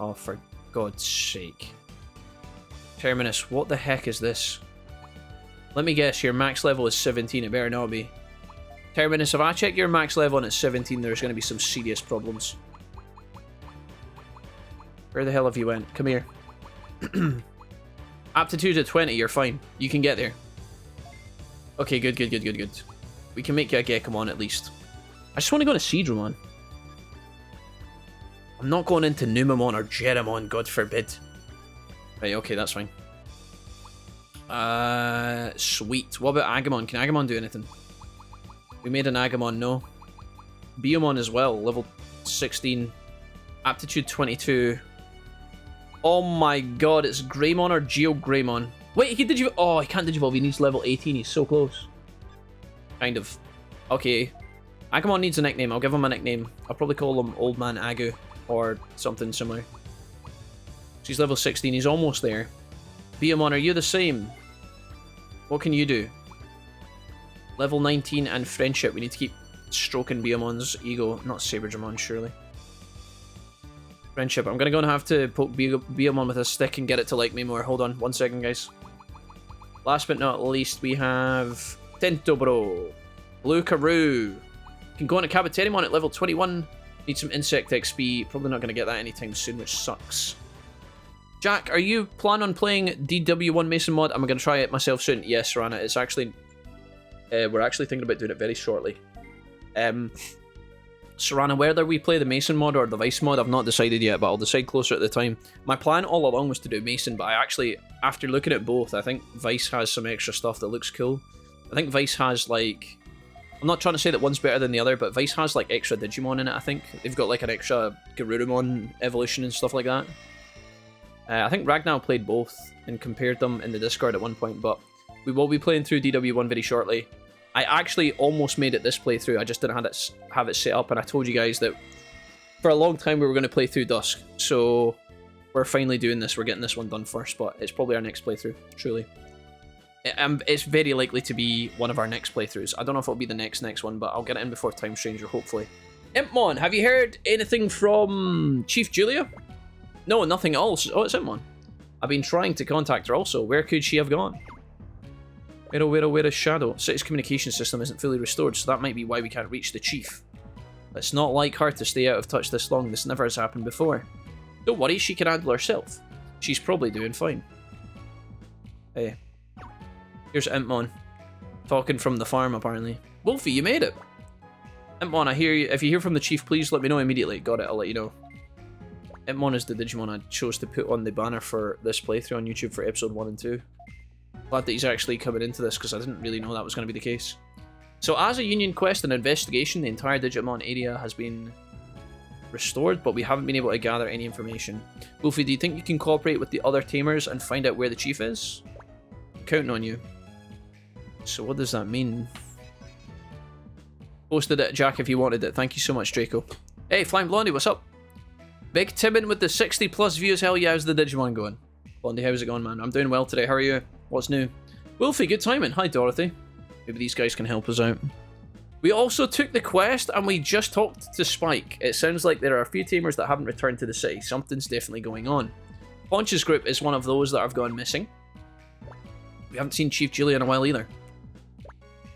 Oh, for God's sake. Terminus, what the heck is this? Let me guess, your max level is 17. It better not be. Terminus, if I check your max level and it's 17, there's going to be some serious problems. Where the hell have you went? Come here. Aptitude at 20, you're fine. You can get there. Okay, good. We can make you a Gekomon at least. I just want to go to Seedramon. I'm not going into Numamon or Jeramon, God forbid. Right, okay, that's fine. Sweet. What about Agumon? Can Agumon do anything? We made an Agumon, no. Biomon as well, level 16. Aptitude 22. Oh my god, it's Greymon or Geogreymon. Wait, he Digivolve. Oh, he can't Digivolve. He needs level 18. He's so close. Kind of. Okay. Agumon needs a nickname. I'll give him a nickname. I'll probably call him Old Man Agu or something similar. He's level 16. He's almost there. Beamon, are you the same? What can you do? Level 19 and friendship. We need to keep stroking Beamon's ego. Not Saberdramon, surely. Friendship. I'm going to have to poke Beamon with a stick and get it to like me more. Hold on. 1 second, guys. Last but not least, we have Tentobro. Blue Karoo. Can go on to Kabuterimon at level 21. Need some insect XP. Probably not going to get that anytime soon, which sucks. Jack, are you planning on playing DW1 Mason mod? I'm going to try it myself soon. Yes, Rana. It's actually... we're actually thinking about doing it very shortly. Serana, whether we play the Mason mod or the Vice mod, I've not decided yet, but I'll decide closer at the time. My plan all along was to do Mason, but I actually, after looking at both, I think Vice has some extra stuff that looks cool. I think Vice has, like... I'm not trying to say that one's better than the other, but Vice has, like, extra Digimon in it, I think. They've got, like, an extra Garurumon evolution and stuff like that. I think Ragnar played both and compared them in the Discord at one point, but we will be playing through DW1 very shortly. I actually almost made it this playthrough, I just didn't have it set up, and I told you guys that for a long time we were going to play through Dusk, so we're finally doing this, we're getting this one done first, but it's probably our next playthrough, truly. It's very likely to be one of our next playthroughs. I don't know if it'll be the next one, but I'll get it in before Time Stranger, hopefully. Impmon, have you heard anything from Chief Julia? No, nothing else. Oh, it's Impmon. I've been trying to contact her also. Where could she have gone? Where is Shadow? City's communication system isn't fully restored, so that might be why we can't reach the Chief. It's not like her to stay out of touch this long. This never has happened before. Don't worry, she can handle herself. She's probably doing fine. Hey. Here's Impmon. Talking from the farm, apparently. Wolfie, you made it! Impmon, I hear you. If you hear from the Chief, please let me know immediately. Got it, I'll let you know. Impmon is the Digimon I chose to put on the banner for this playthrough on YouTube for episode 1 and 2. Glad that he's actually coming into this, because I didn't really know that was going to be the case. So as a Union quest and investigation, the entire Digimon area has been restored, but we haven't been able to gather any information. Wolfie, do you think you can cooperate with the other Tamers and find out where the Chief is? I'm counting on you. So what does that mean? Posted it, Jack, if you wanted it. Thank you so much, Draco. Hey, Flying Blondie, what's up? Big Timon with the 60 plus views. Hell yeah, how's the Digimon going? Blondie, how's it going, man? I'm doing well today. How are you? What's new? Wolfie, good timing. Hi, Dorothy. Maybe these guys can help us out. We also took the quest and we just talked to Spike. It sounds like there are a few Tamers that haven't returned to the city. Something's definitely going on. Ponch's group is one of those that have gone missing. We haven't seen Chief Julia in a while either.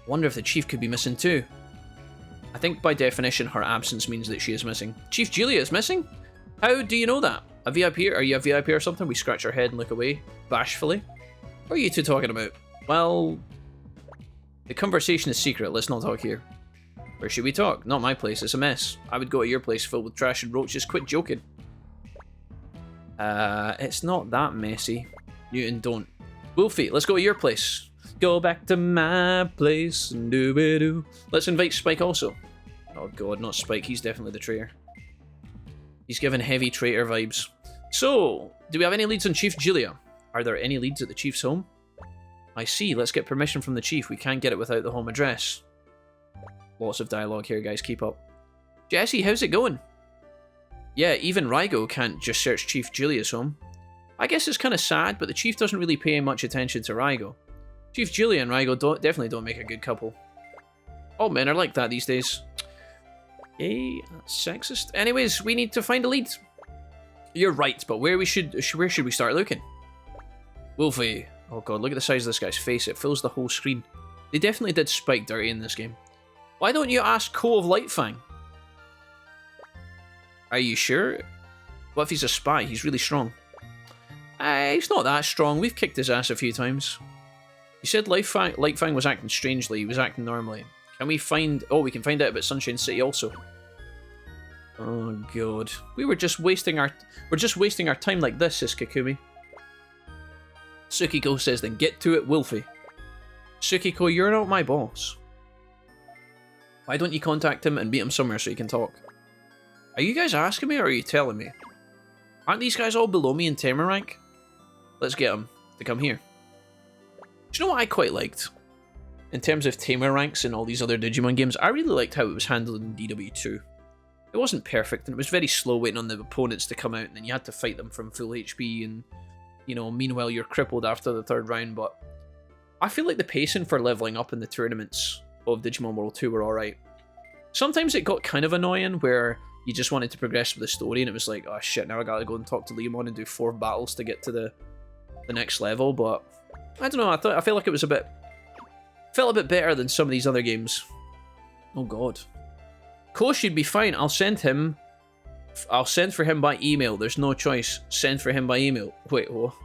Wonder if the Chief could be missing too. I think by definition her absence means that she is missing. Chief Julia is missing? How do you know that? A VIP? Are you a VIP or something? We scratch our head and look away, bashfully. What are you two talking about? Well, the conversation is secret. Let's not talk here. Where should we talk? Not my place. It's a mess. I would go to your place filled with trash and roaches. Quit joking. It's not that messy. Newton, don't. Wolfie, let's go to your place. Go back to my place. Doo-ba-doo. Let's invite Spike also. Oh god, not Spike. He's definitely the traitor. He's giving heavy traitor vibes. So, do we have any leads on Chief Julia? Are there any leads at the Chief's home? I see. Let's get permission from the Chief. We can't get it without the home address. Lots of dialogue here, guys. Keep up. Jesse, how's it going? Yeah, even Raigo can't just search Chief Julia's home. I guess it's kind of sad, but the Chief doesn't really pay much attention to Raigo. Chief Julia and Raigo definitely don't make a good couple. All men are like that these days. Yay, sexist. Anyways, we need to find a lead. You're right, but where should we start looking? Wolfie. Oh god, look at the size of this guy's face. It fills the whole screen. They definitely did Spike dirty in this game. Why don't you ask Ko of Light Fang? Are you sure? What if he's a spy? He's really strong. He's not that strong. We've kicked his ass a few times. You said Light Fang was acting strangely. He was acting normally. Can we find... Oh, we can find out about Sunshine City also. Oh god. We're just wasting our time like this, says Kakumi. Tsukiko says, then get to it, Wolfie. Tsukiko, you're not my boss. Why don't you contact him and meet him somewhere so you can talk? Are you guys asking me or are you telling me? Aren't these guys all below me in Tamer rank? Let's get them to come here. Do you know what I quite liked? in terms of Tamer ranks and all these other Digimon games, I really liked how it was handled in DW2. It wasn't perfect, and it was very slow waiting on the opponents to come out, and then you had to fight them from full HP, and, you know, meanwhile you're crippled after the third round, but I feel like the pacing for leveling up in the tournaments of Digimon World 2 were alright. Sometimes it got kind of annoying, where you just wanted to progress with the story, and it was like, oh shit, now I gotta go and talk to Leomon and do 4 battles to get to the next level, but I don't know, I feel like it was felt a bit better than some of these other games. Oh god. Ko should be fine. I'll send for him by email. There's no choice. Send for him by email. Wait, what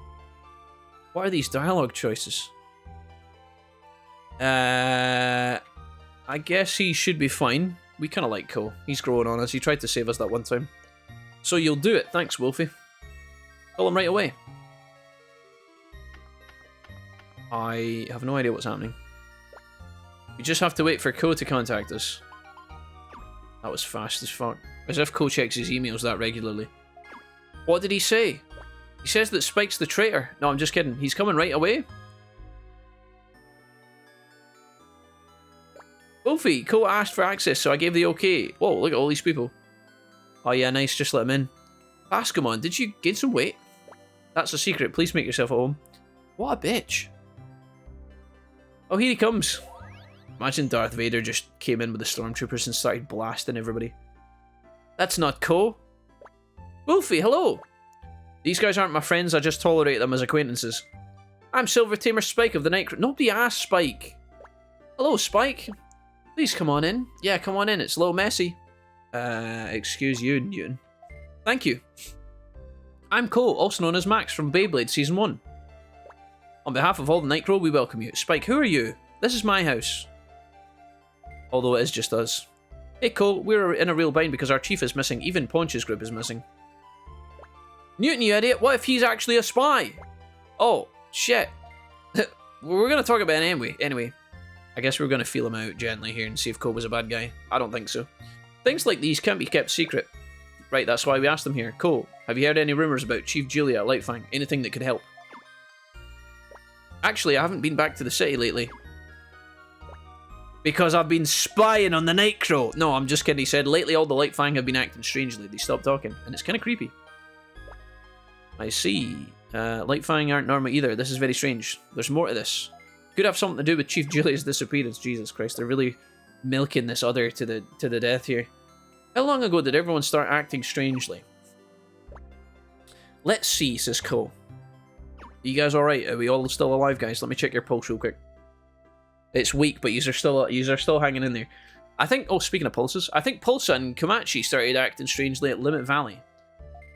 are these dialogue choices? I guess he should be fine. We kind of like Ko. He's growing on us. He tried to save us that one time. So you'll do it. Thanks, Wolfie. Call him right away. I have no idea what's happening. We just have to wait for Ko to contact us. That was fast as fuck. As if Ko checks his emails that regularly. What did he say? He says that Spike's the traitor. No, I'm just kidding. He's coming right away. Wolfie, Ko asked for access, so I gave the okay. Whoa, look at all these people. Oh yeah, nice, just let him in. Bascomon, did you gain some weight? That's a secret, please make yourself at home. What a bitch. Oh, here he comes. Imagine Darth Vader just came in with the stormtroopers and started blasting everybody. That's not Ko. Wolfie, hello. These guys aren't my friends, I just tolerate them as acquaintances. I'm Silver Tamer Spike of the Night... Nobody asked Spike. Hello, Spike. Please come on in. Yeah, come on in, it's a little messy. Excuse you, Newton. Thank you. I'm Ko, also known as Max from Beyblade Season 1. On behalf of all the Nightcrow, we welcome you. Spike, who are you? This is my house. Although it is just us. Hey Ko, we're in a real bind because our chief is missing. Even Ponch's group is missing. Newton, you idiot! What if he's actually a spy? Oh, shit. We're gonna talk about it anyway. I guess we're gonna feel him out gently here and see if Ko was a bad guy. I don't think so. Things like these can't be kept secret. Right, that's why we asked him here. Ko, have you heard any rumours about Chief Julia at Light Fang? Anything that could help? Actually, I haven't been back to the city lately. Because I've been spying on the Nightcrow. No, I'm just kidding. He said, lately all the Light Fang have been acting strangely. They stopped talking. And it's kind of creepy. I see. Light Fang aren't normal either. This is very strange. There's more to this. Could have something to do with Chief Julia's disappearance. Jesus Christ, they're really milking this other to the death here. How long ago did everyone start acting strangely? Let's see, says Ko. You guys alright? Are we all still alive, guys? Let me check your pulse real quick. It's weak, but yous are still hanging in there. I think, oh, speaking of pulses, I think Pulsa and Komachi started acting strangely at Limit Valley.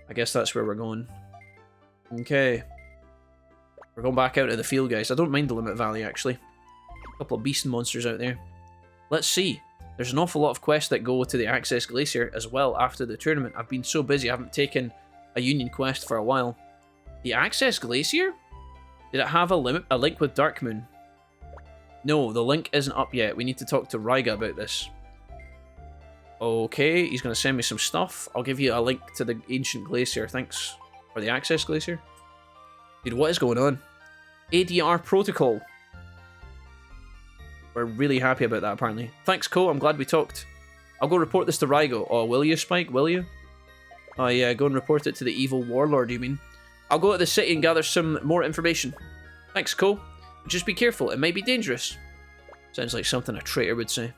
I guess that's where we're going. Okay. We're going back out of the field, guys. I don't mind the Limit Valley, actually. A couple of beast monsters out there. Let's see. There's an awful lot of quests that go to the Access Glacier as well after the tournament. I've been so busy, I haven't taken a Union quest for a while. The Access Glacier? Did it have a link with Darkmoon? No, the link isn't up yet. We need to talk to Raiga about this. Okay, he's going to send me some stuff. I'll give you a link to the Ancient Glacier, thanks. Or the Access Glacier. Dude, what is going on? ADR Protocol. We're really happy about that, apparently. Thanks, Ko. I'm glad we talked. I'll go report this to Raigo. Oh, will you, Spike? Will you? Oh, yeah, go and report it to the evil warlord, you mean? I'll go to the city and gather some more information. Thanks, Ko. Just be careful, it might be dangerous. Sounds like something a traitor would say.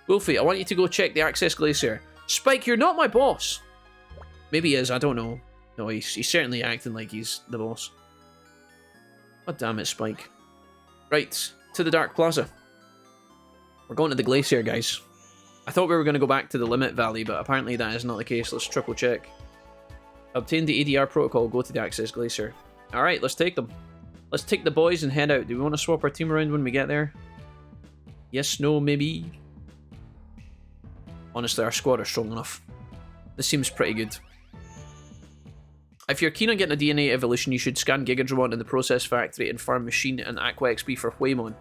Wolfie, I want you to go check the Access Glacier. Spike, you're not my boss! Maybe he is, I don't know. No, he's certainly acting like he's the boss. God damn it, Spike. Right, to the Dark Plaza. We're going to the Glacier, guys. I thought we were going to go back to the Limit Valley, but apparently that is not the case. Let's triple check. Obtain the ADR protocol, go to the Access Glacier. Alright, let's take them. Let's take the boys and head out. Do we want to swap our team around when we get there? Yes, no, maybe. Honestly, our squad are strong enough. This seems pretty good. If you're keen on getting a DNA evolution, you should scan Gigadramon in the Process Factory and farm Machine and Aqua XP for Huemon.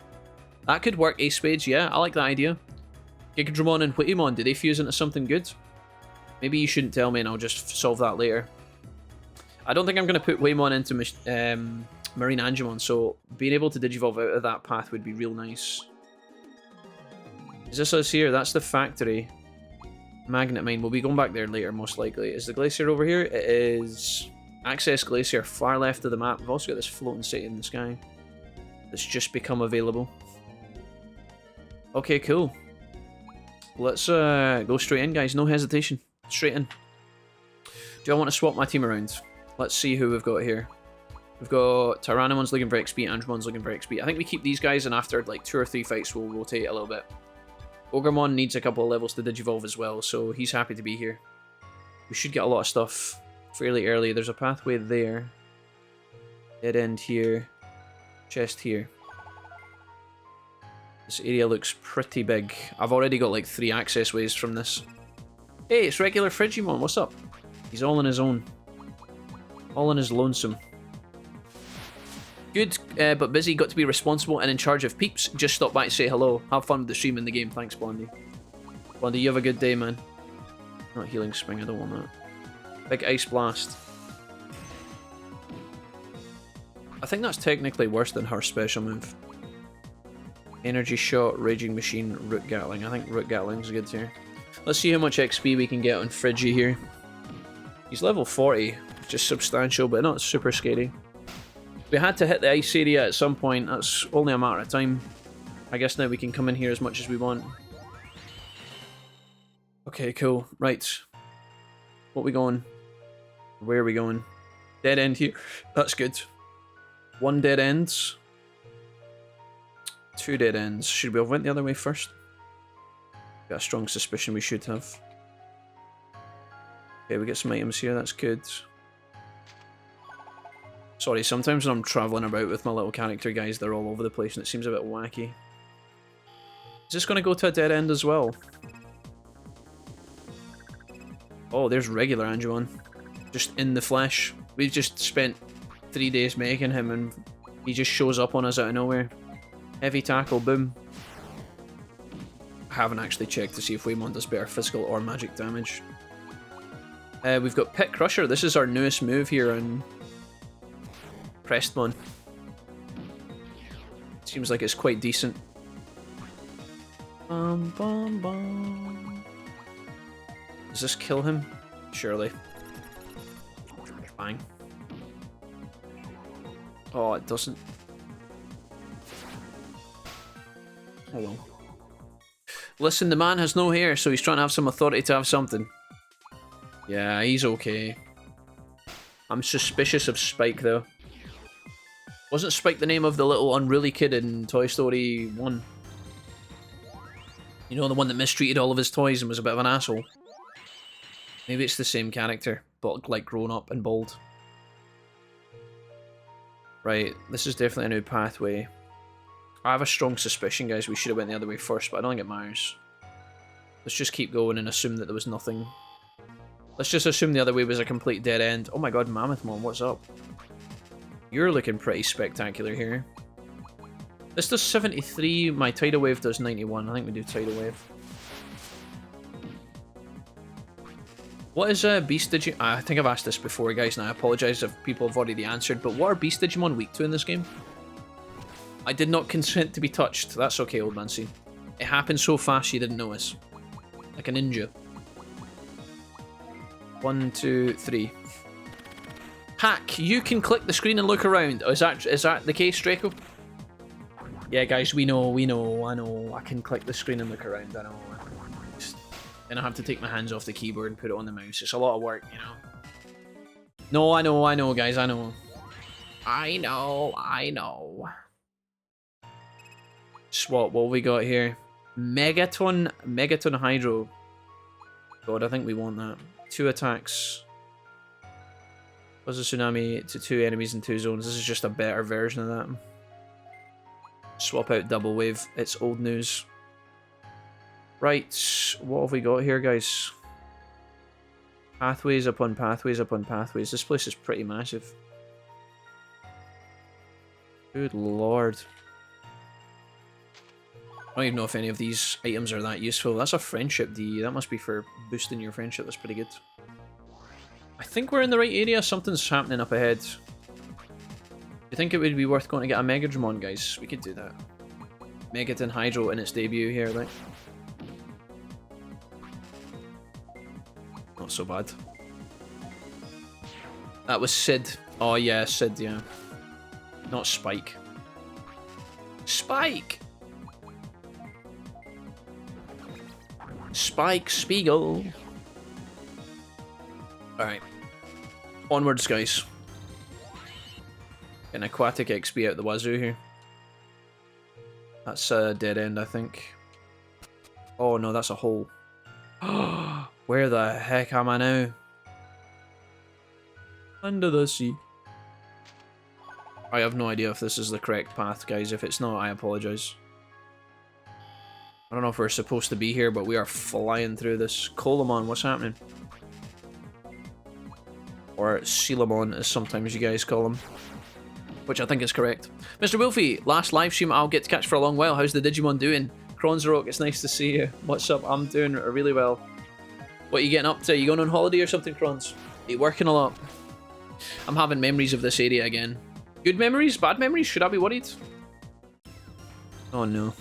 That could work, Ace Spades, yeah, I like that idea. Gigadramon and Huemon, do they fuse into something good? Maybe you shouldn't tell me and I'll just solve that later. I don't think I'm going to put Huemon into Marine Angemon, so being able to Digivolve out of that path would be real nice. Is this us here? That's the factory. Magnet mine. We'll be going back there later, most likely. Is the glacier over here? It is. Access glacier, far left of the map. We've also got this floating city in the sky that's just become available. Okay, cool. Let's go straight in, guys. No hesitation. Straight in. Do I want to swap my team around? Let's see who we've got here. We've got Tyrannomon's looking for XP, Andromon's looking for XP. I think we keep these guys, and after like 2 or 3 fights, we'll rotate a little bit. Ogremon needs a couple of levels to digivolve as well, so he's happy to be here. We should get a lot of stuff fairly early. There's a pathway there. Dead end here. Chest here. This area looks pretty big. I've already got like 3 access ways from this. Hey, it's regular Frigimon. What's up? He's all on his own. All on his lonesome. Good, but busy. Got to be responsible and in charge of peeps. Just stop by to say hello. Have fun with the stream and the game. Thanks, Blondie. Blondie, you have a good day, man. Not healing spring. I don't want that. Big ice blast. I think that's technically worse than her special move. Energy shot, raging machine, root gatling. I think root gatling's good here. Let's see how much XP we can get on Friggy here. He's level 40, which is substantial, but not super scary. We had to hit the ice area at some point. That's only a matter of time. I guess now we can come in here as much as we want. Okay, cool. Right. What we going? Where are we going? Dead end here. That's good. 1 dead ends. 2 dead ends. Should we have went the other way first? Got a strong suspicion we should have. Okay, we get some items here. That's good. Sorry, sometimes when I'm travelling about with my little character guys, they're all over the place and it seems a bit wacky. Is this going to go to a dead end as well? Oh, there's regular Angelon. Just in the flesh. We've just spent 3 days making him and he just shows up on us out of nowhere. Heavy tackle, boom. I haven't actually checked to see if Waymon does better physical or magic damage. We've got Pit Crusher. This is our newest move here on Prestmon. Seems like it's quite decent. Bum, bum, bum. Does this kill him? Surely. Bang. Oh, it doesn't. Oh well. Listen, the man has no hair, so he's trying to have some authority to have something. Yeah, he's okay. I'm suspicious of Spike, though. Wasn't Spike the name of the little unruly kid in Toy Story 1? You know, the one that mistreated all of his toys and was a bit of an asshole? Maybe it's the same character, but like grown up and bald. Right, this is definitely a new pathway. I have a strong suspicion, guys, we should have went the other way first, but I don't think it matters. Let's just keep going and assume that there was nothing. Let's just assume the other way was a complete dead end. Oh my god, Mammothmon, what's up? You're looking pretty spectacular here. This does 73, my Tidal Wave does 91. I think we do Tidal Wave. What is Beast Digimon? I think I've asked this before, guys, and I apologise if people have already answered, but what are Beast Digimon weak to in this game? I did not consent to be touched. That's okay, old man scene. It happened so fast you didn't notice. Like a ninja. 1, 2, 3. Hack, you can click the screen and look around. Oh, is that the case, Draco? Yeah, guys, we know, I know. I can click the screen and look around, I know. Then I have to take my hands off the keyboard and put it on the mouse. It's a lot of work, you know. No, I know, guys, I know. I know. Swap, what have we got here? Megaton Hydro. God, I think we want that. 2 attacks. Cause a tsunami to 2 enemies in 2 zones. This is just a better version of that. Swap out Double Wave. It's old news. Right, what have we got here, guys? Pathways upon pathways upon pathways. This place is pretty massive. Good lord. I don't even know if any of these items are that useful. That's a friendship DE. That must be for boosting your friendship. That's pretty good. I think we're in the right area. Something's happening up ahead. Do you think it would be worth going to get a Megadramon, guys? We could do that. Megaton Hydro in its debut here, like. not so bad. That was Sid. Oh yeah, Sid, yeah. Not Spike. Spike! Spike Spiegel. Alright. Onwards, guys. An aquatic XP out the wazoo here. That's a dead end, I think. Oh no, that's a hole. Where the heck am I now? Under the sea. I have no idea if this is the correct path, guys. If it's not, I apologize. I don't know if we're supposed to be here, but we are flying through this. Colamon, what's happening? Or Celamon, as sometimes you guys call him. Which I think is correct. Mr. Wolfie, last live stream I'll get to catch for a long while. How's the Digimon doing? Kronzrock, it's nice to see you. What's up? I'm doing really well. What are you getting up to? You going on holiday or something, Kronz? Are you working a lot? I'm having memories of this area again. Good memories? Bad memories? Should I be worried? Oh no.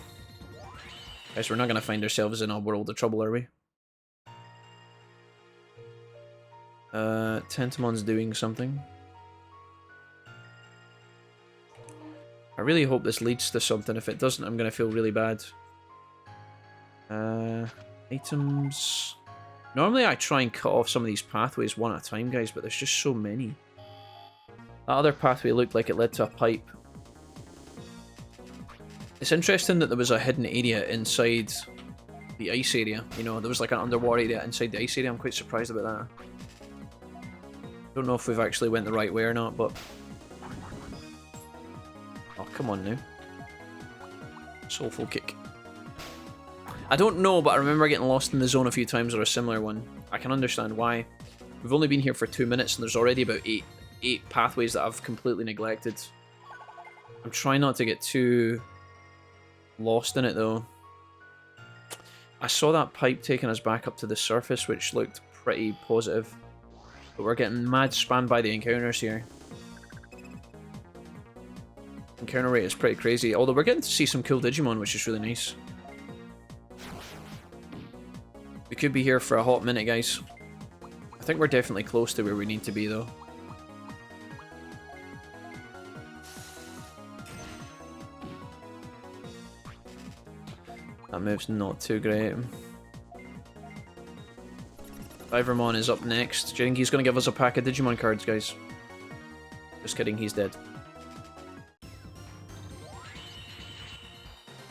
Guys, we're not going to find ourselves in a world of trouble, are we? Tentamon's doing something. I really hope this leads to something. If it doesn't, I'm going to feel really bad. Items. Normally I try and cut off some of these pathways one at a time, guys, but there's just so many. That other pathway looked like it led to a pipe. It's interesting that there was a hidden area inside the ice area. You know, there was like an underwater area inside the ice area. I'm quite surprised about that. Don't know if we've actually went the right way or not, but... Oh, come on now. Soulful kick. I don't know, but I remember getting lost in the zone a few times, or a similar one. I can understand why. We've only been here for 2 minutes and there's already about eight pathways that I've completely neglected. I'm trying not to get too lost in it though. I saw that pipe taking us back up to the surface, which looked pretty positive. But we're getting mad spammed by the encounters here. Encounter rate is pretty crazy, although we're getting to see some cool Digimon, which is really nice. We could be here for a hot minute, guys. I think we're definitely close to where we need to be, though. That move's not too great. Divermon is up next. Do you think he's going to give us a pack of Digimon cards, guys? Just kidding, he's dead.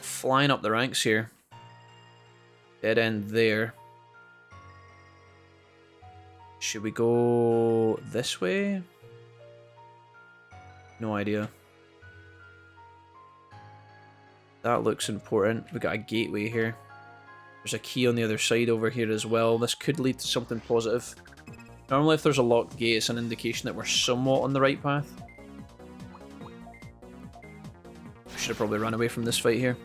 Flying up the ranks here. Dead end there. Should we go this way? No idea. That looks important. We got a gateway here. There's a key on the other side over here as well. This could lead to something positive. Normally if there's a locked gate, it's an indication that we're somewhat on the right path. I should have probably run away from this fight here.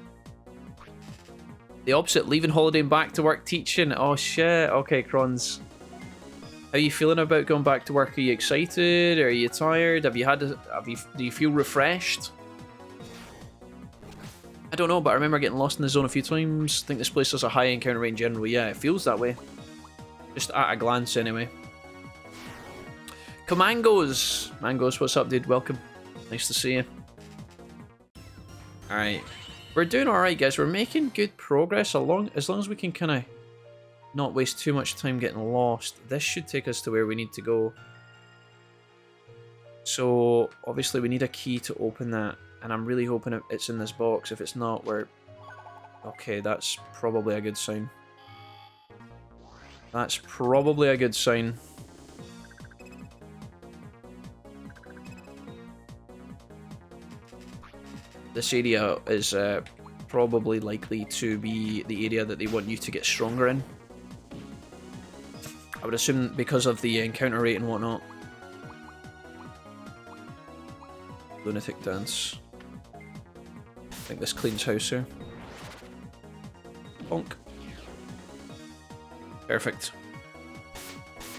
The opposite, leaving holiday and back to work teaching. Oh shit, okay, Krons. How are you feeling about going back to work? Are you excited? Are you tired? Do you feel refreshed? I don't know, but I remember getting lost in the zone a few times. I think this place has a high encounter rate in general. Yeah, it feels that way. Just at a glance, anyway. Comangos! Mangos, what's up, dude? Welcome. Nice to see you. Alright. We're doing alright, guys. We're making good progress as long as we can kind of not waste too much time getting lost. This should take us to where we need to go. So, obviously, we need a key to open that. And I'm really hoping it's in this box. If it's not, we're... Okay, that's probably a good sign. That's probably a good sign. This area is probably likely to be the area that they want you to get stronger in. I would assume because of the encounter rate and whatnot. Lunatic Dance. I think this cleans house here. Bonk. Perfect.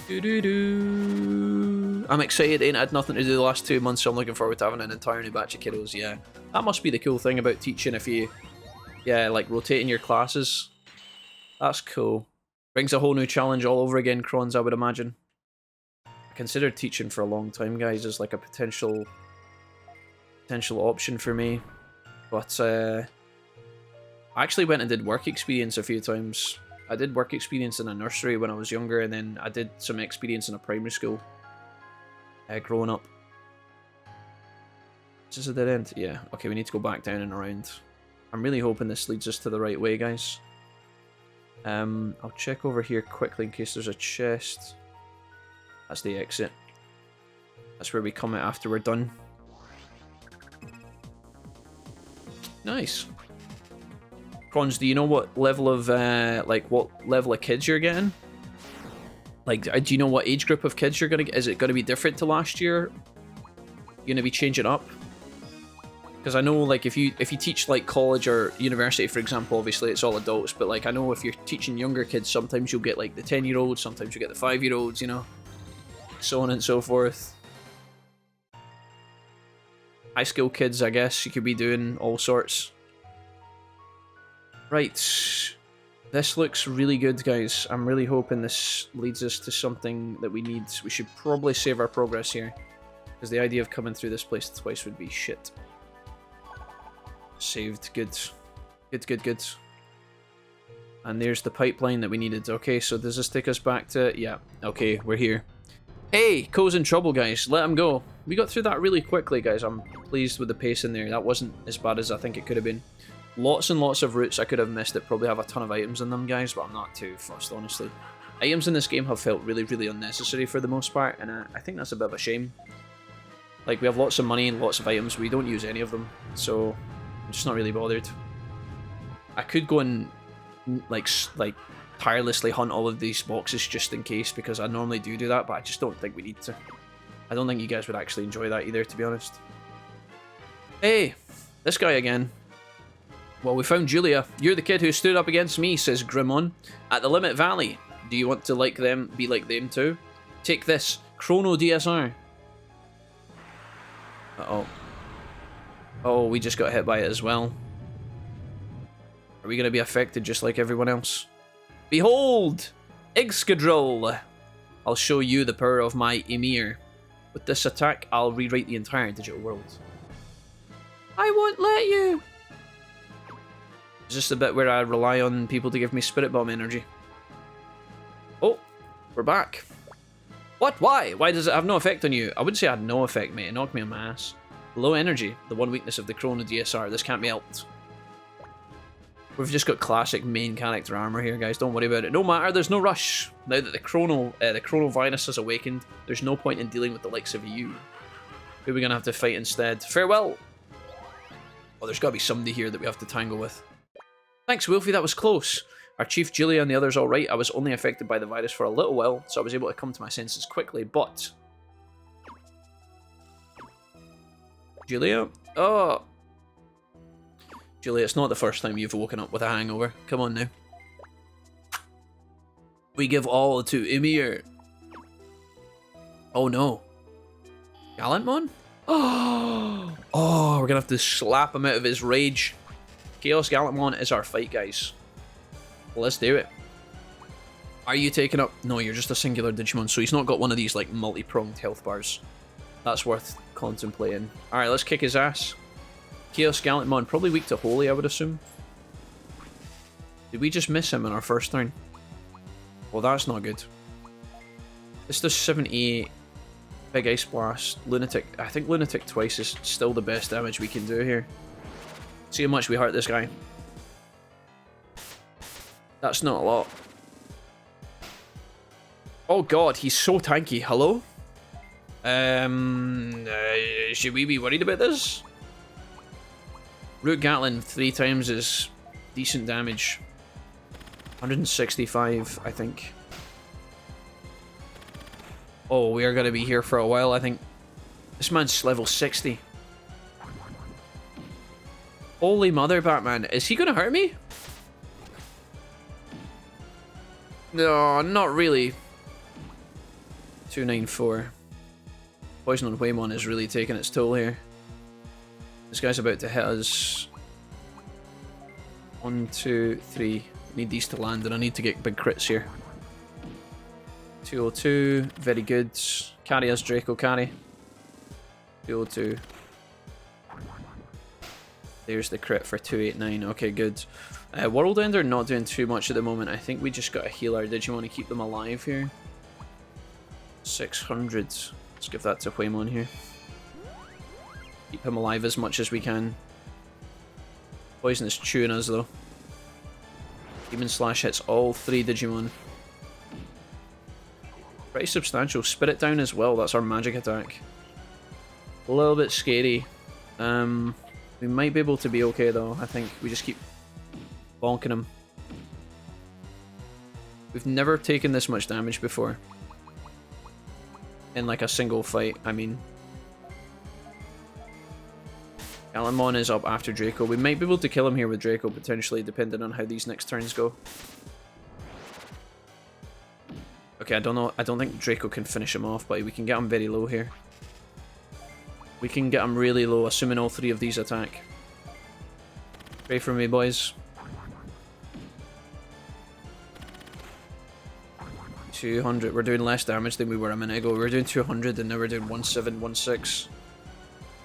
Doo-doo-doo. I'm excited. Ain't had nothing to do the last 2 months, so I'm looking forward to having an entire new batch of kiddos. Yeah, that must be the cool thing about teaching. If you, yeah, like rotating your classes. That's cool. Brings a whole new challenge all over again, Crons, I would imagine. I considered teaching for a long time, guys, as like a potential option for me. But I actually went and did work experience a few times. I did work experience in a nursery when I was younger, and then I did some experience in a primary school growing up. Is this a dead end? Yeah. Okay, we need to go back down and around. I'm really hoping this leads us to the right way, guys. I'll check over here quickly in case there's a chest. That's the exit. That's where we come out after we're done. Nice. Crons, do you know what level of kids you're getting? Like, do you know what age group of kids you're gonna get? Is it gonna be different to last year? You gonna be changing up? Because I know, like, if you teach like college or university, for example, obviously it's all adults, but like I know if you're teaching younger kids, sometimes you'll get like the 10-year-olds, sometimes you get the 5-year-olds, you know, so on and so forth. High school kids, I guess you could be doing all sorts. Right, this looks really good, guys. I'm really hoping this leads us to something that we need. We should probably save our progress here, because the idea of coming through this place twice would be shit. Saved. Good. Good. And there's the pipeline that we needed. Okay, so does this take us back to... Yeah, okay, we're here. Hey, Co's in trouble, guys. Let him go. We got through that really quickly, guys. I'm pleased with the pace in there. That wasn't as bad as I think it could have been. Lots and lots of routes I could have missed that probably have a ton of items in them, guys, but I'm not too fussed, honestly. Items in this game have felt really, really unnecessary for the most part, and I think that's a bit of a shame. Like, we have lots of money and lots of items, we don't use any of them, so... I'm just not really bothered. I could go and like tirelessly hunt all of these boxes just in case, because I normally do that, but I just don't think we need to. I don't think you guys would actually enjoy that either, to be honest. Hey, this guy again. Well, we found Julia. You're the kid who stood up against me, says Grimon. At the Limit Valley. Do you want to be like them too? Take this, Chrono DSR. Uh-oh. Oh, we just got hit by it as well. Are we going to be affected just like everyone else? Behold! Ixcadrol! I'll show you the power of my Emir. With this attack, I'll rewrite the entire digital world. I won't let you! Is this the bit where I rely on people to give me Spirit Bomb energy? Oh, we're back. What? Why? Why does it have no effect on you? I wouldn't say it had no effect, mate. It knocked me on my ass. Low energy, the one weakness of the Chrono DSR. This can't be helped. We've just got classic main character armor here, guys. Don't worry about it. No matter, there's no rush. Now that the Chrono virus has awakened, there's no point in dealing with the likes of you. Who are we going to have to fight instead? Farewell! Oh, there's got to be somebody here that we have to tangle with. Thanks, Wolfie, that was close. Our Chief Julia and the others alright. I was only affected by the virus for a little while, so I was able to come to my senses quickly, but... Julia? Oh! Julia, it's not the first time you've woken up with a hangover. Come on now. We give all to Emir. Oh no. Gallantmon? Oh! Oh, we're gonna have to slap him out of his rage. Chaos Gallantmon is our fight, guys. Well, let's do it. Are you taking up... No, you're just a singular Digimon, so he's not got one of these, like, multi-pronged health bars. That's worth contemplating. Alright, let's kick his ass. Chaos Gallantmon, probably weak to Holy, I would assume. Did we just miss him in our first turn? Well, that's not good. This does 78. Big Ice Blast. Lunatic. I think Lunatic twice is still the best damage we can do here. See how much we hurt this guy. That's not a lot. Oh god, he's so tanky. Hello? Should we be worried about this? Root Gatling 3 times is decent damage. 165, I think. Oh, we are going to be here for a while, I think. This man's level 60. Holy mother, Batman. Is he going to hurt me? No, not really. 294. Poison on Waymon is really taking its toll here. This guy's about to hit us. 1, 2, 3. Need these to land, and I need to get big crits here. 202, very good. Carry us, Draco, carry. 202. There's the crit for 289. Okay, good. World Ender not doing too much at the moment. I think we just got to heal our Digimon to keep them alive here. 600. Let's give that to Huemon here. Keep him alive as much as we can. Poison is chewing us though. Demon Slash hits all 3 Digimon. Pretty substantial. Spirit Down as well, that's our magic attack. A little bit scary. We might be able to be okay though, I think. We just keep bonking him. We've never taken this much damage before. In like a single fight, I mean. Galamon is up after Draco. We might be able to kill him here with Draco, potentially, depending on how these next turns go. Okay, I don't know. I don't think Draco can finish him off, but we can get him very low here. We can get him really low, assuming all 3 of these attack. Pray for me, boys. 200. We're doing less damage than we were a minute ago. We were doing 200 and now we're doing 1716.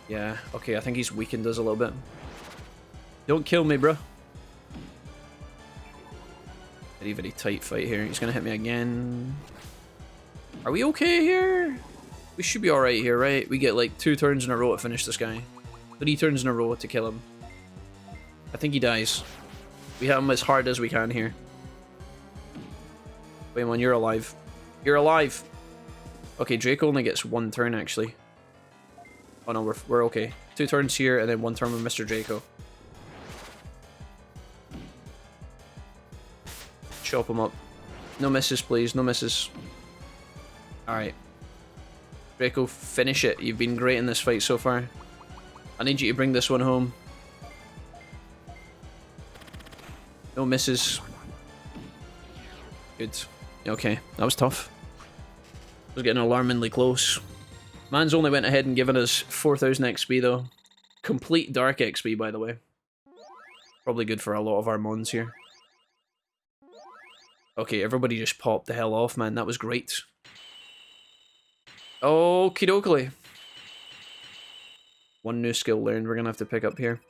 Yeah, okay, I think he's weakened us a little bit. Don't kill me, bro. Very, very tight fight here. He's gonna hit me again. Are we okay here? We should be alright here, right? We get like 2 turns in a row to finish this guy. 3 turns in a row to kill him. I think he dies. We hit him as hard as we can here. Wait, man, you're alive. You're alive! Okay, Draco only gets 1 turn, actually. Oh no, we're okay. 2 turns here, and then 1 turn with Mr. Draco. Chop him up. No misses, please. No misses. Alright. Draco, finish it. You've been great in this fight so far. I need you to bring this one home. No misses. Good. Okay, that was tough. I was getting alarmingly close. Man's only went ahead and given us 4000 XP though. Complete dark XP, by the way. Probably good for a lot of our mons here. Okay, everybody just popped the hell off, man. That was great. Okie dokie. 1 new skill learned we're gonna have to pick up here.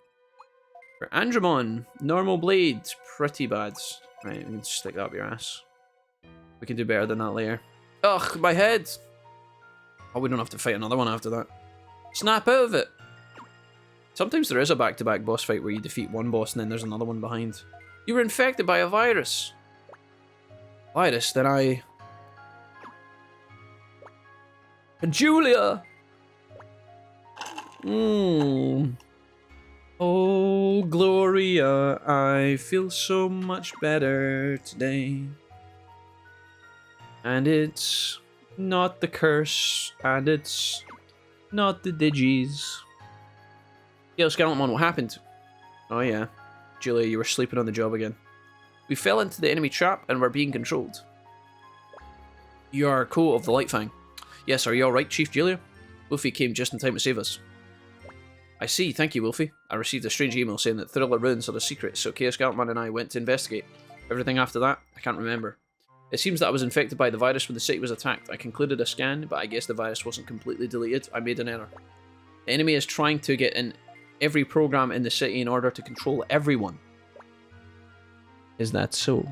For Andromon, normal blade, pretty bad. Right, we can stick that up your ass. We can do better than that later. Ugh, my head! Oh, we don't have to fight another one after that. Snap out of it! Sometimes there is a back-to-back boss fight where you defeat one boss and then there's another one behind. You were infected by a virus. Virus, then I... Julia! Oh, Gloria, I feel so much better today. And it's not the curse, and it's not the Digis. Yo, Skeleton, what happened? Oh yeah, Julia, you were sleeping on the job again. We fell into the enemy trap and were being controlled. You are Co of the Light Fang. Yes, are you alright, Chief Julia? Wolfie came just in time to save us. I see, thank you, Wolfie. I received a strange email saying that Thriller ruins are a secret, so Chaos Galtman and I went to investigate. Everything after that, I can't remember. It seems that I was infected by the virus when the city was attacked. I concluded a scan, but I guess the virus wasn't completely deleted. I made an error. The enemy is trying to get in every program in the city in order to control everyone. Is that so?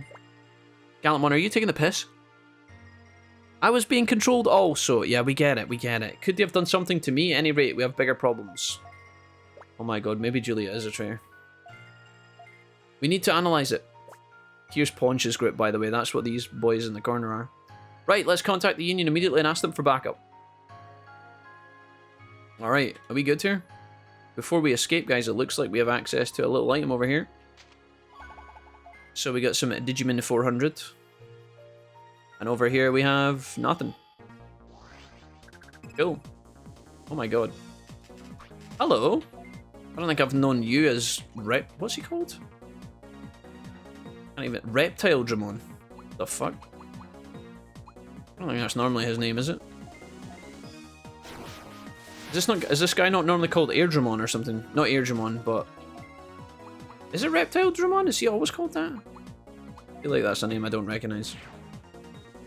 Galtman, are you taking the piss? I was being controlled also. Yeah, we get it, we get it. Could they have done something to me? At any rate, we have bigger problems. Oh my god, maybe Julia is a traitor. We need to analyze it. Here's Paunch's group, by the way. That's what these boys in the corner are. Right, let's contact the Union immediately and ask them for backup. Alright, are we good here? Before we escape, guys, it looks like we have access to a little item over here. So we got some Digimon 400. And over here we have nothing. Cool. Oh my god. Hello. I don't think I've known you as what's he called? Can't even... Reptile Dramon. The fuck? I don't think that's normally his name, is it? Is this guy not normally called Air Dramon or something? Not Air Dramon, but... Is it Reptile Dramon? Is he always called that? I feel like that's a name I don't recognise.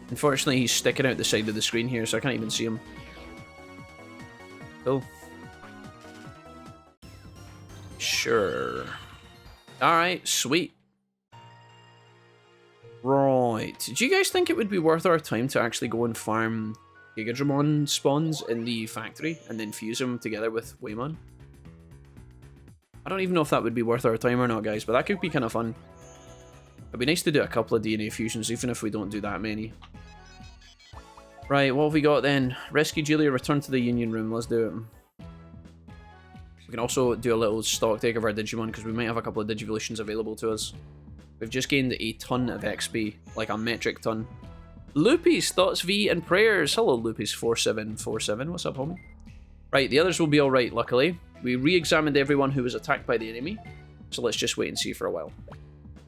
Unfortunately, he's sticking out the side of the screen here, so I can't even see him. Cool. Sure. Alright, sweet. Right. Do you guys think it would be worth our time to actually go and farm Gigadramon spawns in the factory and then fuse them together with Waymon? I don't even know if that would be worth our time or not, guys, but that could be kind of fun. It'd be nice to do a couple of DNA fusions, even if we don't do that many. Right, what have we got then? Rescue Julia, return to the Union Room. Let's do it. We can also do a little stock take of our Digimon, because we might have a couple of Digivolutions available to us. We've just gained a ton of XP, like a metric ton. Loopies, thoughts, V, and prayers. Hello, Loopies4747. What's up, homie? Right, the others will be alright, luckily. We re-examined everyone who was attacked by the enemy, so let's just wait and see for a while.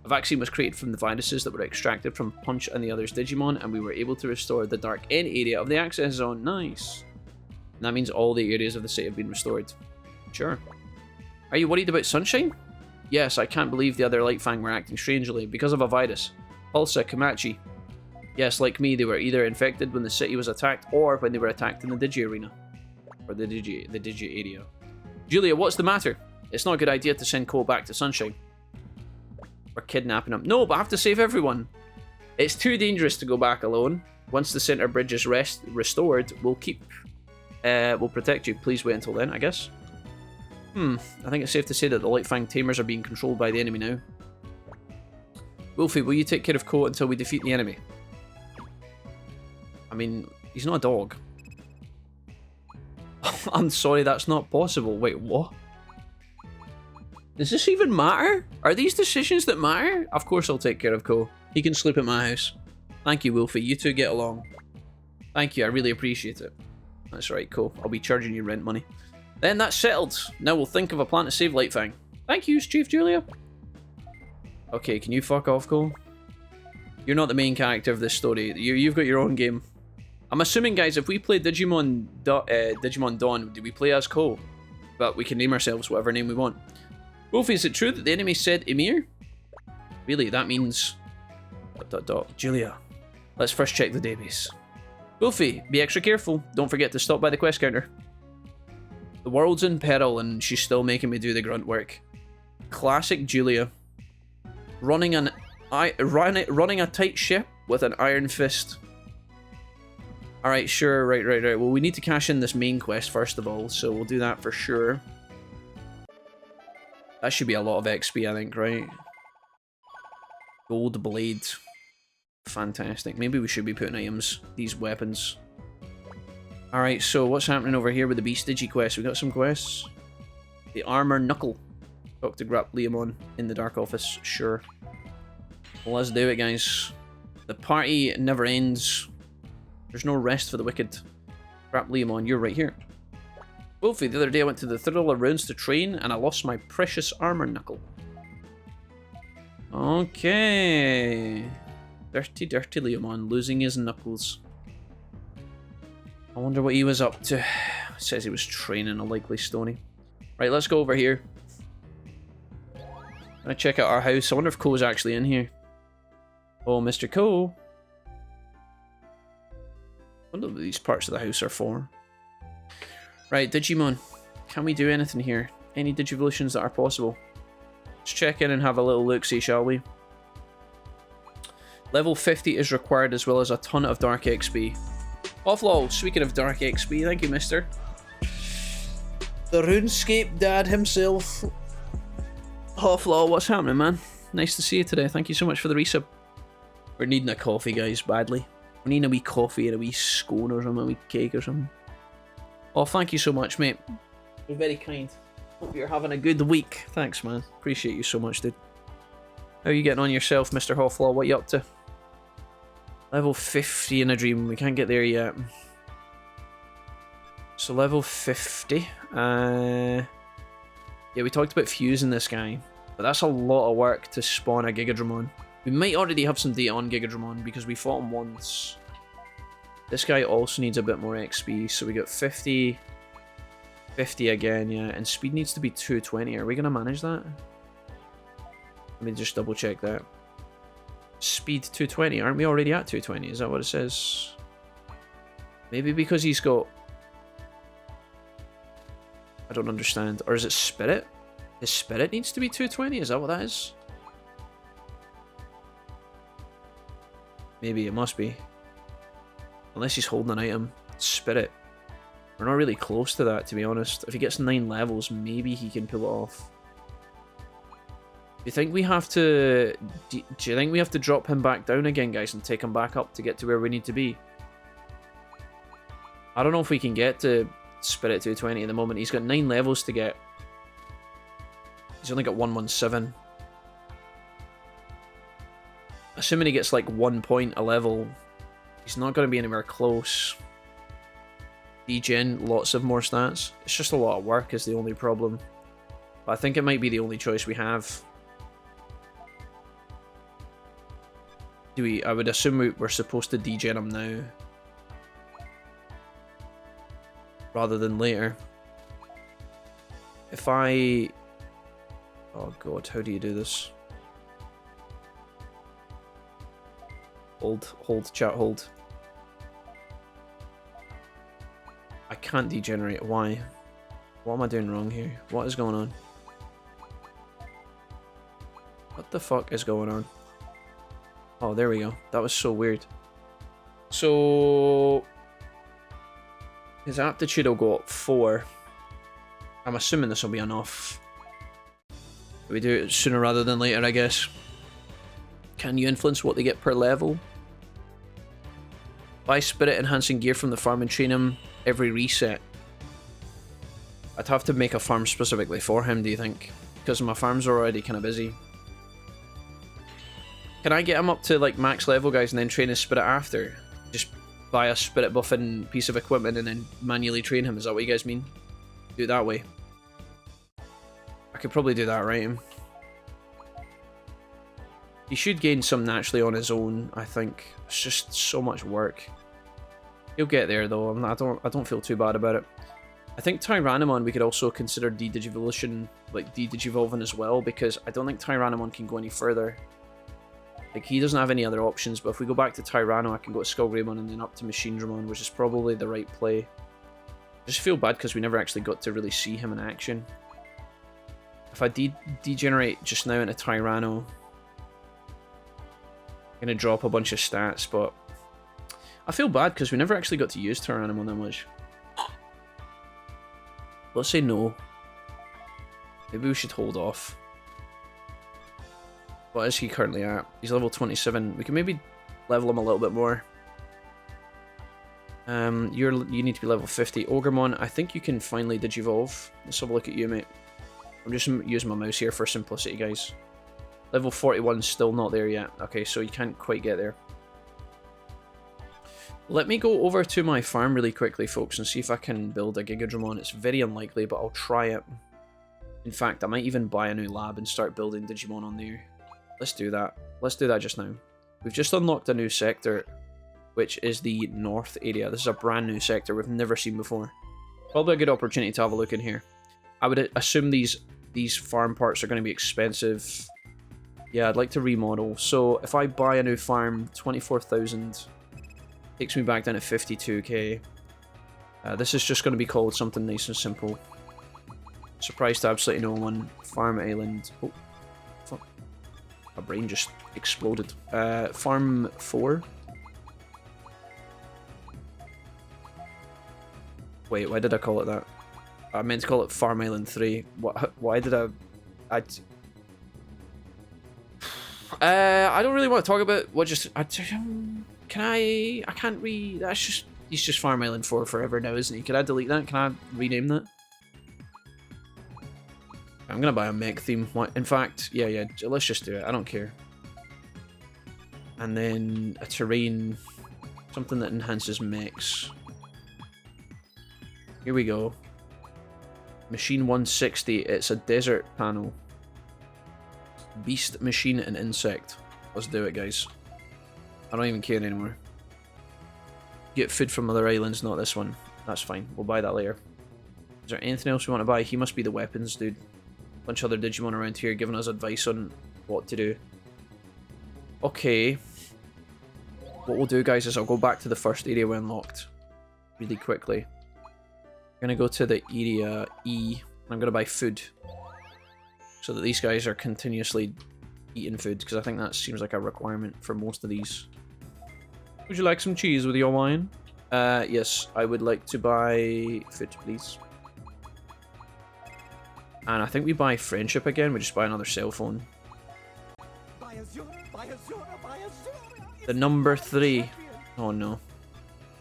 A vaccine was created from the viruses that were extracted from Punch and the others' Digimon, and we were able to restore the Dark End area of the access zone. Nice. And that means all the areas of the site have been restored. Sure. Are you worried about Sunshine? Yes, I can't believe the other Light Fang were acting strangely because of a virus. Pulsa, Komachi. Yes, like me, they were either infected when the city was attacked or when they were attacked in the Digi Arena. Or the Digi area. Julia, what's the matter? It's not a good idea to send Cole back to Sunshine. We're kidnapping him. No, but I have to save everyone. It's too dangerous to go back alone. Once the center bridge is restored, we'll protect you. Please wait until then, I guess. I think it's safe to say that the Light Fang Tamers are being controlled by the enemy now. Wolfie, will you take care of Ko until we defeat the enemy? I mean, he's not a dog. I'm sorry, that's not possible. Wait, what? Does this even matter? Are these decisions that matter? Of course I'll take care of Ko. He can sleep at my house. Thank you, Wolfie. You two get along. Thank you, I really appreciate it. That's right, Ko. I'll be charging you rent money. Then that's settled. Now we'll think of a plan to save Light Fang. Thank you, Chief Julia. Okay, can you fuck off, Cole? You're not the main character of this story. You've got your own game. I'm assuming, guys, if we play Digimon Dawn, do we play as Cole? But we can name ourselves whatever name we want. Wolfie, is it true that the enemy said Emir? Really, that means... ... Julia, let's first check the database. Wolfie, be extra careful. Don't forget to stop by the quest counter. The world's in peril and she's still making me do the grunt work. Classic Julia. Running a tight ship with an iron fist. Alright, sure, right. Well, we need to cash in this main quest first of all, so we'll do that for sure. That should be a lot of XP, I think, right? Gold blade. Fantastic. Maybe we should be putting items, these weapons. Alright, so what's happening over here with the Beast Digi quest? We got some quests. The Armor Knuckle. Talk to Grap Leomon in the Dark Office. Sure. Well, let's do it, guys. The party never ends. There's no rest for the wicked. Grap Leomon, you're right here. Wolfie, the other day I went to the Thriller Ruins to train and I lost my precious Armor Knuckle. Okay. Dirty Leomon losing his knuckles. I wonder what he was up to. It says he was training a likely Stony. Right, let's go over here. I'm gonna check out our house. I wonder if Ko's actually in here. Oh, Mr. Ko. I wonder what these parts of the house are for. Right, Digimon. Can we do anything here? Any Digivolutions that are possible? Let's check in and have a little look-see, shall we? Level 50 is required as well as a ton of Dark XP. Offlaw, speaking of Dark XP, thank you, mister. The RuneScape dad himself. Offlaw, what's happening, man? Nice to see you today. Thank you so much for the resub. We're needing a coffee, guys, badly. We're needing a wee coffee and a wee scone or something, a wee cake or something. Oh, thank you so much, mate. You're very kind. Hope you're having a good week. Thanks, man. Appreciate you so much, dude. How are you getting on yourself, Mr. Hofflaw? What are you up to? Level 50 in a dream. We can't get there yet. So level 50. Yeah, we talked about fusing this guy. But that's a lot of work to spawn a Gigadramon. We might already have some data on Gigadramon because we fought him once. This guy also needs a bit more XP. So we got 50. 50 again, yeah. And speed needs to be 220. Are we going to manage that? Let me just double check that. Speed 220. Aren't we already at 220? Is that what it says? Maybe because he's got... I don't understand. Or is it Spirit? His Spirit needs to be 220? Is that what that is? Maybe it must be. Unless he's holding an item. Spirit. We're not really close to that, to be honest. If he gets 9 levels, maybe he can pull it off. Do you think we have to... Do you think we have to drop him back down again, guys, and take him back up to get to where we need to be? I don't know if we can get to Spirit 220 at the moment. He's got 9 levels to get. He's only got 117. Assuming he gets like 1 point a level, he's not going to be anywhere close. Degen, lots of more stats. It's just a lot of work is the only problem. But I think it might be the only choice we have. I would assume we're supposed to degen him now. Rather than later. If I... Oh god, how do you do this? Hold, chat, hold. I can't degenerate, why? What am I doing wrong here? What is going on? What the fuck is going on? Oh, there we go. That was so weird. So... his aptitude will go up 4. I'm assuming this will be enough. We do it sooner rather than later, I guess. Can you influence what they get per level? Buy spirit enhancing gear from the farm and train him every reset. I'd have to make a farm specifically for him, do you think? Because my farms are already kind of busy. Can I get him up to like max level, guys, and then train his spirit after? Just buy a spirit buffing piece of equipment and then manually train him, is that what you guys mean? Do it that way. I could probably do that, right? He should gain some naturally on his own, I think. It's just so much work. He'll get there though, I don't feel too bad about it. I think Tyrannomon we could also consider de-digivolution, like de-digivolving as well, because I don't think Tyrannomon can go any further. Like, he doesn't have any other options, but if we go back to Tyranno, I can go to Skullgreymon and then up to Machinedramon, which is probably the right play. I just feel bad because we never actually got to really see him in action. If I degenerate just now into Tyranno, I'm going to drop a bunch of stats, but I feel bad because we never actually got to use Tyrannomon that much. Let's say no. Maybe we should hold off. What is he currently at? He's level 27. We can maybe level him a little bit more. You need to be level 50. Ogremon, I think you can finally digivolve. Let's have a look at you, mate. I'm just using my mouse here for simplicity, guys. Level 41 still not there yet. Okay, so you can't quite get there. Let me go over to my farm really quickly, folks, and see if I can build a Gigadramon. It's very unlikely, but I'll try it. In fact, I might even buy a new lab and start building Digimon on there. Let's do that. Let's do that just now. We've just unlocked a new sector, which is the north area. This is a brand new sector we've never seen before. Probably a good opportunity to have a look in here. I would assume these farm parts are going to be expensive. Yeah, I'd like to remodel. So if I buy a new farm, 24,000 takes me back down to 52k. This is just going to be called something nice and simple. Surprised to absolutely no one. Farm Island. Oh, fuck. My brain just exploded. Farm 4. Wait, why did I call it that? I meant to call it Farm Island 3. Why did I don't really want to talk about what just... I can't read... That's just... He's just Farm Island 4 forever now, isn't he? Can I delete that? Can I rename that? I'm gonna buy a mech theme. In fact, yeah, let's just do it. I don't care. And then a terrain... Something that enhances mechs. Here we go. Machine 160. It's a desert panel. Beast, machine, and insect. Let's do it, guys. I don't even care anymore. Get food from other islands, not this one. That's fine. We'll buy that later. Is there anything else we want to buy? He must be the weapons dude. Bunch of other Digimon around here giving us advice on what to do. Okay. What we'll do, guys, is I'll go back to the first area we unlocked really quickly. I'm going to go to the area E, and I'm going to buy food. So that these guys are continuously eating food, because I think that seems like a requirement for most of these. Would you like some cheese with your wine? Yes, I would like to buy food, please. And I think we buy friendship again. We just buy another cell phone. The number 3. Oh no.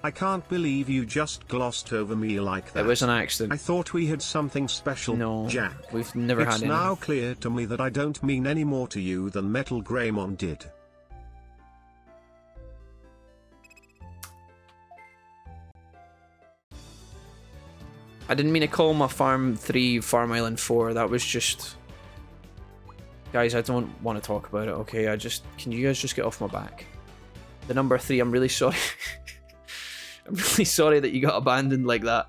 I can't believe you just glossed over me like that. It was an accident. I thought we had something special, No, Jack. we've never had It's any. now clear to me that I don't mean any more to you than Metal Greymon did. I didn't mean to call my Farm 3 Farm Island 4. That was just... Guys, I don't want to talk about it, okay? Can you guys just get off my back? The number 3, I'm really sorry. I'm really sorry that you got abandoned like that.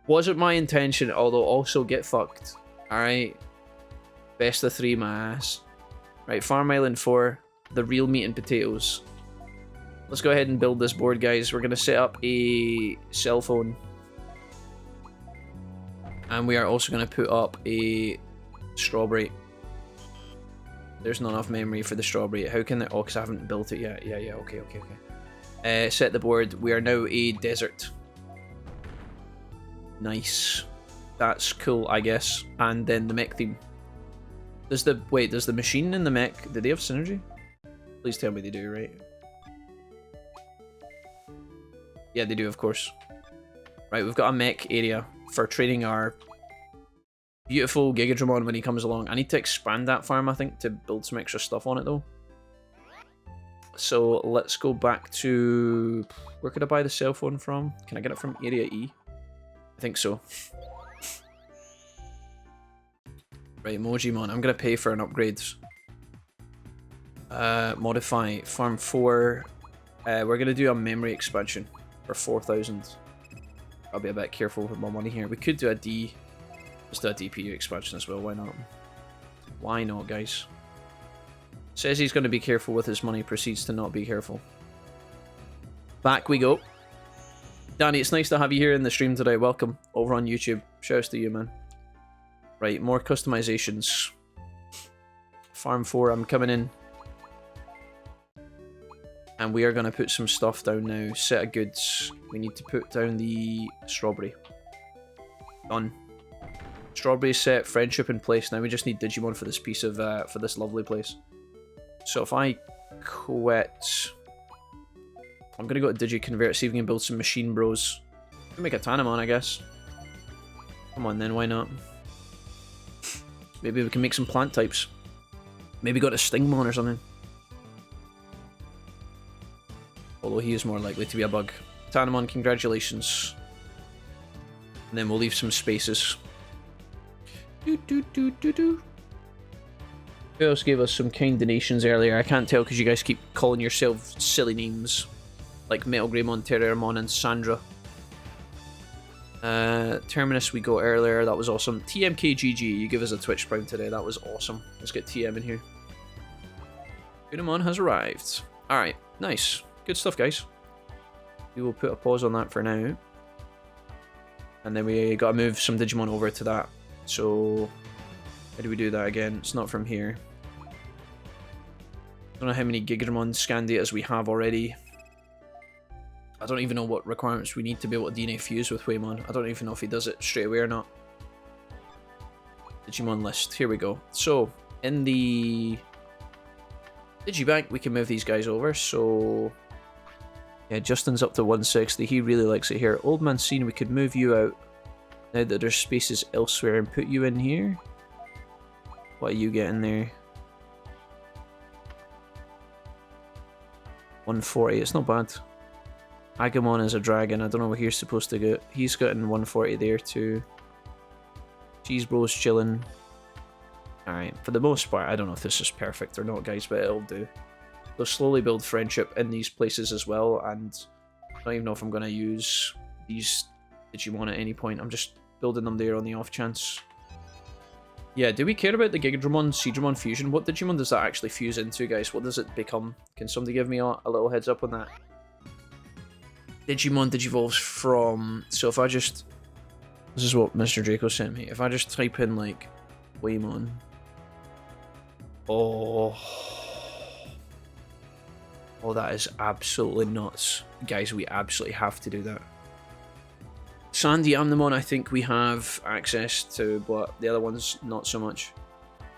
Wasn't my intention, although also get fucked. Alright. Best of 3, my ass. Right, Farm Island 4. The real meat and potatoes. Let's go ahead and build this board, guys. We're going to set up a cell phone. And we are also going to put up a strawberry. There's not enough memory for the strawberry. How can that... Oh, because I haven't built it yet. Yeah, okay. Set the board. We are now a desert. Nice. That's cool, I guess. And then the mech theme. Does the machine and the mech... Do they have synergy? Please tell me they do, right? Yeah, they do, of course. Right, we've got a mech area for training our beautiful Gigadramon when he comes along. I need to expand that farm, I think, to build some extra stuff on it, though. So let's go back to... Where could I buy the cell phone from? Can I get it from Area E? I think so. Right, Mojimon. I'm going to pay for an upgrade. Modify. Farm 4. We're going to do a memory expansion for 4,000. I'll be a bit careful with my money here. We could do a D. Let's do a DPU expansion as well. Why not? Why not, guys? Says he's going to be careful with his money. Proceeds to not be careful. Back we go. Danny, it's nice to have you here in the stream today. Welcome over on YouTube. Shouts to you, man. Right, more customizations. Farm 4, I'm coming in. And we are going to put some stuff down now. Set of goods. We need to put down the strawberry. Done. Strawberry set, friendship in place. Now we just need Digimon for this piece of, for this lovely place. So if I quit... I'm going to go to DigiConvert, see if we can build some Machine Bros. We can make a Tanemon, I guess. Come on then, why not? Maybe we can make some plant types. Maybe got a Stingmon or something. Although he is more likely to be a bug. Tanemon, congratulations. And then we'll leave some spaces. Who else gave us some kind donations earlier? I can't tell because you guys keep calling yourself silly names. Like Metal Greymon, Terrormon, and Sandra. Terminus we got earlier. That was awesome. TMKGG, you give us a Twitch Prime today. That was awesome. Let's get TM in here. Unimon has arrived. Alright, nice. Good stuff, guys. We will put a pause on that for now. And then we gotta move some Digimon over to that. So, how do we do that again? It's not from here. I don't know how many Gigadramon scan datas we have already. I don't even know what requirements we need to be able to DNA fuse with Waymon. I don't even know if he does it straight away or not. Digimon list. Here we go. So, in the Digibank, we can move these guys over. So, yeah, Justin's up to 160. He really likes it here. Old Mancini, we could move you out now that there's spaces elsewhere and put you in here. What are you getting there? 140. It's not bad. Agamon is a dragon. I don't know what he's supposed to get. He's gotten 140 there too. Cheese Bros chilling. Alright, for the most part, I don't know if this is perfect or not, guys, but it'll do. They'll slowly build friendship in these places as well, and I don't even know if I'm going to use these Digimon at any point. I'm just building them there on the off chance. Yeah, do we care about the Gigadramon, Seedramon fusion? What Digimon does that actually fuse into, guys? What does it become? Can somebody give me a little heads up on that? Digimon digivolves from... So if I just... This is what Mr. Draco sent me. If I just type in, like, Waymon... Oh... Oh, that is absolutely nuts. Guys, we absolutely have to do that. Sandy Amnemon, I think we have access to, but the other ones, not so much.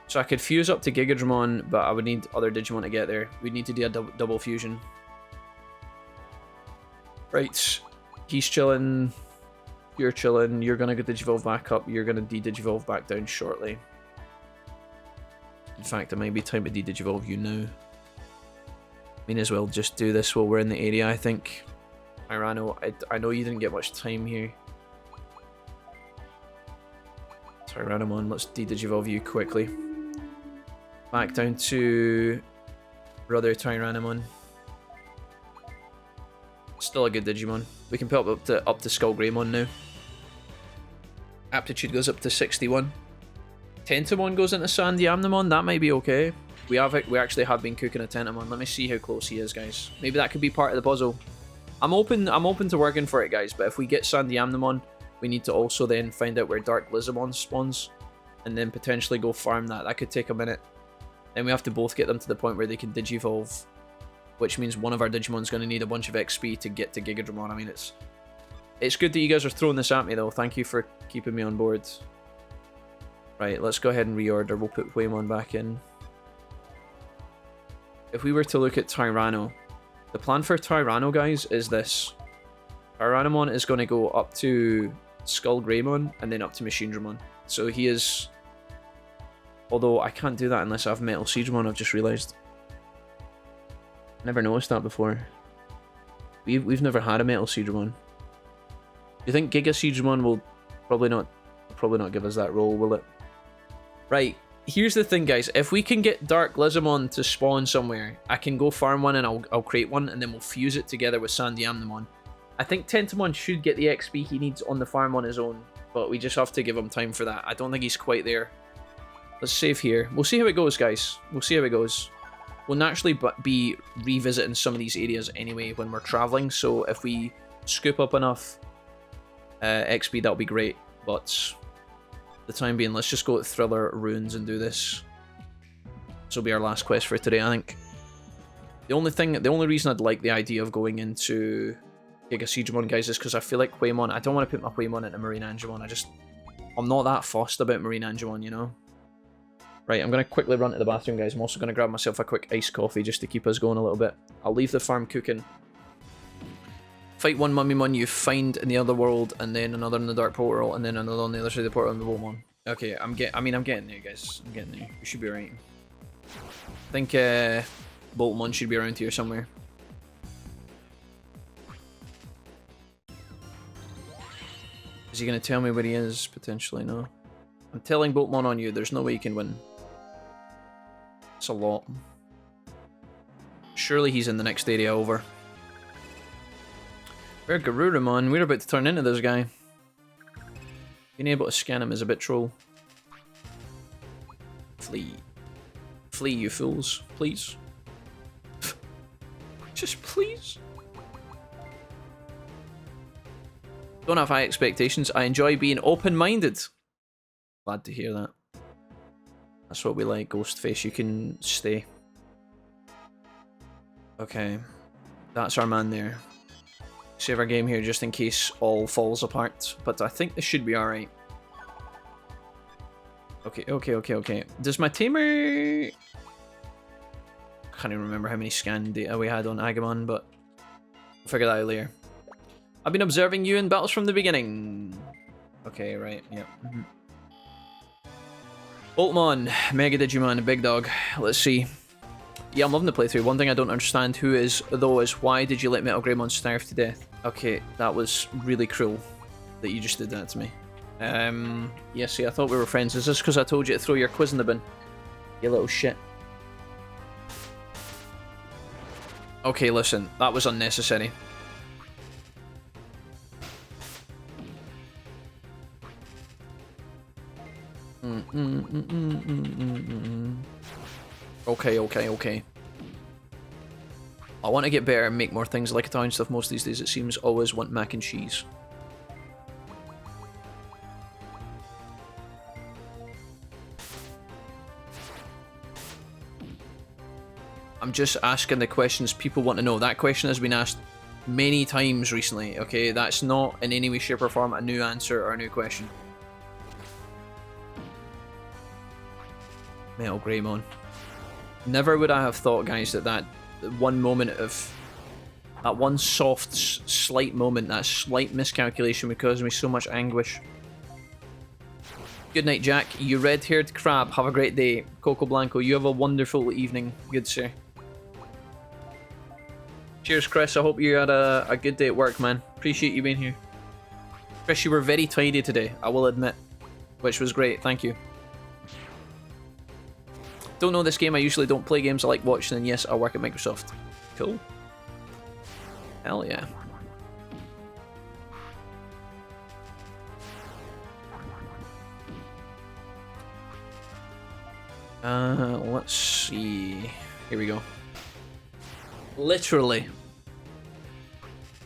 So I could fuse up to Gigadramon, but I would need other Digimon to get there. We'd need to do a double fusion. Right. He's chilling. You're chilling. You're going to get Digivolve back up. You're going to de-Digivolve back down shortly. In fact, it might be time to de-Digivolve you now. May as well just do this while we're in the area, I think. Irano, I know you didn't get much time here. Tyrannomon, let's de-Digivolve you quickly. Back down to Brother Tyrannomon. Still a good Digimon. We can put up to Skull Greymon now. Aptitude goes up to 61. Tentomon goes into Sandy Amnemon, that might be okay. We actually have been cooking a Tentomon. Let me see how close he is, guys. Maybe that could be part of the puzzle. I'm open to working for it, guys, but if we get Sandy Amnemon, we need to also then find out where Dark Lizamon spawns, and then potentially go farm that. That could take a minute. Then we have to both get them to the point where they can Digivolve, which means one of our Digimon's going to need a bunch of XP to get to Gigadramon. I mean, it's good that you guys are throwing this at me, though. Thank you for keeping me on board. Right, let's go ahead and reorder. We'll put Waymon back in. If we were to look at Tyranno, the plan for Tyranno, guys, is this. Tyrannomon is going to go up to Skull Greymon and then up to Machinedramon. So he is... Although I can't do that unless I have Metal Seedramon, I've just realised. Never noticed that before. We've never had a Metal Seedramon. Do you think Giga Seedramon will probably not give us that role, will it? Right. Here's the thing, guys. If we can get Dark Lizamon to spawn somewhere, I can go farm one and I'll create one, and then we'll fuse it together with Sandy Amnemon. I think Tentomon should get the XP he needs on the farm on his own, but we just have to give him time for that. I don't think he's quite there. Let's save here. We'll see how it goes, guys. We'll see how it goes. We'll naturally be revisiting some of these areas anyway when we're traveling, so if we scoop up enough XP, that'll be great, but... the time being, let's just go to Thriller Ruins and do this. This will be our last quest for today, I think. The only reason I'd like the idea of going into Giga Seedramon, guys, is because I feel like Waymon, I don't want to put my Waymon into Marine Angemon. I'm not that fussed about Marine Angemon, you know? Right, I'm going to quickly run to the bathroom, guys. I'm also going to grab myself a quick iced coffee just to keep us going a little bit. I'll leave the farm cooking. Fight one Mummymon you find in the other world, and then another in the Dark Portal, and then another on the other side of the portal in the Boltmon. Okay, I'm getting there, guys. I'm getting there. We should be right. I think Boltmon should be around here somewhere. Is he going to tell me where he is? Potentially, no. I'm telling Boltmon on you. There's no way you can win. It's a lot. Surely he's in the next area over. Where Garurumon? We're about to turn into this guy. Being able to scan him is a bit troll. Flee. Flee, you fools. Please. Just please. Don't have high expectations. I enjoy being open-minded. Glad to hear that. That's what we like, Ghostface. You can stay. Okay. That's our man there. Save our game here just in case all falls apart. But I think this should be alright. Okay. Does my Tamer... I can't even remember how many scan data we had on Agamon, but... I'll figure that out later. I've been observing you in battles from the beginning. Okay, right, yep. Boltmon, Mega Digimon, Big Dog. Let's see. Yeah, I'm loving the playthrough. One thing I don't understand is why did you let Metal Greymon starve to death? Okay, that was really cruel that you just did that to me. Yeah, see, I thought we were friends. Is this because I told you to throw your quiz in the bin? You little shit. Okay, listen, that was unnecessary. Okay. I want to get better and make more things like Italian stuff. Most these days it seems always want mac and cheese. I'm just asking the questions people want to know. That question has been asked many times recently, okay? That's not in any way, shape or form a new answer or a new question. Metal Greymon. Never would I have thought, guys, that one moment of... that one soft, slight moment, that slight miscalculation would cause me so much anguish. Good night, Jack. You red-haired crab. Have a great day. Coco Blanco, you have a wonderful evening. Good sir. Cheers, Chris. I hope you had a good day at work, man. Appreciate you being here. Chris, you were very tidy today, I will admit. Which was great. Thank you. Don't know this game. I usually don't play games I like watching, and yes, I work at Microsoft. Cool. Hell yeah. Let's see. Here we go. Literally.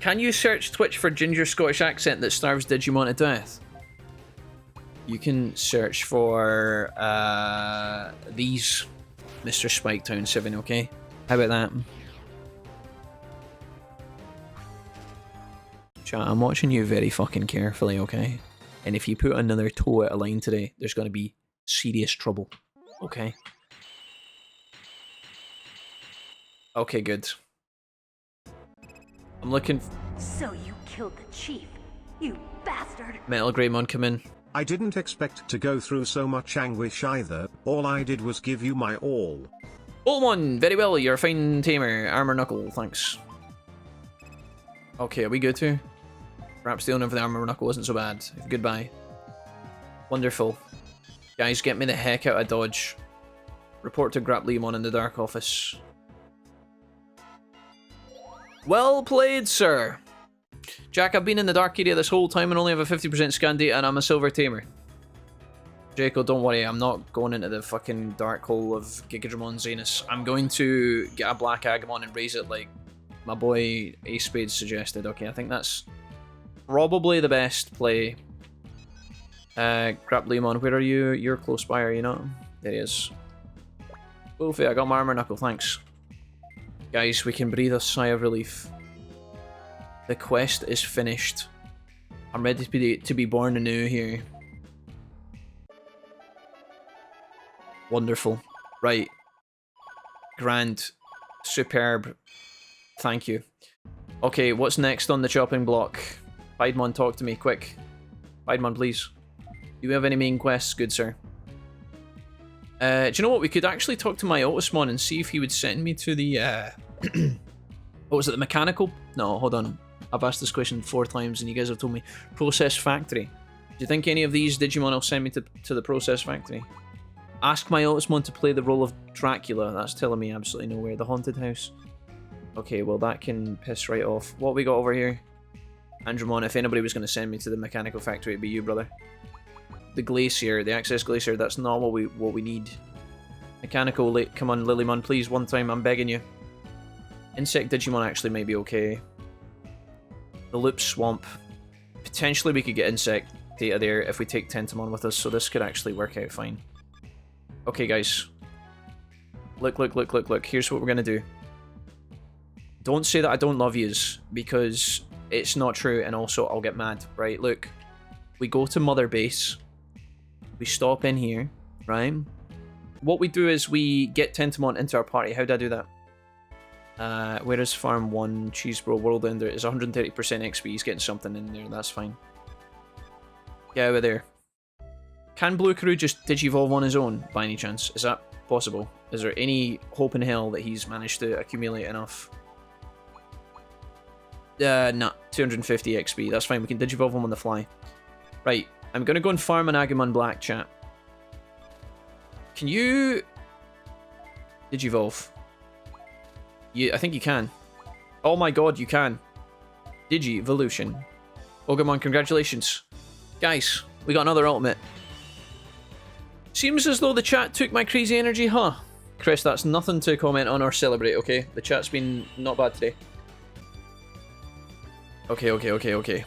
Can you search Twitch for ginger Scottish accent that starves Digimon to death? You can search for these, Mr. Spiketown 7, okay? How about that? Chat, I'm watching you very fucking carefully, okay? And if you put another toe out of line today, there's gonna be serious trouble, okay? Okay, good. I'm looking... So you killed the chief, you bastard! Metal Greymon, come in. I didn't expect to go through so much anguish either. All I did was give you my all. Old one, very well, you're a fine tamer. Armor Knuckle, thanks. Okay, are we good too? Perhaps the owner of the Armor Knuckle wasn't so bad. Goodbye. Wonderful. Guys, get me the heck out of Dodge. Report to Grapleemon in the Dark Office. Well played, sir. Jack, I've been in the dark area this whole time and only have a 50% scan data, and I'm a silver tamer. Jaco, don't worry, I'm not going into the fucking dark hole of Gigadramon Zanus. I'm going to get a black Agumon and raise it like my boy Ace Spades suggested. Okay, I think that's probably the best play. Grapleemon, where are you? You're close by, are you not? There he is. Wolfie, I got my Armor Knuckle, thanks. Guys, we can breathe a sigh of relief. The quest is finished. I'm ready to be born anew here. Wonderful. Right. Grand. Superb. Thank you. Okay, what's next on the chopping block? Piedmon, talk to me, quick. Piedmon, please. Do you have any main quests, good sir? Do you know what? We could actually talk to my Otismon and see if he would send me to the, what was it, the mechanical? No, hold on. I've asked this question 4 times and you guys have told me Process Factory. Do you think any of these Digimon will send me to the Process Factory? Ask my Otismon to play the role of Dracula. That's telling me absolutely nowhere. The Haunted House. Okay, well that can piss right off. What we got over here? Andromon, if anybody was going to send me to the Mechanical Factory, it'd be you, brother. The Glacier, the Access Glacier, that's not what we need. Mechanical, come on, Lilymon, please, one time, I'm begging you. Insect Digimon actually may be okay. The Loop Swamp. Potentially we could get Insect data there if we take Tentamon with us, so this could actually work out fine. Okay, guys. Look. Here's what we're gonna do. Don't say that I don't love yous, because it's not true, and also I'll get mad, right? Look. We go to Mother Base. We stop in here, right? What we do is we get Tentamon into our party. How do I do that? Where is Farm 1? Cheesebro World Ender is 130% XP. He's getting something in there. That's fine. Get out of there. Can Blue Crew just Digivolve on his own, by any chance? Is that possible? Is there any hope in hell that he's managed to accumulate enough? Nah. 250 XP. That's fine. We can Digivolve him on the fly. Right. I'm going to go and farm an Agumon Black, chat. Can you Digivolve? I think you can. Oh my god, you can. Digivolution. Ogumon, congratulations. Guys, we got another ultimate. Seems as though the chat took my crazy energy, huh? Chris, that's nothing to comment on or celebrate, okay? The chat's been not bad today. Okay.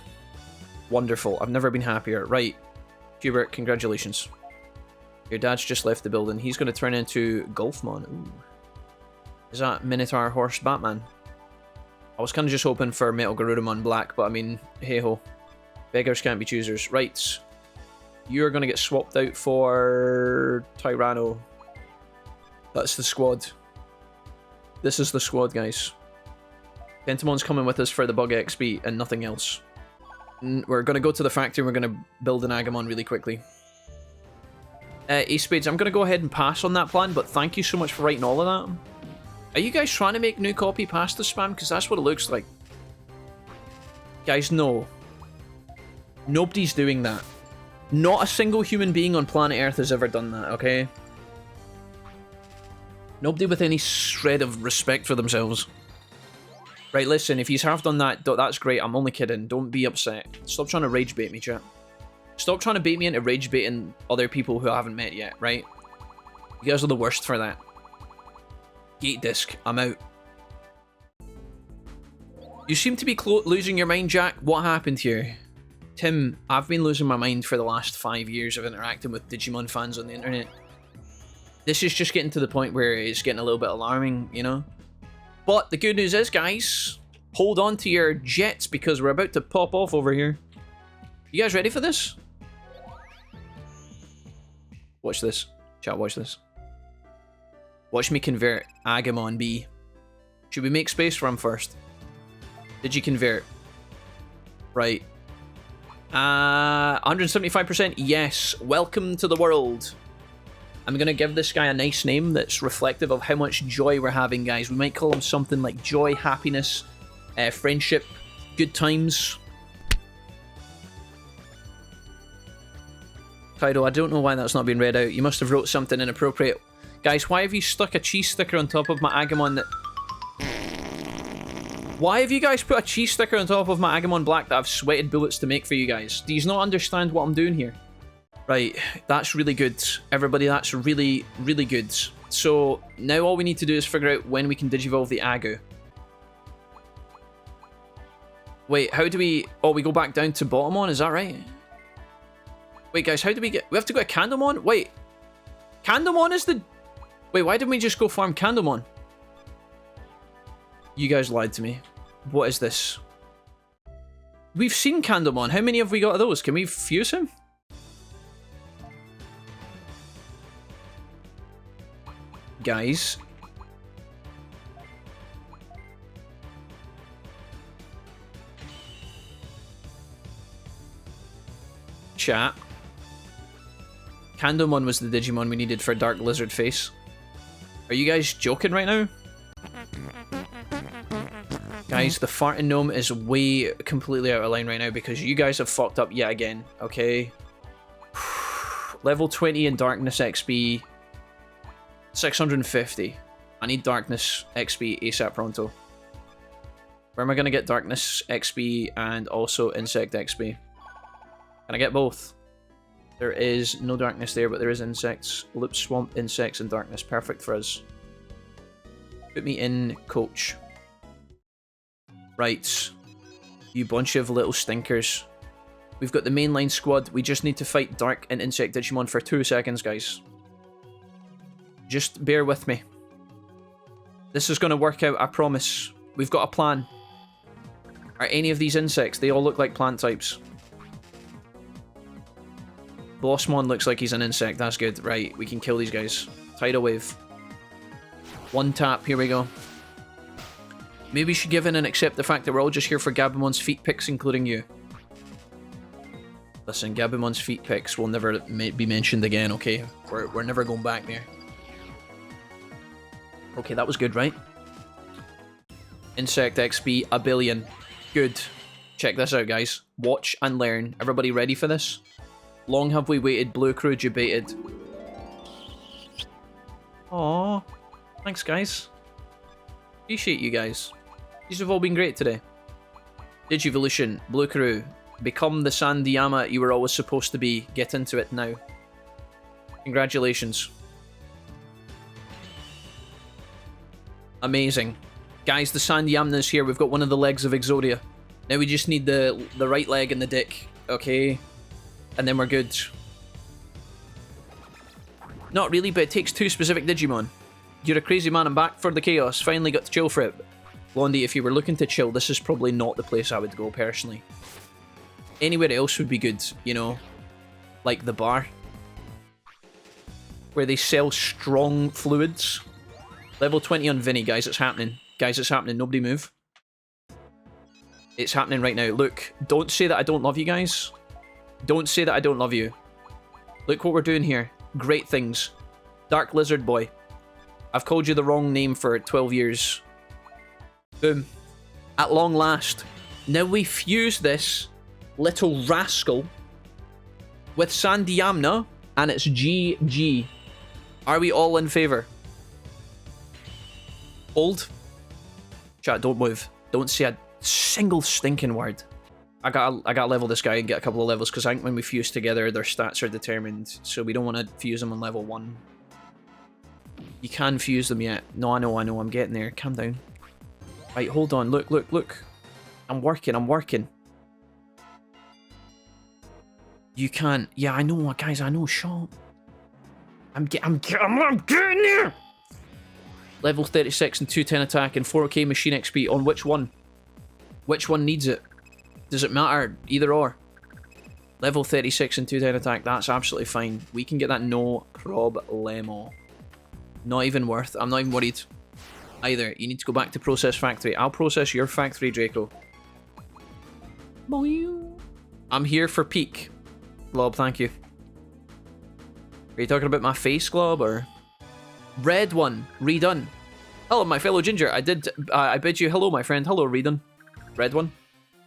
Wonderful. I've never been happier. Right. Hubert, congratulations. Your dad's just left the building. He's going to turn into Golfmon. Ooh. Is that Minotaur Horse Batman? I was kind of just hoping for Metal Garurumon Black, but I mean, hey-ho. Beggars can't be choosers. Right. You're going to get swapped out for Tyranno. That's the squad. This is the squad, guys. Pentamon's coming with us for the bug XP and nothing else. We're going to go to the factory and we're going to build an Agamon really quickly. Ace Spades, I'm going to go ahead and pass on that plan, but thank you so much for writing all of that. Are you guys trying to make new copy pasta spam? Because that's what it looks like. Guys, no. Nobody's doing that. Not a single human being on planet Earth has ever done that, okay? Nobody with any shred of respect for themselves. Right, listen, if you have done that, that's great. I'm only kidding. Don't be upset. Stop trying to rage bait me, chat. Stop trying to bait me into rage baiting other people who I haven't met yet, right? You guys are the worst for that. Gate disc, I'm out. You seem to be losing your mind, Jack. What happened here? Tim, I've been losing my mind for the last 5 years of interacting with Digimon fans on the internet. This is just getting to the point where it's getting a little bit alarming, you know? But the good news is, guys, hold on to your jets because we're about to pop off over here. You guys ready for this? Watch this. Chat, watch this. Watch me convert Agamon B. Should we make space for him first? Did you convert? Right. 175%? Yes. Welcome to the world. I'm going to give this guy a nice name that's reflective of how much joy we're having, guys. We might call him something like joy, happiness, friendship, good times. Kaido, I don't know why that's not been read out. You must have wrote something inappropriate. Guys, why have you stuck a cheese sticker on top of my Agamon that... Why have you guys put a cheese sticker on top of my Agamon Black that I've sweated bullets to make for you guys? Do you not understand what I'm doing here? Right, that's really good. Everybody, that's really, really good. So, now all we need to do is figure out when we can digivolve the Agu. Wait, how do we... Oh, we go back down to Bottomon, is that right? Wait, guys, how do we get... We have to go to Candlemon? Wait. Candlemon is the... Wait, why didn't we just go farm Candlemon? You guys lied to me. What is this? We've seen Candlemon. How many have we got of those? Can we fuse him? Guys. Chat. Candlemon was the Digimon we needed for Dark Lizard Face. Are you guys joking right now? Guys, the farting gnome is way completely out of line right now because you guys have fucked up yet again, okay? Level 20 in Darkness XP. 650. I need Darkness XP ASAP pronto. Where am I going to get Darkness XP and also Insect XP? Can I get both? There is no darkness there, but there is insects. Loop Swamp, insects, and darkness. Perfect for us. Put me in coach. Right. You bunch of little stinkers. We've got the mainline squad. We just need to fight Dark and Insect Digimon for 2 seconds, guys. Just bear with me. This is going to work out, I promise. We've got a plan. Are any of these insects? They all look like plant types. Blossmon looks like he's an insect. That's good. Right, we can kill these guys. Tidal Wave. One tap. Here we go. Maybe we should give in and accept the fact that we're all just here for Gabumon's feet picks, including you. Listen, Gabumon's feet picks will never be mentioned again, okay? We're never going back there. Okay, that was good, right? Insect XP, 1 billion. Good. Check this out, guys. Watch and learn. Everybody ready for this? Long have we waited, Blue Crew debated. Aww. Thanks, guys. Appreciate you guys. These have all been great today. Digivolution, Blue Crew. Become the Sandiyama you were always supposed to be. Get into it now. Congratulations. Amazing. Guys, the Sandyamna's here. We've got one of the legs of Exodia. Now we just need the right leg and the dick, okay? And then we're good. Not really, but it takes 2 specific Digimon. You're a crazy man, I'm back for the chaos. Finally got to chill for it. Blondie, if you were looking to chill, this is probably not the place I would go, personally. Anywhere else would be good, you know? Like the bar. Where they sell strong fluids. Level 20 on Vinny, guys, it's happening. Guys, it's happening, nobody move. It's happening right now. Look, don't say that I don't love you guys. Don't say that I don't love you. Look what we're doing here. Great things. Dark Lizard Boy. I've called you the wrong name for 12 years. Boom. At long last. Now we fuse this little rascal with Sandyamna, and it's GG. Are we all in favour? Hold. Chat, don't move. Don't say a single stinking word. I gotta level this guy and get a couple of levels, because I think when we fuse together, their stats are determined, so we don't want to fuse them on level 1. You can fuse them yet. No, I know, I'm getting there. Calm down. Right, hold on. Look. I'm working. You can't. Yeah, I know, guys, I know. Shut up. I'm getting there! Level 36 and 210 attack and 4k machine XP on which one? Which one needs it? Does it matter? Either or. Level 36 and 210 attack, that's absolutely fine. We can get that no problemo. Not even worth. I'm not even worried. Either. You need to go back to process factory. I'll process your factory, Draco. I'm here for peak. Glob, thank you. Are you talking about my face, Glob, or? Red one, redone. Hello, my fellow ginger. I bid you hello, my friend. Hello, redone. Red one,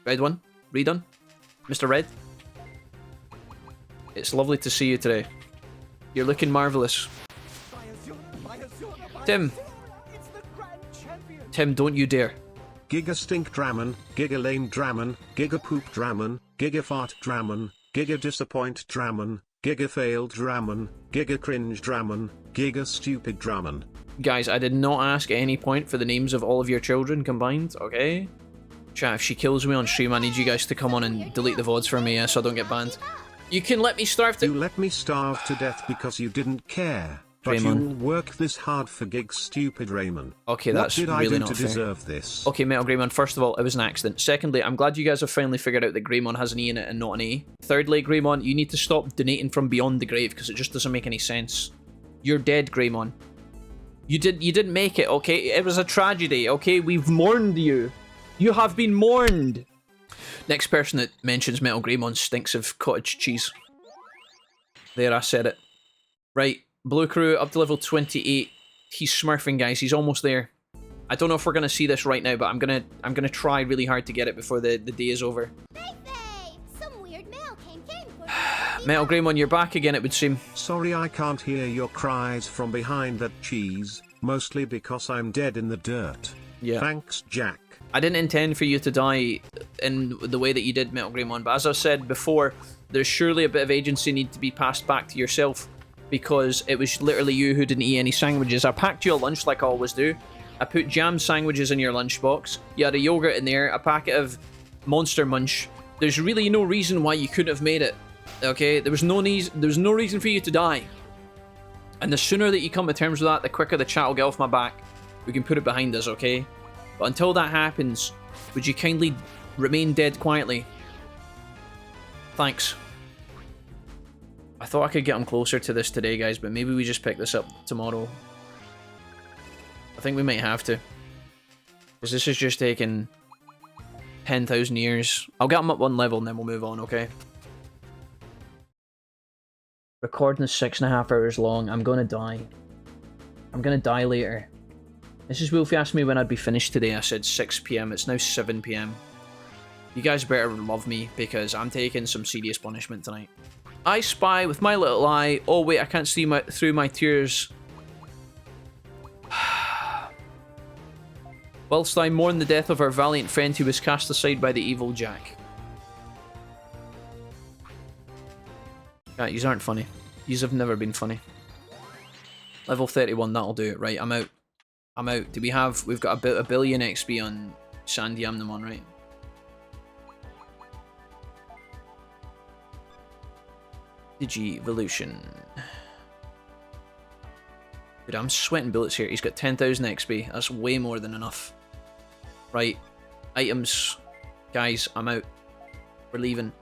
redone. Mr. Red. It's lovely to see you today. You're looking marvelous. Tim, don't you dare. Giga Stink Dramon, Giga Lame Dramon, Giga Poop Dramon, Giga Fart Dramon, Giga Disappoint Dramon, Giga Failed Dramon, Giga Cringe Dramon, Giga Stupid Dramon. Guys, I did not ask at any point for the names of all of your children combined, okay? Chat, if she kills me on stream, I need you guys to come on and delete the VODs for me so I don't get banned. You can let me starve to- You let me starve to death because you didn't care. But Raymond. you'll work this hard for Gig Stupid Raymond. Okay, that's really really not not fair. fair. Deserve this? Okay, Metal Greymon, first of all, it was an accident. Secondly, I'm glad you guys have finally figured out that Greymon has an E in it and not an A. Thirdly, Greymon, you need to stop donating from beyond the grave because it just doesn't make any sense. You're dead, Greymon. You didn't make it, okay? It was a tragedy, okay? We've mourned you. You have been mourned. Next person that mentions Metal Greymon stinks of cottage cheese. There, I said it. Right. Blue Crew up to level 28. He's smurfing, guys. He's almost there. I don't know if we're gonna see this right now, but I'm gonna try really hard to get it before the day is over. Some weird mail came Metal Greymon, you're back again, it would seem. Sorry I can't hear your cries from behind that cheese, mostly because I'm dead in the dirt. Yeah. Thanks, Jack. I didn't intend for you to die in the way that you did, Metal Greymon, but as I said before, there's surely a bit of agency need to be passed back to yourself, because it was literally you who didn't eat any sandwiches. I packed you a lunch like I always do. I put jam sandwiches in your lunchbox. You had a yogurt in there, a packet of Monster Munch. There's really no reason why you couldn't have made it. Okay, there's no reason for you to die. And the sooner that you come to terms with that, the quicker the chat will get off my back. We can put it behind us, okay? But until that happens, would you kindly remain dead quietly? Thanks. I thought I could get him closer to this today, guys, but maybe we just pick this up tomorrow. I think we might have to. Because this is just taking 10,000 years. I'll get him up one level and then we'll move on, okay? Recording is 6.5 hours long. I'm gonna die. I'm gonna die later. Mrs. Wolfie asked me when I'd be finished today. I said 6 PM. It's now 7 PM. You guys better love me because I'm taking some serious punishment tonight. I spy with my little eye. Oh wait, I can't see through my tears. Whilst I mourn the death of our valiant friend who was cast aside by the evil Jack. These aren't funny. These have never been funny. Level 31, that'll do it. Right, I'm out. I'm out. Do we have... We've got a billion XP on Sandyamnamon, right? Digivolution. Dude, I'm sweating bullets here. He's got 10,000 XP. That's way more than enough. Right. Items. Guys, I'm out. We're leaving.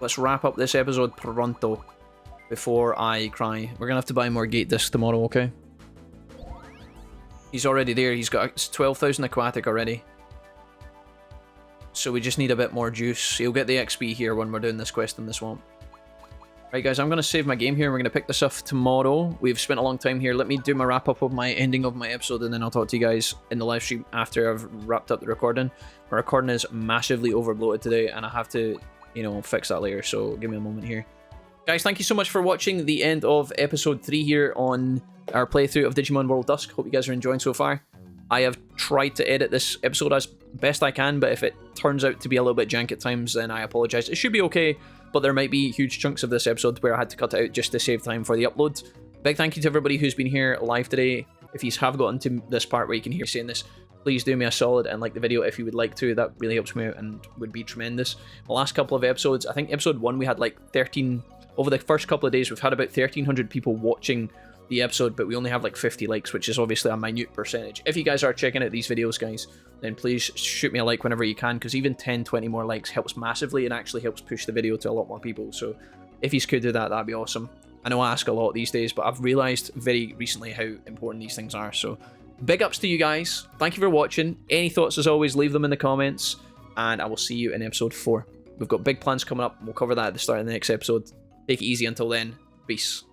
Let's wrap up this episode pronto before I cry. We're gonna have to buy more gate discs tomorrow, okay? He's already there. He's got 12,000 aquatic already. So we just need a bit more juice. He'll get the XP here when we're doing this quest in the swamp. Right, guys, I'm going to save my game here. We're going to pick this up tomorrow. We've spent a long time here. Let me do my wrap-up of my ending of my episode, and then I'll talk to you guys in the live stream after I've wrapped up the recording. My recording is massively overbloated today, and I have to, you know, fix that later, so give me a moment here. Guys, thank you so much for watching the end of episode 3 here on our playthrough of Digimon World Dusk. Hope you guys are enjoying so far. I have tried to edit this episode as best I can, but if it turns out to be a little bit jank at times, then I apologise. It should be okay, but there might be huge chunks of this episode where I had to cut it out just to save time for the upload. Big thank you to everybody who's been here live today. If you have gotten to this part where you can hear me saying this, please do me a solid and like the video if you would like to. That really helps me out and would be tremendous. The last couple of episodes, I think episode 1 we had like 13... Over the first couple of days, we've had about 1,300 people watching the episode, but we only have like 50 likes, which is obviously a minute percentage. If you guys are checking out these videos, guys, then please shoot me a like whenever you can, because even 10, 20 more likes helps massively and actually helps push the video to a lot more people. So if you could do that, that'd be awesome. I know I ask a lot these days, but I've realised very recently how important these things are. So big ups to you guys. Thank you for watching. Any thoughts, as always, leave them in the comments, and I will see you in episode 4. We've got big plans coming up. We'll cover that at the start of the next episode. Take it easy until then. Peace.